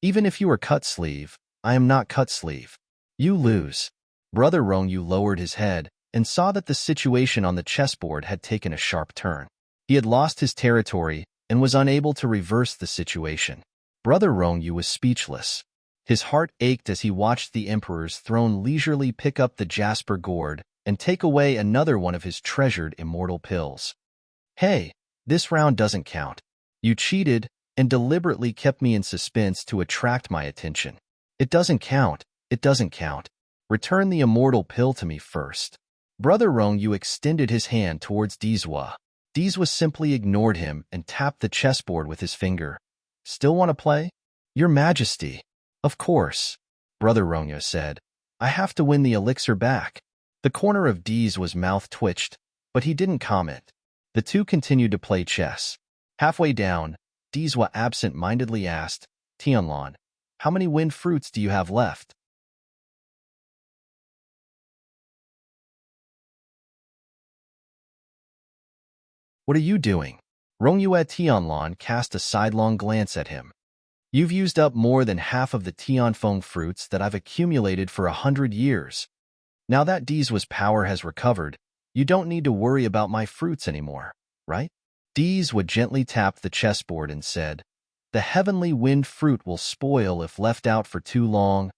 "Even if you were cut sleeve, I am not cut sleeve. You lose." Brother Rongyu lowered his head and saw that the situation on the chessboard had taken a sharp turn. He had lost his territory and was unable to reverse the situation. Brother Rongyu was speechless. His heart ached as he watched the Emperor's throne leisurely pick up the jasper gourd and take away another one of his treasured immortal pills. "Hey, this round doesn't count. You cheated and deliberately kept me in suspense to attract my attention. It doesn't count. It doesn't count. Return the immortal pill to me first." Brother Rongyu extended his hand towards Dizwa. Dizwa simply ignored him and tapped the chessboard with his finger. "Still want to play?" "Your Majesty." "Of course," Brother Rongyu said. "I have to win the elixir back." The corner of Dizwa's mouth twitched, but he didn't comment. The two continued to play chess. Halfway down, Dizwa absent-mindedly asked, "Tianlan, how many wind fruits do you have left?" "What are you doing?" Rongyu at Tianlan cast a sidelong glance at him. "You've used up more than half of the Tianfeng fruits that I've accumulated for 100 years. Now that Dizwa's power has recovered, you don't need to worry about my fruits anymore, right?" Dizwa gently tapped the chessboard and said, "The heavenly wind fruit will spoil if left out for too long.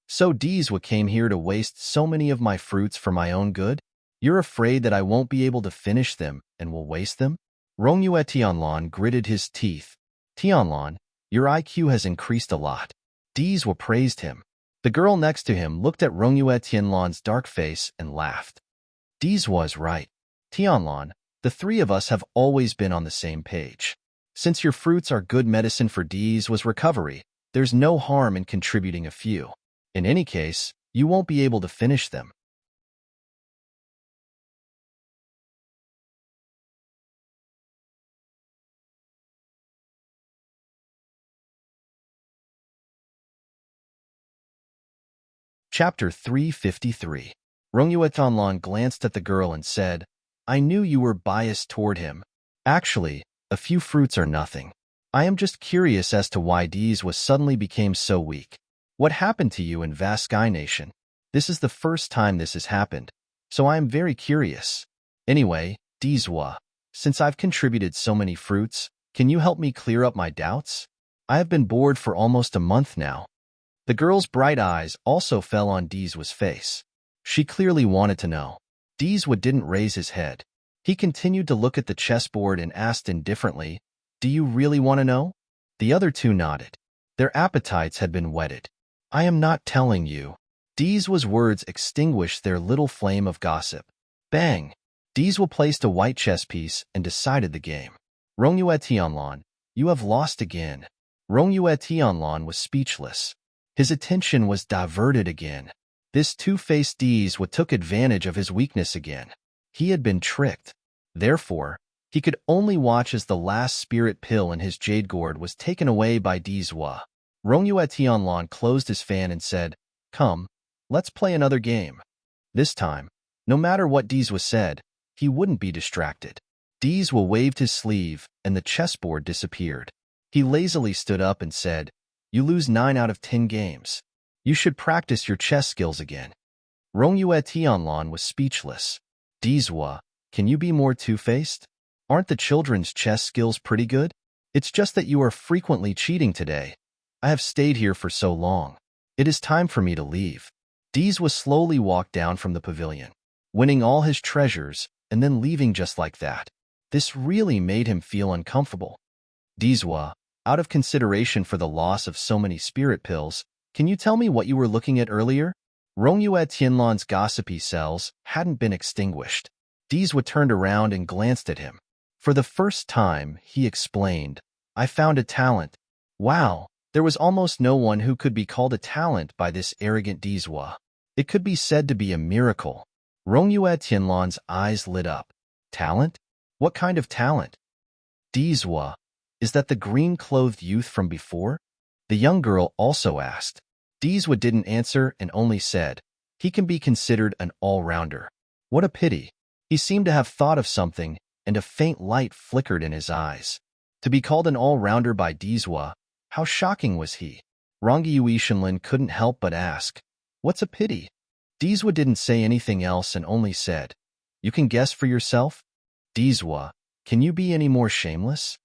So Dizwa came here to waste so many of my fruits for my own good? You're afraid that I won't be able to finish them and will waste them?" Rongyu Tianlan gritted his teeth. "Tianlan, your IQ has increased a lot." Dizwa praised him. The girl next to him looked at Rongyu Tianlan's dark face and laughed. "Dizwa is right. Tianlan, the three of us have always been on the same page. Since your fruits are good medicine for Dizwa's recovery, there's no harm in contributing a few. In any case, you won't be able to finish them." Chapter 353. Rongyu Tianlan glanced at the girl and said, I knew you were biased toward him. Actually, a few fruits are nothing. I am just curious as to why Dees was suddenly became so weak. What happened to you in Vast Sky Nation? This is the first time this has happened, so I am very curious. Anyway, Deeswa, since I've contributed so many fruits, can you help me clear up my doubts? I have been bored for almost a month now. The girl's bright eyes also fell on Deeswa's face. She clearly wanted to know. Deeswa didn't raise his head. He continued to look at the chessboard and asked indifferently, "Do you really want to know?" The other two nodded. Their appetites had been whetted. "I am not telling you." Deeswa's words extinguished their little flame of gossip. Bang! Deeswa placed a white chess piece and decided the game. Rongyue Tianlan, you have lost again. Rongyue Tianlan was speechless. His attention was diverted again. This two-faced Deeswa took advantage of his weakness again. He had been tricked. Therefore, he could only watch as the last spirit pill in his jade gourd was taken away by Deeswa. Rongyue Tianlan closed his fan and said, "Come, let's play another game." This time, no matter what Deeswa said, he wouldn't be distracted. Deeswa waved his sleeve, and the chessboard disappeared. He lazily stood up and said, "You lose 9 out of 10 games. You should practice your chess skills again." Rongyue Tianlan was speechless. "Deeswa, can you be more two-faced? Aren't the children's chess skills pretty good? It's just that you are frequently cheating today. I have stayed here for so long. It is time for me to leave." Deeswa slowly walked down from the pavilion, winning all his treasures and then leaving just like that. This really made him feel uncomfortable. "Deeswa, out of consideration for the loss of so many spirit pills, can you tell me what you were looking at earlier?" Rongyue Tianlan's gossipy cells hadn't been extinguished. Deeswa turned around and glanced at him. For the first time, he explained, "I found a talent." Wow, there was almost no one who could be called a talent by this arrogant Deeswa. It could be said to be a miracle. Rongyue Tianlan's eyes lit up. "Talent? What kind of talent?" "Deeswa, is that the green-clothed youth from before?" the young girl also asked. Deeswa didn't answer and only said, "He can be considered an all-rounder." What a pity. He seemed to have thought of something, and a faint light flickered in his eyes. To be called an all-rounder by Deeswa, how shocking was he? Rongyue Shenlin couldn't help but ask, "What's a pity?" Deeswa didn't say anything else and only said, "You can guess for yourself?" "Deeswa, can you be any more shameless?"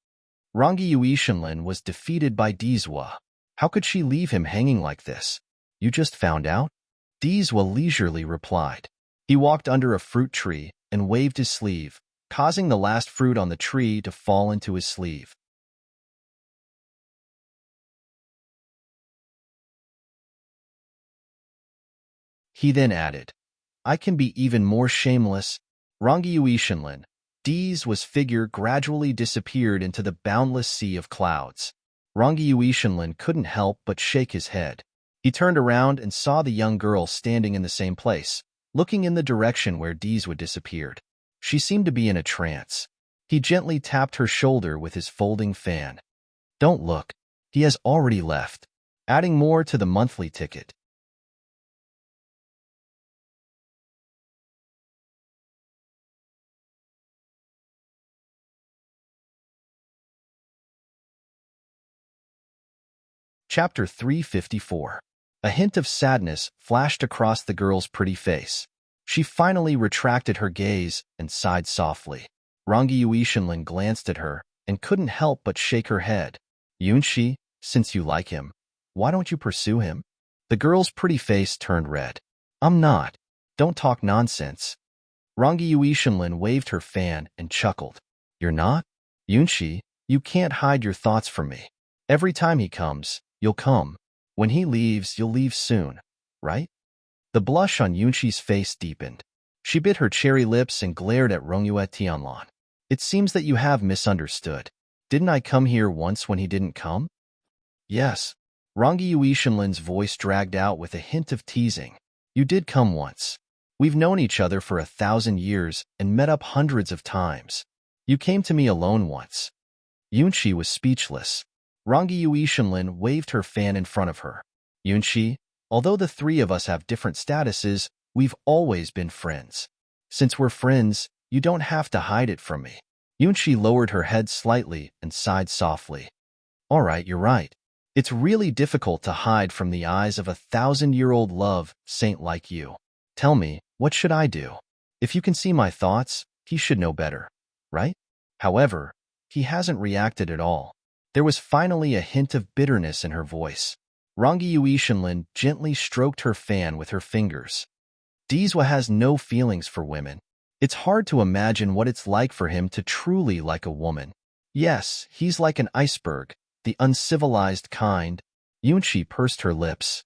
Rongyue Shenlin was defeated by Deeswa. How could she leave him hanging like this? "You just found out?" Deeswa leisurely replied. He walked under a fruit tree and waved his sleeve, causing the last fruit on the tree to fall into his sleeve. He then added, "I can be even more shameless." Rongyue Shenlin, Deeswa's figure gradually disappeared into the boundless sea of clouds. Rongyue Shenlin couldn't help but shake his head. He turned around and saw the young girl standing in the same place, looking in the direction where Deeswa disappeared. She seemed to be in a trance. He gently tapped her shoulder with his folding fan. "Don't look. He has already left." Adding more to the monthly ticket. Chapter 354. A hint of sadness flashed across the girl's pretty face. She finally retracted her gaze and sighed softly. Rongyue Shenlin glanced at her and couldn't help but shake her head. "Yunshi, since you like him, why don't you pursue him?" The girl's pretty face turned red. "I'm not. Don't talk nonsense." Rongyue Shenlin waved her fan and chuckled. "You're not? Yunshi, you can't hide your thoughts from me. Every time he comes, you'll come. When he leaves, you'll leave soon, right?" The blush on Yunshi's face deepened. She bit her cherry lips and glared at Rongyue Tianlan. "It seems that you have misunderstood. Didn't I come here once when he didn't come?" "Yes." Rongyue Shenlin's voice dragged out with a hint of teasing. "You did come once. We've known each other for 1,000 years and met up hundreds of times. You came to me alone once." Yunshi was speechless. Rongyue Shenlin waved her fan in front of her. "Yunshi, although the three of us have different statuses, we've always been friends. Since we're friends, You don't have to hide it from me. Yunqi lowered her head slightly and sighed softly. All right, you're right. It's really difficult to hide from the eyes of a 1,000-year-old love saint like you. Tell me, what should I do? If you can see my thoughts, he should know better, right? However, he hasn't reacted at all. There was finally a hint of bitterness in her voice. Rangi Yuishinlin gently stroked her fan with her fingers. Dizwa has no feelings for women. It's hard to imagine what it's like for him to truly like a woman. Yes, he's like an iceberg, the uncivilized kind. Yunqi pursed her lips.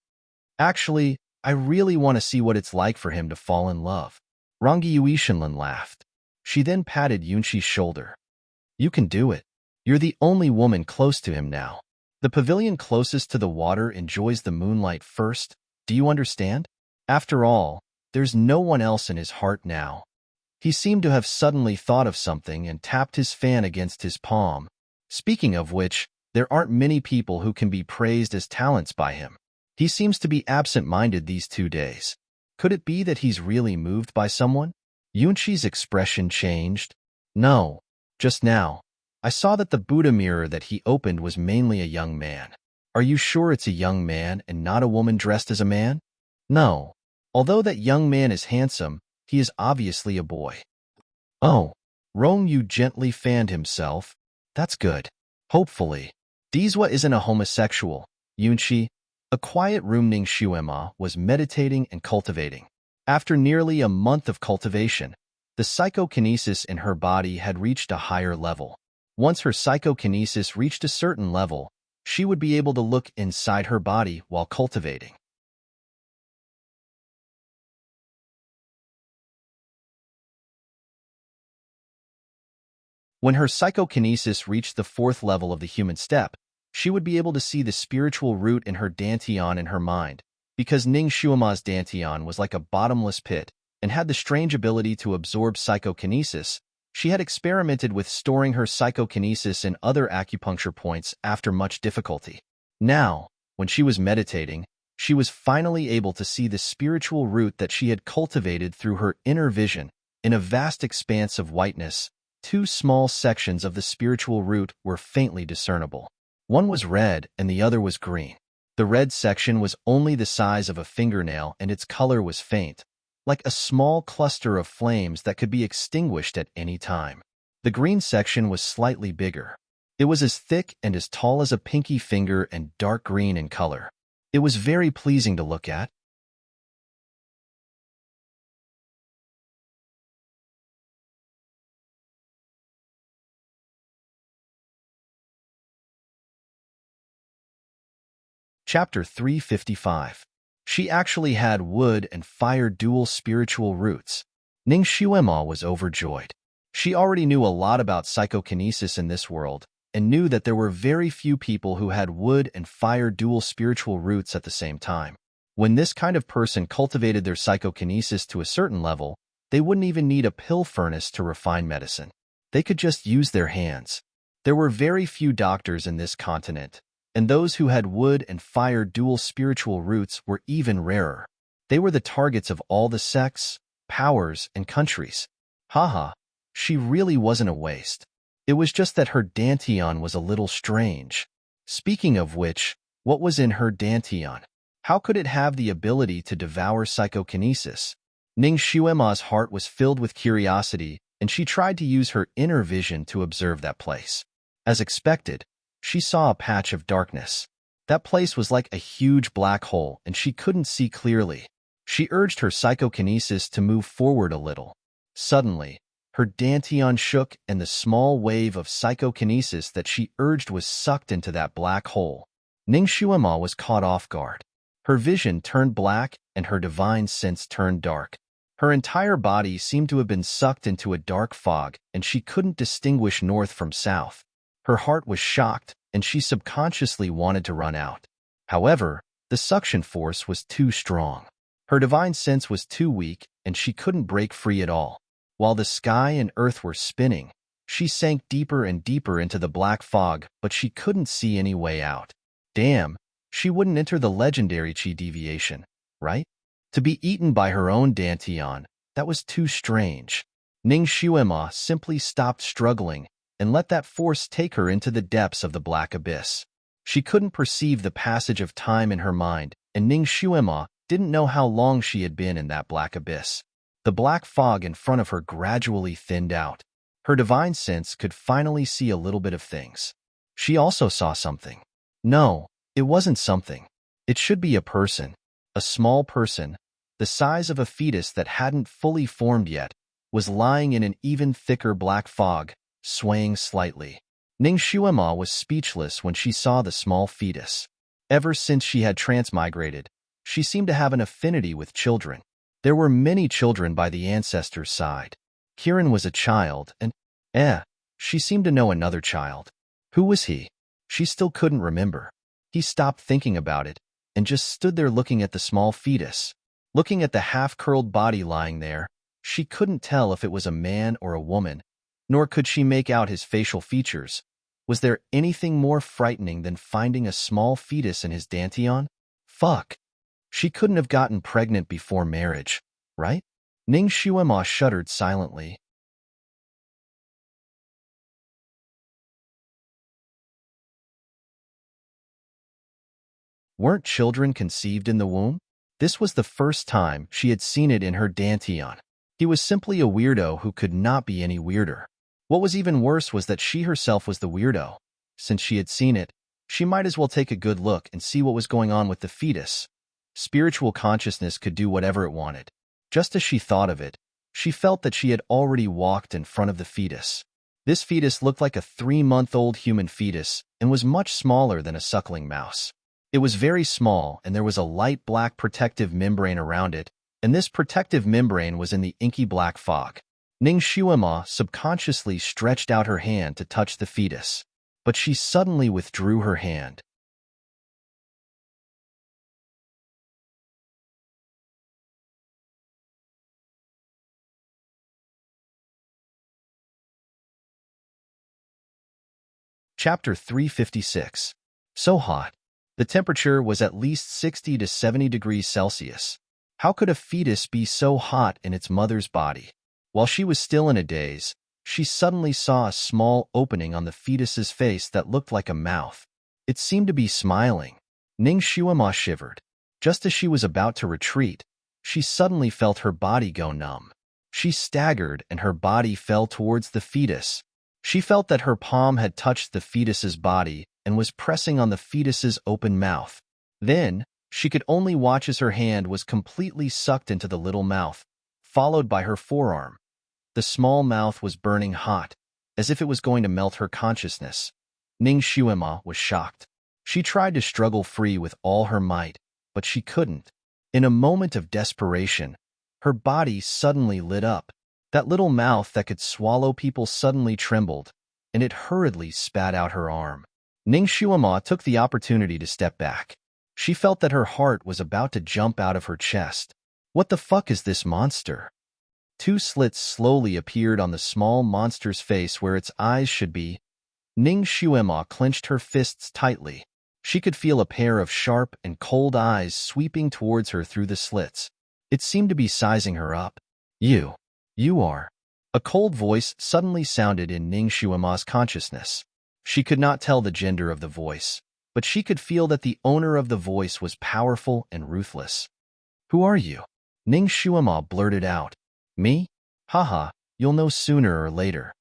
Actually, I really want to see what it's like for him to fall in love. Rangi Yuishinlin laughed. She then patted Yunqi's shoulder. You can do it. You're the only woman close to him now. The pavilion closest to the water enjoys the moonlight first. Do you understand? After all, there's no one else in his heart now. He seemed to have suddenly thought of something and tapped his fan against his palm. Speaking of which, there aren't many people who can be praised as talents by him. He seems to be absent-minded these 2 days. Could it be that he's really moved by someone? Yunqi's expression changed. No, just now. I saw that the Buddha mirror that he opened was mainly a young man. Are you sure it's a young man and not a woman dressed as a man? No. Although that young man is handsome, he is obviously a boy. Oh. Rong Yu gently fanned himself. That's good. Hopefully. Dizwa isn't a homosexual. Yunqi, a quiet room Ning Shuema was meditating and cultivating. After nearly a month of cultivation, the psychokinesis in her body had reached a higher level. Once her psychokinesis reached a certain level, she would be able to look inside her body while cultivating. When her psychokinesis reached the 4th level of the human step, she would be able to see the spiritual root in her dantian in her mind, because Ning Shuema's dantian was like a bottomless pit and had the strange ability to absorb psychokinesis. She had experimented with storing her psychokinesis in other acupuncture points after much difficulty. Now, when she was meditating, she was finally able to see the spiritual root that she had cultivated through her inner vision. In a vast expanse of whiteness, 2 small sections of the spiritual root were faintly discernible. One was red and the other was green. The red section was only the size of a fingernail and its color was faint, like a small cluster of flames that could be extinguished at any time. The green section was slightly bigger. It was as thick and as tall as a pinky finger and dark green in color. It was very pleasing to look at. Chapter 355. She actually had wood and fire dual spiritual roots. Ning Shuema was overjoyed. She already knew a lot about psychokinesis in this world and knew that there were very few people who had wood and fire dual spiritual roots at the same time. When this kind of person cultivated their psychokinesis to a certain level, they wouldn't even need a pill furnace to refine medicine. They could just use their hands. There were very few doctors in this continent, and those who had wood and fire dual spiritual roots were even rarer. They were the targets of all the sects, powers, and countries. Haha, she really wasn't a waste. It was just that her dantian was a little strange. Speaking of which, what was in her dantian? How could it have the ability to devour psychokinesis? Ning Shuema's heart was filled with curiosity, and she tried to use her inner vision to observe that place. As expected, she saw a patch of darkness. That place was like a huge black hole, and she couldn't see clearly. She urged her psychokinesis to move forward a little. Suddenly, her dantian shook, and the small wave of psychokinesis that she urged was sucked into that black hole. Ning Shuema was caught off guard. Her vision turned black, and her divine sense turned dark. Her entire body seemed to have been sucked into a dark fog, and she couldn't distinguish north from south. Her heart was shocked, and she subconsciously wanted to run out. However, the suction force was too strong. Her divine sense was too weak, and she couldn't break free at all. While the sky and earth were spinning, she sank deeper and deeper into the black fog, but she couldn't see any way out. Damn, she wouldn't enter the legendary chi deviation, right? To be eaten by her own dantian, that was too strange. Ning Xuema simply stopped struggling and let that force take her into the depths of the black abyss. She couldn't perceive the passage of time in her mind, and Ning Xuema didn't know how long she had been in that black abyss. The black fog in front of her gradually thinned out. Her divine sense could finally see a little bit of things. She also saw something. No, it wasn't something. It should be a person. A small person, the size of a fetus that hadn't fully formed yet, was lying in an even thicker black fog, swaying slightly. Ning Xuema was speechless when she saw the small fetus. Ever since she had transmigrated, she seemed to have an affinity with children. There were many children by the ancestor's side. Kieran was a child, and, she seemed to know another child. Who was he? She still couldn't remember. He stopped thinking about it, and just stood there looking at the small fetus. Looking at the half-curled body lying there, she couldn't tell if it was a man or a woman, nor could she make out his facial features. Was there anything more frightening than finding a small fetus in his dantian? Fuck. She couldn't have gotten pregnant before marriage, right? Ning Xuema shuddered silently. Weren't children conceived in the womb? This was the first time she had seen it in her dantian. He was simply a weirdo who could not be any weirder. What was even worse was that she herself was the weirdo. Since she had seen it, she might as well take a good look and see what was going on with the fetus. Spiritual consciousness could do whatever it wanted. Just as she thought of it, she felt that she had already walked in front of the fetus. This fetus looked like a 3-month-old human fetus and was much smaller than a suckling mouse. It was very small, and there was a light black protective membrane around it, and this protective membrane was in the inky black fog. Ning Xuema subconsciously stretched out her hand to touch the fetus, but she suddenly withdrew her hand. Chapter 356. So hot. The temperature was at least 60 to 70 degrees Celsius. How could a fetus be so hot in its mother's body? While she was still in a daze, she suddenly saw a small opening on the fetus's face that looked like a mouth. It seemed to be smiling. Ning Xuema shivered. Just as she was about to retreat, she suddenly felt her body go numb. She staggered and her body fell towards the fetus. She felt that her palm had touched the fetus's body and was pressing on the fetus's open mouth. Then, she could only watch as her hand was completely sucked into the little mouth, followed by her forearm. The small mouth was burning hot, as if it was going to melt her consciousness. Ning Xuema was shocked. She tried to struggle free with all her might, but she couldn't. In a moment of desperation, her body suddenly lit up. That little mouth that could swallow people suddenly trembled, and it hurriedly spat out her arm. Ning Xuema took the opportunity to step back. She felt that her heart was about to jump out of her chest. What the fuck is this monster? 2 slits slowly appeared on the small monster's face where its eyes should be. Ning Xuema clenched her fists tightly. She could feel a pair of sharp and cold eyes sweeping towards her through the slits. It seemed to be sizing her up. You are. A cold voice suddenly sounded in Ning Xuema's consciousness. She could not tell the gender of the voice, but she could feel that the owner of the voice was powerful and ruthless. Who are you? Ning Xuema blurted out. Me? Haha, you'll know sooner or later.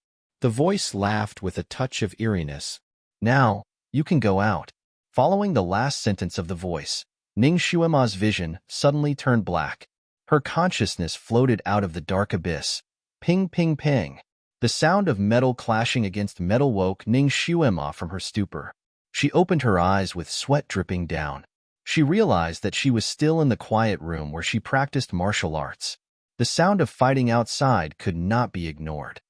The voice laughed with a touch of eeriness. Now, you can go out. Following the last sentence of the voice, Ning Xuema's vision suddenly turned black. Her consciousness floated out of the dark abyss. Ping, ping, ping. The sound of metal clashing against metal woke Ning Xuema from her stupor. She opened her eyes with sweat dripping down. She realized that she was still in the quiet room where she practiced martial arts. The sound of fighting outside could not be ignored.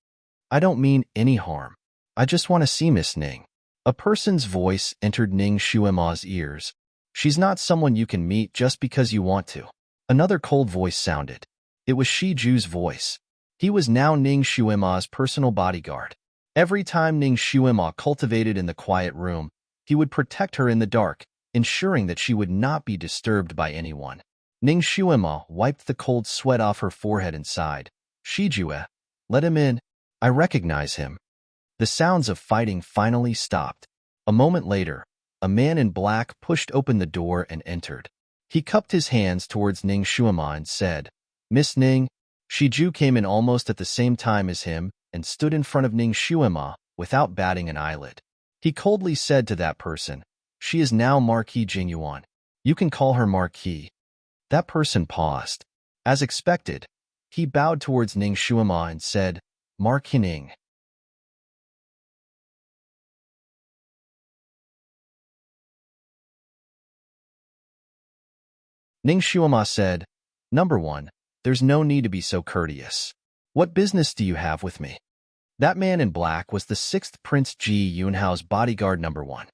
I don't mean any harm. I just want to see Miss Ning. A person's voice entered Ning Xuema's ears. She's not someone you can meet just because you want to. Another cold voice sounded. It was Shi Ju's voice. He was now Ning Xuema's personal bodyguard. Every time Ning Xuema cultivated in the quiet room, he would protect her in the dark, ensuring that she would not be disturbed by anyone. Ning Xuema wiped the cold sweat off her forehead and sighed. Shijue, Let him in. I recognize him. The sounds of fighting finally stopped. A moment later, a man in black pushed open the door and entered. He cupped his hands towards Ning Shuima and said, "Miss Ning." Shiju came in almost at the same time as him and stood in front of Ning Shuima without batting an eyelid. He coldly said to that person, "She is now Marquis Jingyuan. You can call her Marquis." That person paused. As expected, he bowed towards Ning Shuima and said, "Marquis Ning." Ning Shuima said, "Number one, there's no need to be so courteous. What business do you have with me?" That man in black was the sixth Prince Ji Yunhao's bodyguard number one.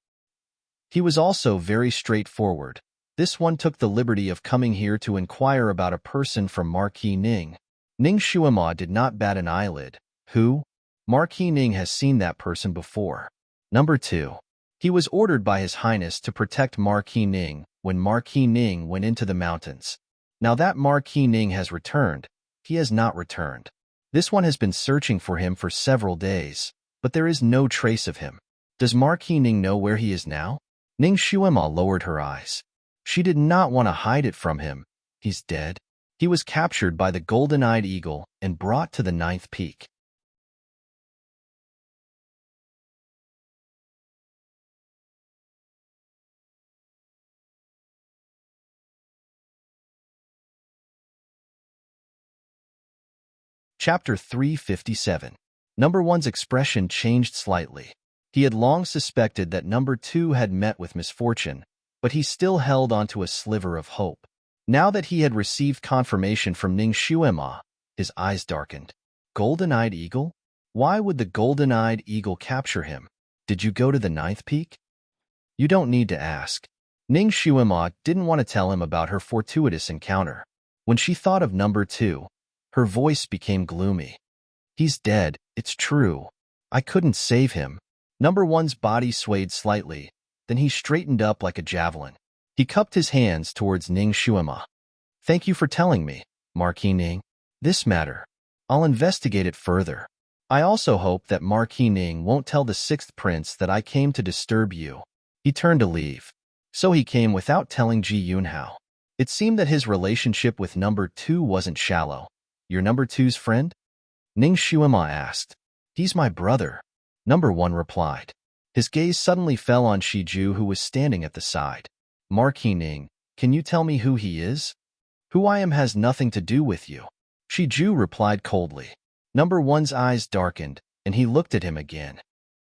He was also very straightforward. This one took the liberty of coming here to inquire about a person from Marquis Ning. Ning Shuima did not bat an eyelid. Who? Marquis Ning has seen that person before. Number two. He was ordered by His Highness to protect Marquis Ning when Marquis Ning went into the mountains. Now that Marquis Ning has returned, he has not returned. This one has been searching for him for several days, but there is no trace of him. Does Marquis Ning know where he is now? Ning Shuima lowered her eyes. She did not want to hide it from him. He's dead. He was captured by the golden-eyed eagle and brought to the ninth peak. Chapter 357. Number one's expression changed slightly. He had long suspected that number two had met with misfortune, but he still held onto a sliver of hope. Now that he had received confirmation from Ning Shuima, his eyes darkened. Golden-eyed eagle? Why would the golden-eyed eagle capture him? Did you go to the ninth peak? You don't need to ask. Ning Shuima didn't want to tell him about her fortuitous encounter. When she thought of number two, her voice became gloomy. He's dead, it's true. I couldn't save him. Number one's body swayed slightly, then he straightened up like a javelin. He cupped his hands towards Ning Shuima. Thank you for telling me, Marquis Ning. This matter. I'll investigate it further. I also hope that Marquis Ning won't tell the sixth prince that I came to disturb you. He turned to leave. So he came without telling Ji Yunhao. It seemed that his relationship with number two wasn't shallow. You're number two's friend? Ning Shuima asked. He's my brother. Number one replied. His gaze suddenly fell on Shiju, who was standing at the side. Marquis Ning, can you tell me who he is? Who I am has nothing to do with you. Shiju replied coldly. Number one's eyes darkened, and he looked at him again.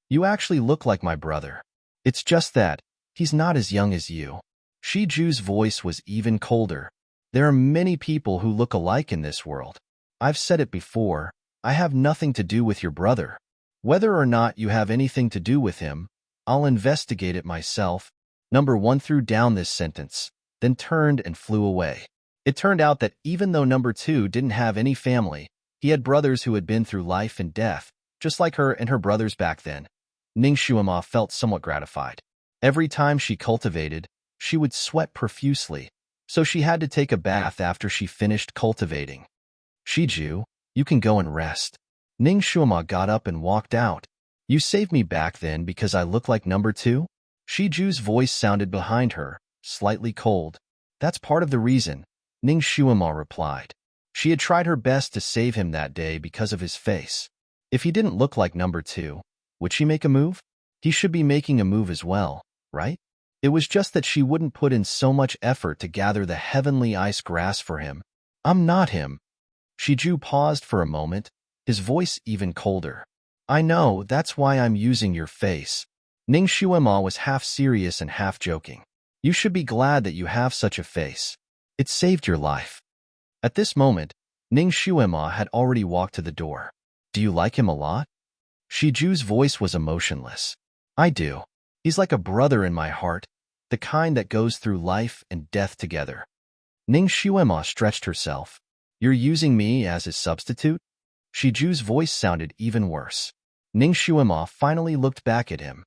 You actually look like my brother. It's just that, he's not as young as you. Shiju's voice was even colder. There are many people who look alike in this world. I've said it before, I have nothing to do with your brother. Whether or not you have anything to do with him, I'll investigate it myself. Number one threw down this sentence, then turned and flew away. It turned out that even though number two didn't have any family, he had brothers who had been through life and death, just like her and her brothers back then. Ning Shuima felt somewhat gratified. Every time she cultivated, she would sweat profusely, so she had to take a bath after she finished cultivating. Shiju, you can go and rest. Ning Shuima got up and walked out. You saved me back then because I look like number two? Shiju's voice sounded behind her, slightly cold. That's part of the reason, Ning Shuima replied. She had tried her best to save him that day because of his face. If he didn't look like number two, would she make a move? He should be making a move as well, right? It was just that she wouldn't put in so much effort to gather the heavenly ice grass for him. I'm not him. Shiju paused for a moment, his voice even colder. I know, that's why I'm using your face. Ning Shuima was half serious and half joking. You should be glad that you have such a face. It saved your life. At this moment, Ning Shuima had already walked to the door. Do you like him a lot? Shiju's voice was emotionless. I do. He's like a brother in my heart, the kind that goes through life and death together. Ning Shuima stretched herself. You're using me as his substitute? Shiju's voice sounded even worse. Ning Shuima finally looked back at him.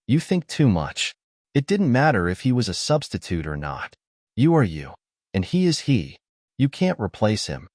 You think too much. It didn't matter if he was a substitute or not. You are you, and he is he. You can't replace him.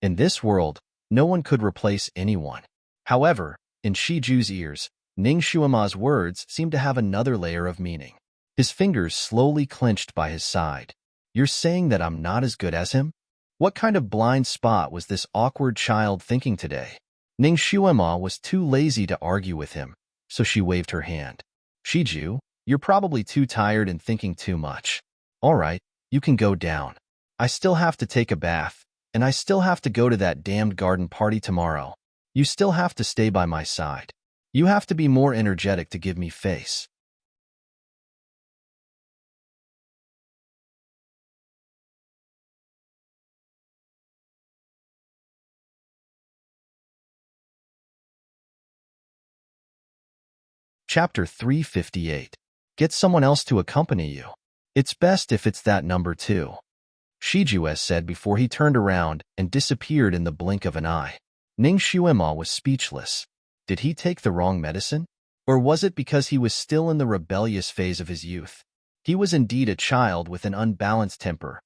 In this world, no one could replace anyone. However, in Shiju's ears, Ning Shuima's words seemed to have another layer of meaning. His fingers slowly clenched by his side. You're saying that I'm not as good as him? What kind of blind spot was this awkward child thinking today? Ning Shuima was too lazy to argue with him, so she waved her hand. Shiju, you're probably too tired and thinking too much. All right, you can go down. I still have to take a bath, and I still have to go to that damned garden party tomorrow. You still have to stay by my side. You have to be more energetic to give me face. Chapter 358. Get someone else to accompany you. It's best if it's that number two, Shiju said before he turned around and disappeared in the blink of an eye. Ning Shuima was speechless. Did he take the wrong medicine? Or was it because he was still in the rebellious phase of his youth? He was indeed a child with an unbalanced temper.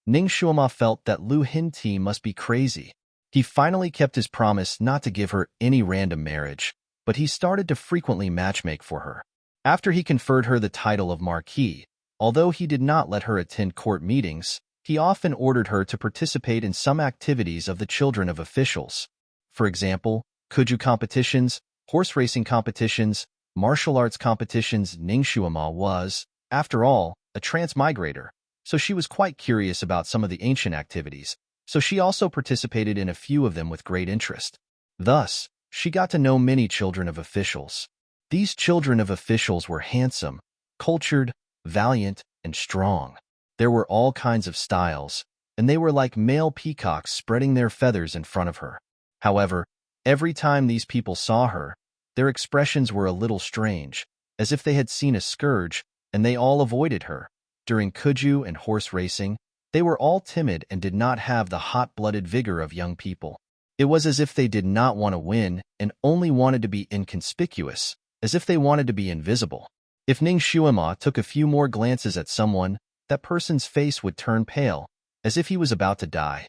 Ning Shuima felt that Lu Hinti must be crazy. He finally kept his promise not to give her any random marriage, but he started to frequently matchmake for her. After he conferred her the title of Marquis, although he did not let her attend court meetings, he often ordered her to participate in some activities of the children of officials. For example, Kuju competitions, horse racing competitions, martial arts competitions. Ning Shuima was, after all, a transmigrator, so she was quite curious about some of the ancient activities, so she also participated in a few of them with great interest. Thus, she got to know many children of officials. These children of officials were handsome, cultured, valiant, and strong. There were all kinds of styles, and they were like male peacocks spreading their feathers in front of her. However, every time these people saw her, their expressions were a little strange, as if they had seen a scourge, and they all avoided her. During Kuju and horse racing, they were all timid and did not have the hot-blooded vigor of young people. It was as if they did not want to win and only wanted to be inconspicuous, as if they wanted to be invisible. If Ning Shuima took a few more glances at someone, that person's face would turn pale, as if he was about to die.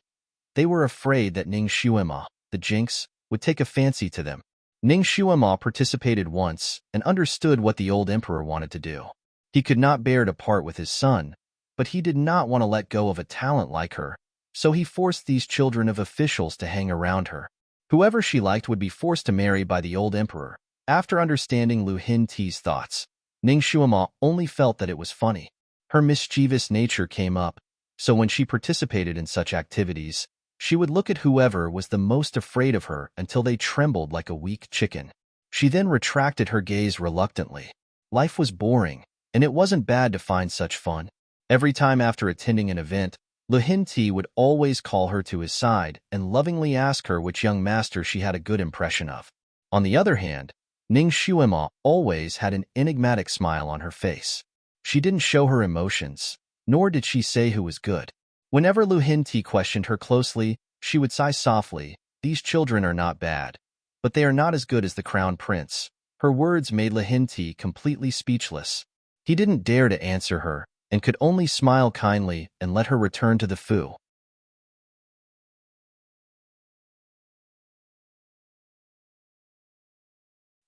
They were afraid that Ning Shuima, the jinx, would take a fancy to them. Ning Shuima participated once and understood what the old emperor wanted to do. He could not bear to part with his son, but he did not want to let go of a talent like her, so he forced these children of officials to hang around her. Whoever she liked would be forced to marry by the old emperor. After understanding Lu Hinti's thoughts, Ning Shuima only felt that it was funny. Her mischievous nature came up, so when she participated in such activities, she would look at whoever was the most afraid of her until they trembled like a weak chicken. She then retracted her gaze reluctantly. Life was boring, and it wasn't bad to find such fun. Every time after attending an event, Lu Hinti would always call her to his side and lovingly ask her which young master she had a good impression of. On the other hand, Ning Shuima always had an enigmatic smile on her face. She didn't show her emotions, nor did she say who was good. Whenever Lu Hinti questioned her closely, she would sigh softly. These children are not bad, but they are not as good as the crown prince. Her words made Lu Hinti completely speechless. He didn't dare to answer her, and could only smile kindly and let her return to the fu.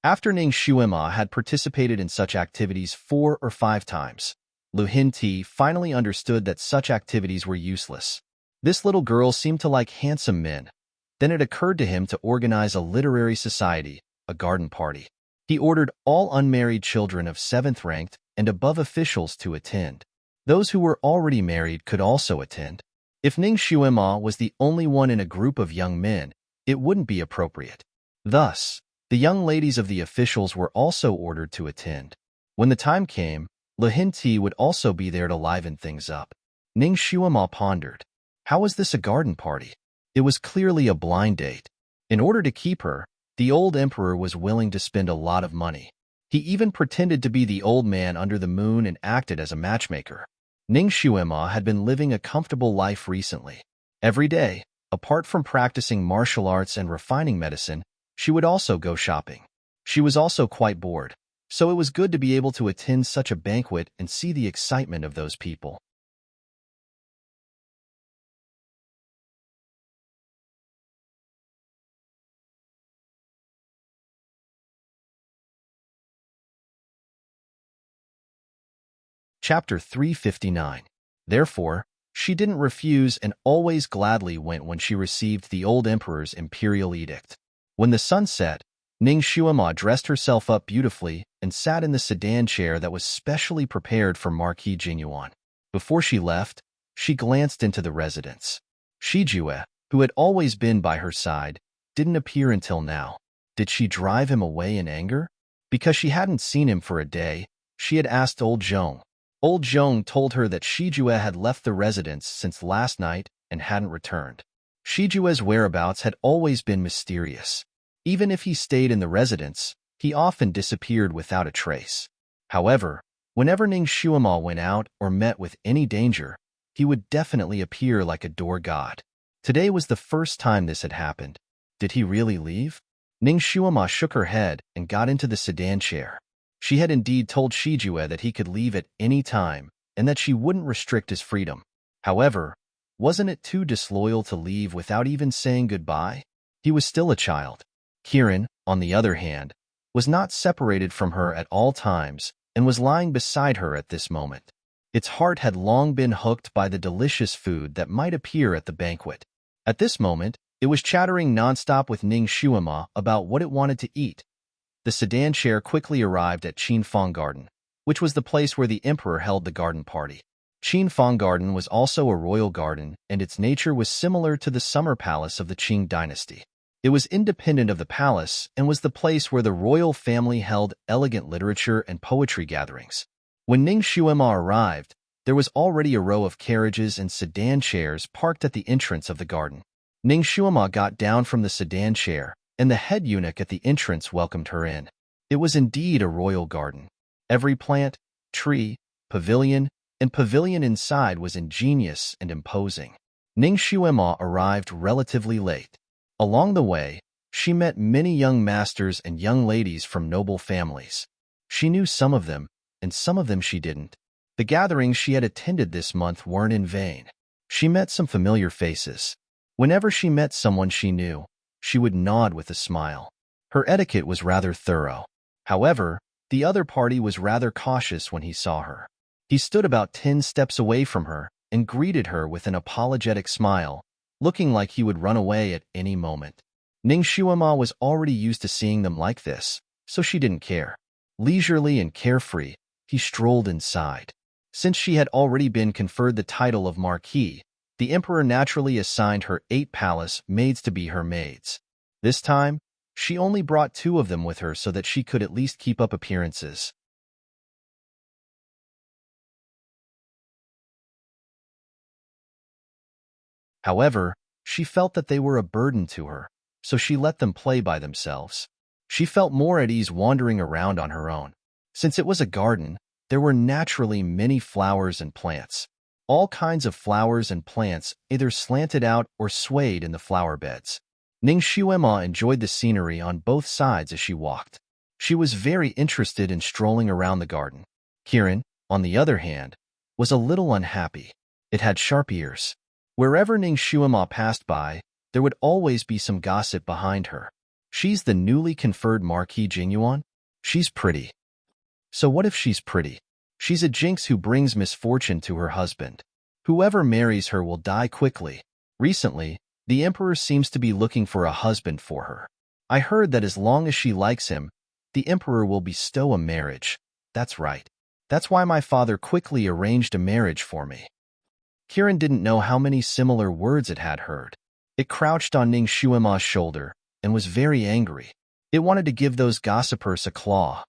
After Ning Shuima had participated in such activities 4 or 5 times, Lu Hinti finally understood that such activities were useless. This little girl seemed to like handsome men. Then it occurred to him to organize a literary society, a garden party. He ordered all unmarried children of 7th ranked and above officials to attend. Those who were already married could also attend. If Ning Shuima was the only one in a group of young men, it wouldn't be appropriate. Thus, the young ladies of the officials were also ordered to attend. When the time came, Lu Hinti would also be there to liven things up. Ning Shuima pondered. How was this a garden party? It was clearly a blind date. In order to keep her, the old emperor was willing to spend a lot of money. He even pretended to be the old man under the moon and acted as a matchmaker. Ning Shuima had been living a comfortable life recently. Every day, apart from practicing martial arts and refining medicine, she would also go shopping. She was also quite bored, so it was good to be able to attend such a banquet and see the excitement of those people. Chapter 359. Therefore, she didn't refuse and always gladly went when she received the old emperor's imperial edict. When the sun set, Ning Shuima dressed herself up beautifully and sat in the sedan chair that was specially prepared for Marquis Jingyuan. Before she left, she glanced into the residence. Shijue, who had always been by her side, didn't appear until now. Did she drive him away in anger? Because she hadn't seen him for a day, she had asked Old Zhong. Old Zhong told her that Shijue had left the residence since last night and hadn't returned. Shijue's whereabouts had always been mysterious. Even if he stayed in the residence, he often disappeared without a trace. However, whenever Ning Shuima went out or met with any danger, he would definitely appear like a door god. Today was the first time this had happened. Did he really leave? Ning Shuima shook her head and got into the sedan chair. She had indeed told Shijue that he could leave at any time and that she wouldn't restrict his freedom. However, wasn't it too disloyal to leave without even saying goodbye? He was still a child. Kirin, on the other hand, was not separated from her at all times and was lying beside her at this moment. Its heart had long been hooked by the delicious food that might appear at the banquet. At this moment, it was chattering nonstop with Ning Shuima about what it wanted to eat. The sedan chair quickly arrived at Qinfeng Garden, which was the place where the emperor held the garden party. Qinfeng Garden was also a royal garden, and its nature was similar to the summer palace of the Qing dynasty. It was independent of the palace and was the place where the royal family held elegant literature and poetry gatherings. When Ning Shuima arrived, there was already a row of carriages and sedan chairs parked at the entrance of the garden. Ning Shuima got down from the sedan chair, and the head eunuch at the entrance welcomed her in. It was indeed a royal garden. Every plant, tree, pavilion, and pavilion inside was ingenious and imposing. Ning Shuima arrived relatively late. Along the way, she met many young masters and young ladies from noble families. She knew some of them, and some of them she didn't. The gatherings she had attended this month weren't in vain. She met some familiar faces. Whenever she met someone she knew, she would nod with a smile. Her etiquette was rather thorough. However, the other party was rather cautious when he saw her. He stood about 10 steps away from her and greeted her with an apologetic smile, looking like he would run away at any moment. Ning Shuima was already used to seeing them like this, so she didn't care. Leisurely and carefree, he strolled inside. Since she had already been conferred the title of Marquis, the emperor naturally assigned her 8 palace maids to be her maids. This time, she only brought 2 of them with her so that she could at least keep up appearances. However, she felt that they were a burden to her, so she let them play by themselves. She felt more at ease wandering around on her own. Since it was a garden, there were naturally many flowers and plants. All kinds of flowers and plants either slanted out or swayed in the flower beds. Ning Shuima enjoyed the scenery on both sides as she walked. She was very interested in strolling around the garden. Kirin, on the other hand, was a little unhappy. It had sharp ears. Wherever Ning Shuima passed by, there would always be some gossip behind her. She's the newly conferred Marquis Jingyuan? She's pretty. So what if she's pretty? She's a jinx who brings misfortune to her husband. Whoever marries her will die quickly. Recently, the emperor seems to be looking for a husband for her. I heard that as long as she likes him, the emperor will bestow a marriage. That's right. That's why my father quickly arranged a marriage for me. Kirin didn't know how many similar words it had heard. It crouched on Ning Shuima's shoulder and was very angry. It wanted to give those gossipers a claw.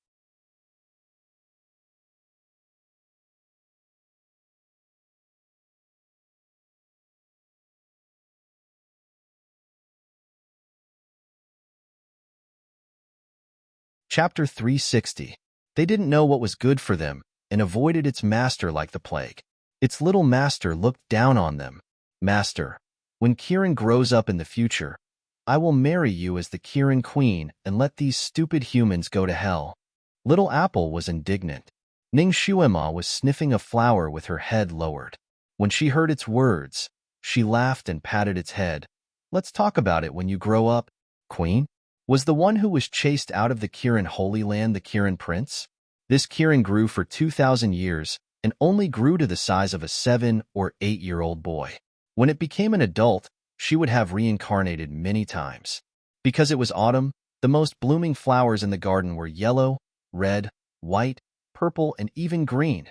Chapter 360. They didn't know what was good for them and avoided its master like the plague. Its little master looked down on them. Master, when Kirin grows up in the future, I will marry you as the Kirin queen and let these stupid humans go to hell. Little Apple was indignant. Ning Shuima was sniffing a flower with her head lowered. When she heard its words, she laughed and patted its head. Let's talk about it when you grow up, queen. Was the one who was chased out of the Kirin Holy Land the Kirin prince? This Kirin grew for 2,000 years and only grew to the size of a 7 or 8-year-old boy. When it became an adult, she would have reincarnated many times. Because it was autumn, the most blooming flowers in the garden were yellow, red, white, purple, and even green.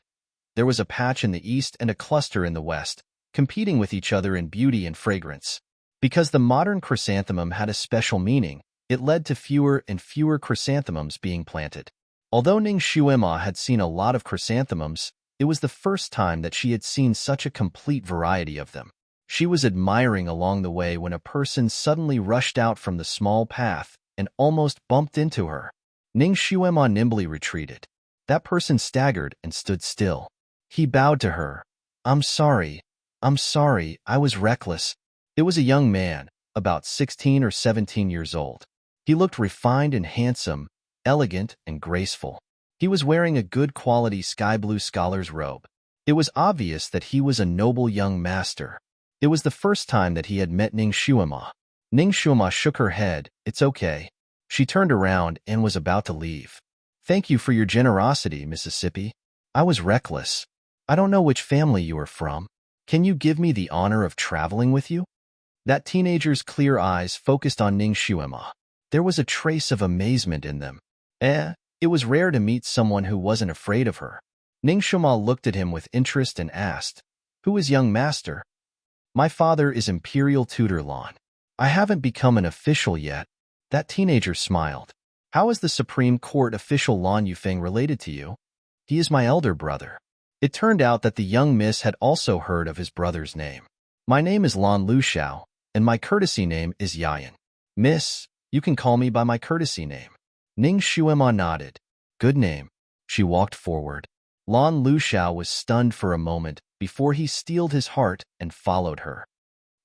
There was a patch in the east and a cluster in the west, competing with each other in beauty and fragrance. Because the modern chrysanthemum had a special meaning, it led to fewer and fewer chrysanthemums being planted. Although Ning Shuima had seen a lot of chrysanthemums, it was the first time that she had seen such a complete variety of them. She was admiring along the way when a person suddenly rushed out from the small path and almost bumped into her. Ning Shuima nimbly retreated. That person staggered and stood still. He bowed to her. I'm sorry, I was reckless." It was a young man, about 16 or 17 years old. He looked refined and handsome, elegant and graceful. He was wearing a good quality sky blue scholar's robe. It was obvious that he was a noble young master. It was the first time that he had met Ning Shuima. Ning Shuima shook her head. "It's okay." She turned around and was about to leave. "Thank you for your generosity, Mississippi. I was reckless. I don't know which family you are from. Can you give me the honor of traveling with you?" That teenager's clear eyes focused on Ning Shuima. There was a trace of amazement in them. It was rare to meet someone who wasn't afraid of her. Ning Shuima looked at him with interest and asked, "Who is young master?" "My father is Imperial Tutor Lan. I haven't become an official yet." That teenager smiled. "How is the Supreme Court official Lan Yufeng related to you?" "He is my elder brother." It turned out that the young miss had also heard of his brother's name. "My name is Lan Luxiao, and my courtesy name is Yayan." "Miss, you can call me by my courtesy name." Ning Shuima nodded. "Good name." She walked forward. Lan Luxiao was stunned for a moment before he steeled his heart and followed her.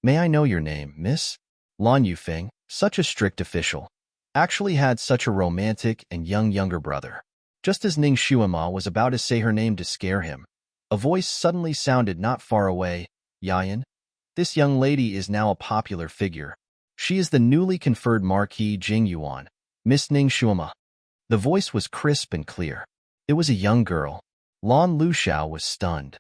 "May I know your name, miss?" Lan Yufeng, such a strict official, actually had such a romantic and young younger brother. Just as Ning Shuima was about to say her name to scare him, a voice suddenly sounded not far away. "Yayan, this young lady is now a popular figure. She is the newly conferred Marquis Jing Yuan, Miss Ning Shuima." The voice was crisp and clear. It was a young girl. Lan Luxiao was stunned.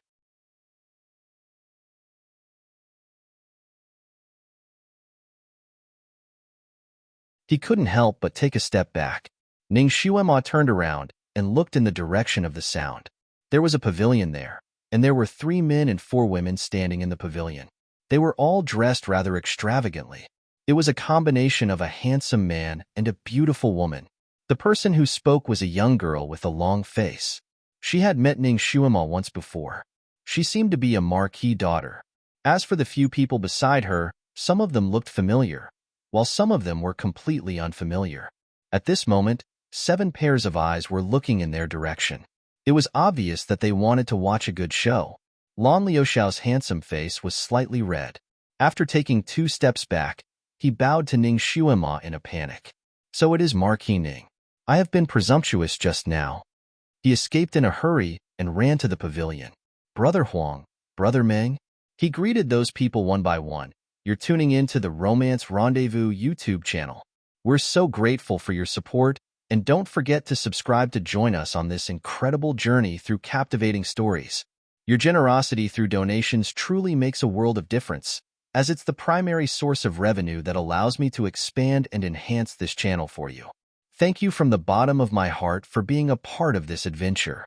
He couldn't help but take a step back. Ning Shuima turned around and looked in the direction of the sound. There was a pavilion there, and there were 3 men and 4 women standing in the pavilion. They were all dressed rather extravagantly. It was a combination of a handsome man and a beautiful woman. The person who spoke was a young girl with a long face. She had met Ning Shuima once before. She seemed to be a marquis daughter. As for the few people beside her, some of them looked familiar, while some of them were completely unfamiliar. At this moment, 7 pairs of eyes were looking in their direction. It was obvious that they wanted to watch a good show. Lan Liuxiao's handsome face was slightly red. After taking 2 steps back, he bowed to Ning Shuima in a panic. "So it is Marquis Ning. I have been presumptuous just now." He escaped in a hurry and ran to the pavilion. "Brother Huang, Brother Meng." He greeted those people one by one. "You're tuning in to the Romance Rendezvous YouTube channel. We're so grateful for your support, and don't forget to subscribe to join us on this incredible journey through captivating stories. Your generosity through donations truly makes a world of difference, as it's the primary source of revenue that allows me to expand and enhance this channel for you. Thank you from the bottom of my heart for being a part of this adventure.